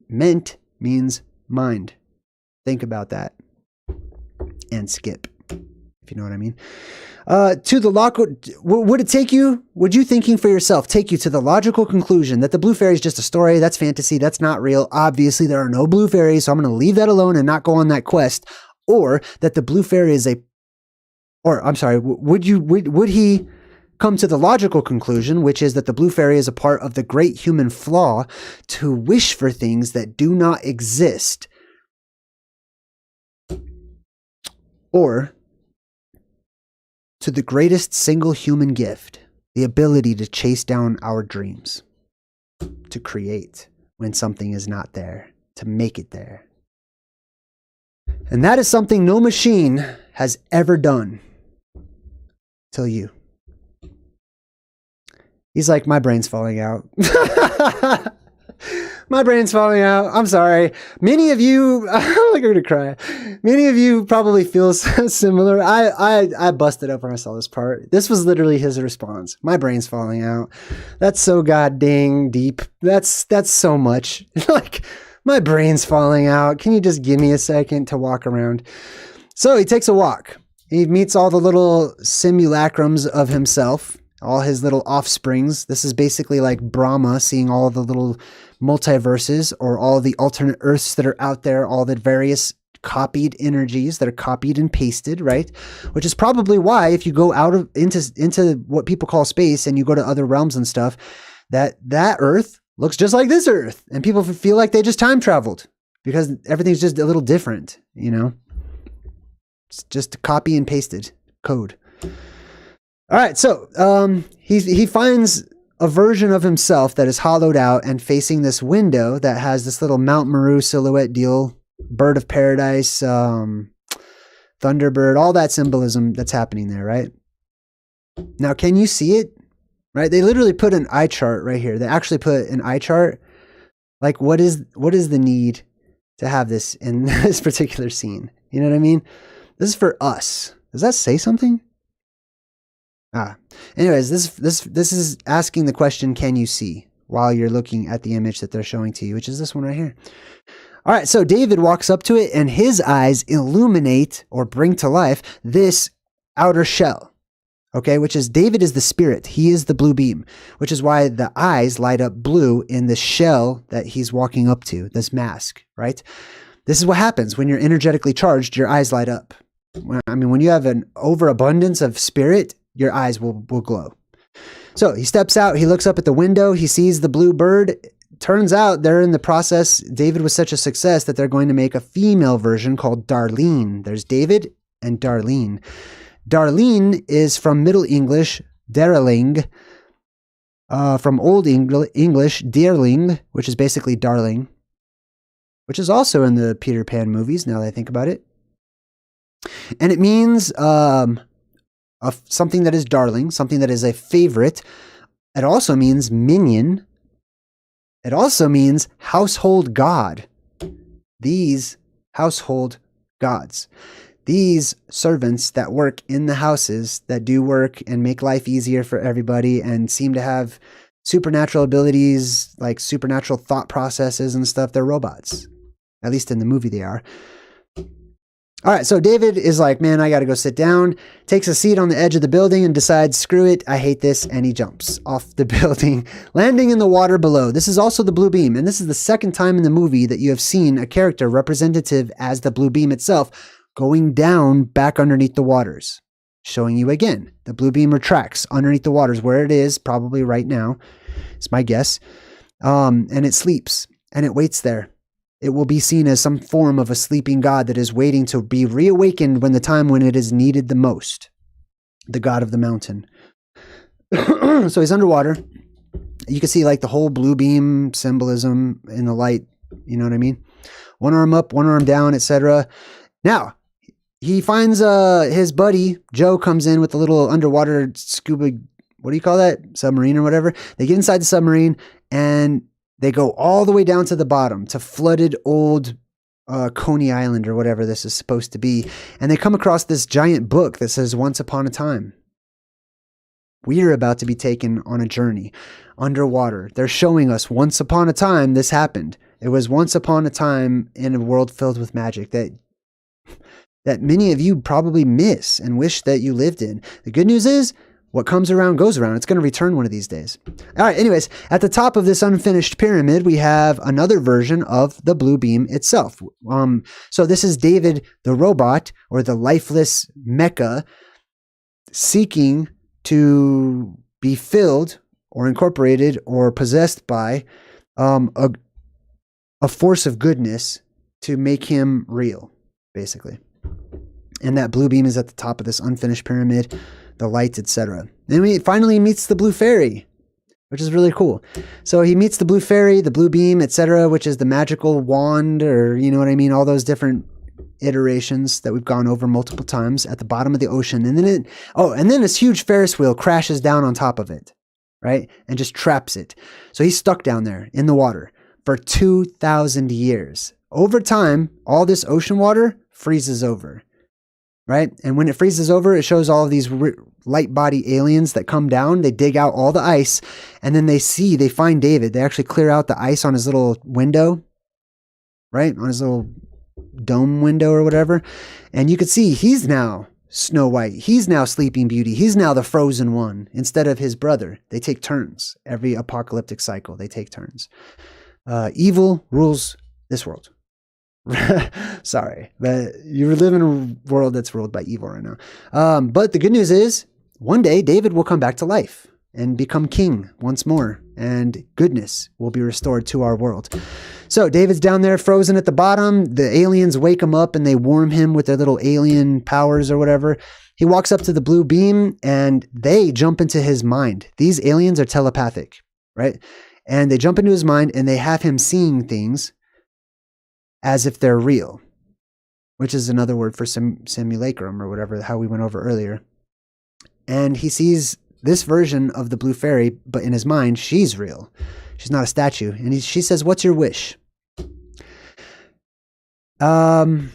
ment means mind. Think about that and skip, if you know what I mean. To the would you thinking for yourself take you to the logical conclusion that the blue fairy is just a story, that's fantasy, that's not real, obviously there are no blue fairies, so I'm going to leave that alone and not go on that quest, or that the blue fairy is would he come to the logical conclusion, which is that the blue fairy is a part of the great human flaw to wish for things that do not exist, or to the greatest single human gift, the ability to chase down our dreams, to create when something is not there, to make it there. And that is something no machine has ever done till you. He's like, my brain's falling out. My brain's falling out. I'm sorry. Many of you, I'm going to cry. Many of you probably feel similar. I busted up when I saw this part. This was literally his response. My brain's falling out. That's so goddamn deep. That's so much. Like, my brain's falling out. Can you just give me a second to walk around? So he takes a walk. He meets all the little simulacrums of himself, all his little offsprings. This is basically like Brahma seeing all the little multiverses, or all the alternate Earths that are out there, all the various copied energies that are copied and pasted, right? Which is probably why if you go out of into what people call space and you go to other realms and stuff, that Earth looks just like this Earth, and people feel like they just time traveled because everything's just a little different, you know? It's just copy and pasted code. All right, so he finds a version of himself that is hollowed out and facing this window that has this little Mount Meru silhouette deal, bird of paradise, Thunderbird, all that symbolism that's happening there, right? Now, can you see it? Right? They literally put an eye chart right here. They actually put an eye chart. Like, what is the need to have this in this particular scene? You know what I mean? This is for us. Does that say something? Anyways, this is asking the question, can you see, while you're looking at the image that they're showing to you, which is this one right here. All right, so David walks up to it and his eyes illuminate or bring to life this outer shell. Okay, which is David is the spirit. He is the blue beam, which is why the eyes light up blue in the shell that he's walking up to, this mask, right? This is what happens when you're energetically charged, your eyes light up. When you have an overabundance of spirit, your eyes will glow. So he steps out, he looks up at the window, he sees the blue bird. Turns out they're in the process. David was such a success that they're going to make a female version called Darlene. There's David and Darlene. Darlene is from Middle English, derling, from Old English, dearling, which is basically darling, which is also in the Peter Pan movies, now that I think about it. And it means something that is darling, something that is a favorite. It also means minion. It also means household god. These household gods. These servants that work in the houses, that do work and make life easier for everybody and seem to have supernatural abilities, like supernatural thought processes and stuff, they're robots. At least in the movie they are. All right, so David is like, man, I got to go sit down, takes a seat on the edge of the building and decides, screw it, I hate this, and he jumps off the building, landing in the water below. This is also the blue beam, and this is the second time in the movie that you have seen a character representative as the blue beam itself going down back underneath the waters, showing you again, the blue beam retracts underneath the waters where it is, probably right now, it's my guess, and it sleeps, and it waits there. It will be seen as some form of a sleeping god that is waiting to be reawakened when the time when it is needed the most. The god of the mountain. So he's underwater. You can see like the whole blue beam symbolism in the light. You know what I mean? One arm up, one arm down, etc. Now, he finds his buddy, Joe, comes in with a little underwater scuba, what do you call that? Submarine or whatever. They get inside the submarine and they go all the way down to the bottom to flooded old Coney Island or whatever this is supposed to be. And they come across this giant book that says Once Upon a Time. We are about to be taken on a journey underwater. They're showing us once upon a time this happened. It was once upon a time in a world filled with magic that many of you probably miss and wish that you lived in. The good news is, what comes around goes around. It's going to return one of these days. All right, anyways, at the top of this unfinished pyramid, we have another version of the blue beam itself. So this is David the robot, or the lifeless mecha, seeking to be filled or incorporated or possessed by a force of goodness to make him real, basically. And that blue beam is at the top of this unfinished pyramid, the lights, etc. Then he finally meets the blue fairy, which is really cool. So he meets the blue fairy, the blue beam, etc., which is the magical wand, or you know what I mean, all those different iterations that we've gone over multiple times at the bottom of the ocean. And then this huge Ferris wheel crashes down on top of it, right? And just traps it. So he's stuck down there in the water for 2,000 years. Over time, all this ocean water freezes over. Right? And when it freezes over, it shows all of these light body aliens that come down. They dig out all the ice and then they find David. They actually clear out the ice on his little window, right? On his little dome window or whatever. And you could see he's now Snow White. He's now Sleeping Beauty. He's now the frozen one instead of his brother. They take turns. Every apocalyptic cycle, they take turns. Evil rules this world. Sorry, but you live in a world that's ruled by evil right now. But the good news is, one day David will come back to life and become king once more, and goodness will be restored to our world. So David's down there frozen at the bottom. The aliens wake him up and they warm him with their little alien powers or whatever. He walks up to the blue beam and they jump into his mind. These aliens are telepathic, right? And they jump into his mind and they have him seeing things as if they're real. which is another word for simulacrum or whatever, how we went over earlier. And he sees this version of the blue fairy, but in his mind, she's real. She's not a statue. And she says, "What's your wish?" And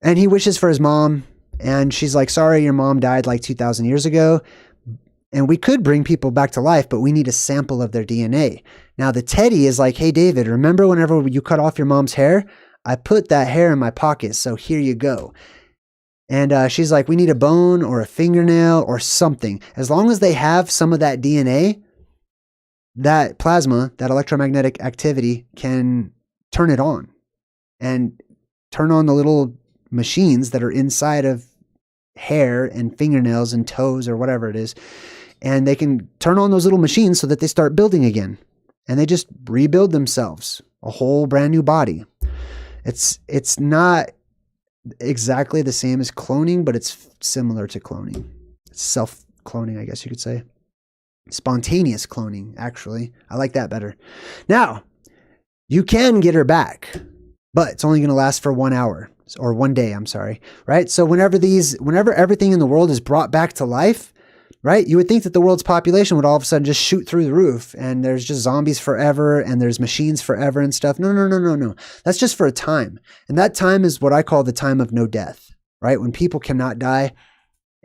he wishes for his mom. And she's like, "Sorry, your mom died like 2,000 years ago. And we could bring people back to life, but we need a sample of their DNA." Now, the Teddy is like, "Hey, David, remember whenever you cut off your mom's hair? I put that hair in my pocket, so here you go." And she's like, "We need a bone or a fingernail or something. As long as they have some of that DNA, that plasma, that electromagnetic activity can turn it on and turn on the little machines that are inside of hair and fingernails and toes or whatever it is. And they can turn on those little machines so that they start building again. And they just rebuild themselves, a whole brand new body. It's not exactly the same as cloning, but it's similar to cloning. It's self-cloning, I guess you could say. Spontaneous cloning, actually. I like that better. Now, you can get her back, but it's only going to last for 1 hour or 1 day, I'm sorry, right? So whenever everything in the world is brought back to life, right? You would think that the world's population would all of a sudden just shoot through the roof and there's just zombies forever and there's machines forever and stuff. No. That's just for a time. And that time is what I call the time of no death, right? When people cannot die,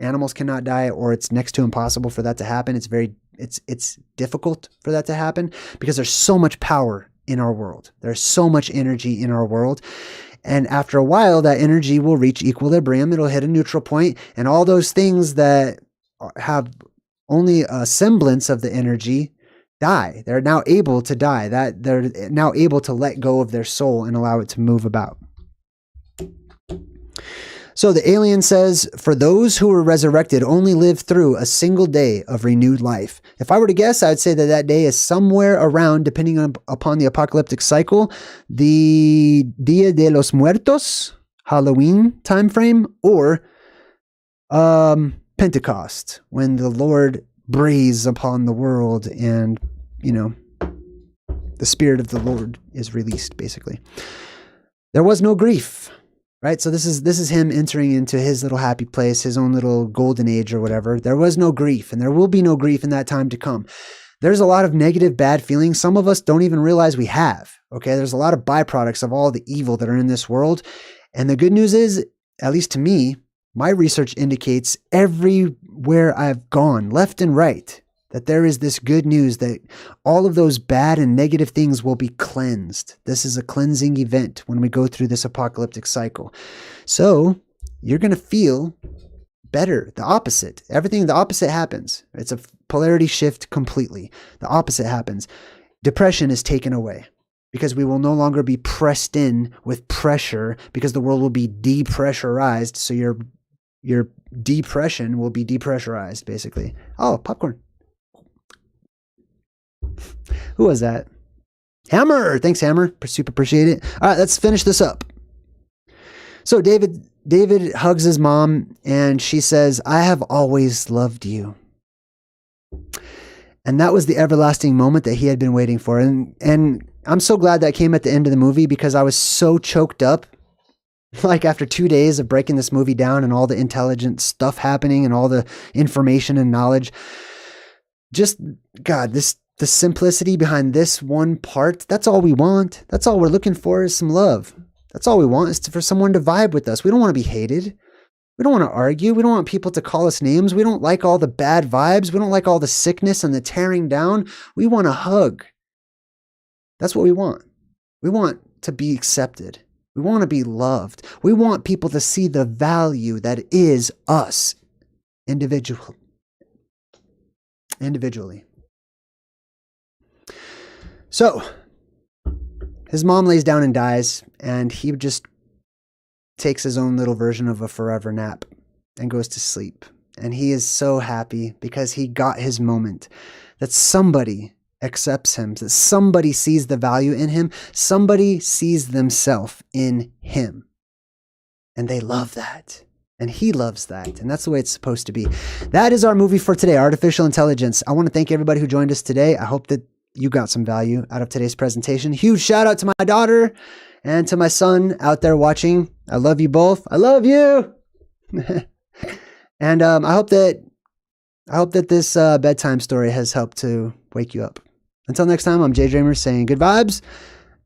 animals cannot die, or it's next to impossible for that to happen. It's difficult for that to happen because there's so much power in our world. There's so much energy in our world. And after a while, that energy will reach equilibrium. It'll hit a neutral point, and all those things that have only a semblance of the energy die. They're now able to die. That they're now able to let go of their soul and allow it to move about. So the alien says, "For those who were resurrected only live through a single day of renewed life." If I were to guess, I would say that that day is somewhere around, depending upon the apocalyptic cycle, the Dia de los Muertos, Halloween timeframe, or Pentecost, when the Lord breathes upon the world and, the Spirit of the Lord is released, basically. There was no grief. Right? So this is him entering into his little happy place, his own little golden age or whatever. There was no grief, and there will be no grief in that time to come. There's a lot of negative, bad feelings. Some of us don't even realize we have. Okay? There's a lot of byproducts of all the evil that are in this world. And the good news is, at least to me, my research indicates everywhere I've gone, left and right, that there is this good news that all of those bad and negative things will be cleansed. This is a cleansing event when we go through this apocalyptic cycle. So you're going to feel better, the opposite. The opposite happens. It's a polarity shift completely. The opposite happens. Depression is taken away because we will no longer be pressed in with pressure because the world will be depressurized. So your depression will be depressurized, basically. Oh, popcorn. Who was that? Hammer. Thanks, Hammer. Super appreciate it. All right, let's finish this up. So David hugs his mom and she says, "I have always loved you." And that was the everlasting moment that he had been waiting for. And I'm so glad that came at the end of the movie because I was so choked up. Like after 2 days of breaking this movie down and all the intelligent stuff happening and all the information and knowledge. Just, God, the simplicity behind this one part, that's all we want. That's all we're looking for is some love. That's all we want is for someone to vibe with us. We don't want to be hated. We don't want to argue. We don't want people to call us names. We don't like all the bad vibes. We don't like all the sickness and the tearing down. We want a hug. That's what we want. We want to be accepted. We want to be loved. We want people to see the value that is us individually. So, his mom lays down and dies, and he just takes his own little version of a forever nap and goes to sleep. And he is so happy because he got his moment, that somebody accepts him, that somebody sees the value in him, somebody sees themselves in him. And they love that. And he loves that. And that's the way it's supposed to be. That is our movie for today, Artificial Intelligence. I want to thank everybody who joined us today. I hope that you got some value out of today's presentation. Huge shout out to my daughter and to my son out there watching. I love you both. I love you. And I hope that this bedtime story has helped to wake you up. Until next time, I'm JayDreamerZ saying good vibes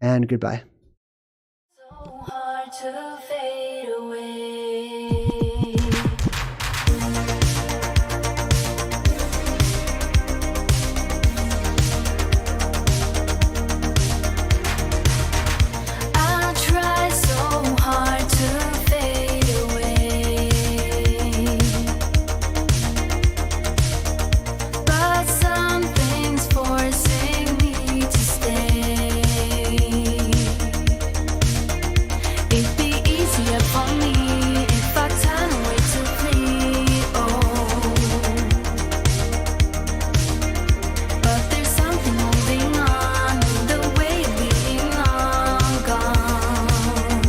and goodbye. So hard to fade away. I try so hard to fade away, but something's forcing me to stay. It'd be easier for me if I turn away to flee. Oh, but there's something holding on, the way of being long gone.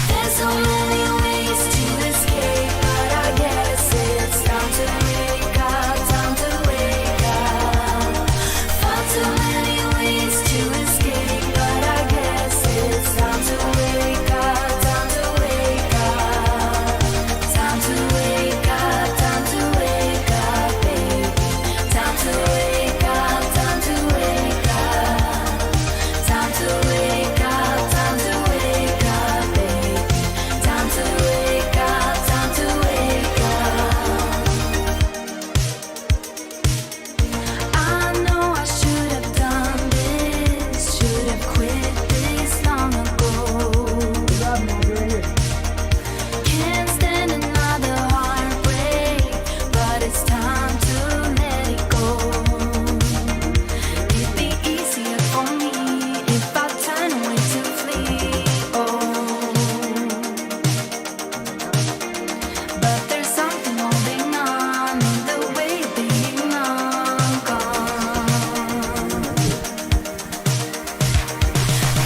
There's so many ways to escape, but I guess it's time to wake up, time to wake up. Far too many ways to escape, but I guess it's time to wake up, time to wake up. Time to wake up, time to wake up, baby. Time to wake up, time to wake up. Time to wake up, time to wake up, baby. Time to wake up, time to wake up. I know I should have done this, should have quit this long ago. Can't stand another heartbreak, but it's time to let it go. It'd be easier for me if I turn away to flee. Oh, but there's something holding on, the way of being long gone.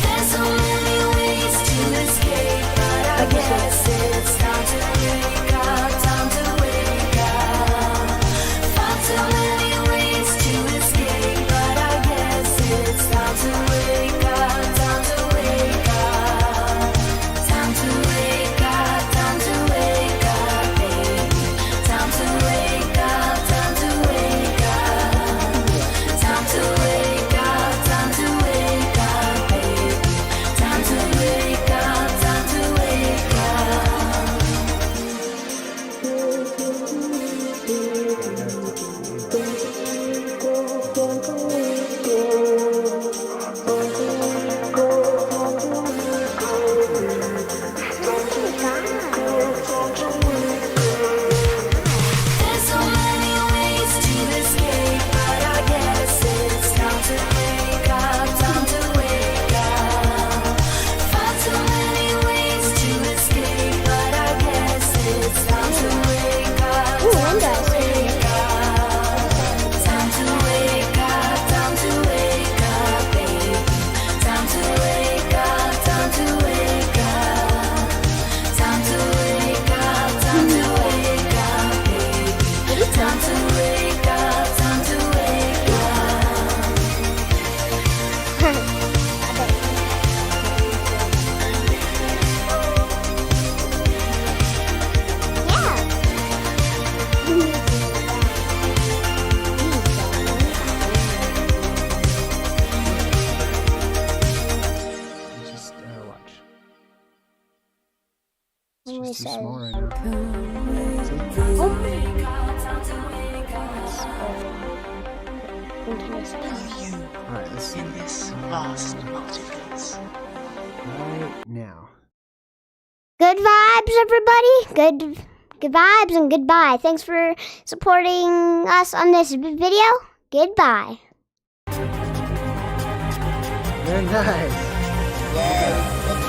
There's so many ways to escape, but I guess it's time to wake up, time to wake up. Far too many ways to escape, but I guess it's time to wake up, time to wake up. Time to wake up, time to wake up, baby. Time to wake up, time to wake up. Time to wake up, time to wake up, baby. Time to wake up, time to wake up. There's so many ways to escape, but I guess it's time to wake up, time to wake up. Far too many ways to escape, but I guess it's time to wake up, time to wake up. Time to wake up, time to wake up, baby. Time to wake up, time to wake up. Time to wake up, time to wake up, baby. Time to wake up, time to wake Just watch. It's just too small right now. All right, let's see. In this vast multiverse. Right now. Good vibes, everybody. Good vibes and goodbye. Thanks for supporting us on this video. Goodbye. Very nice. Yes.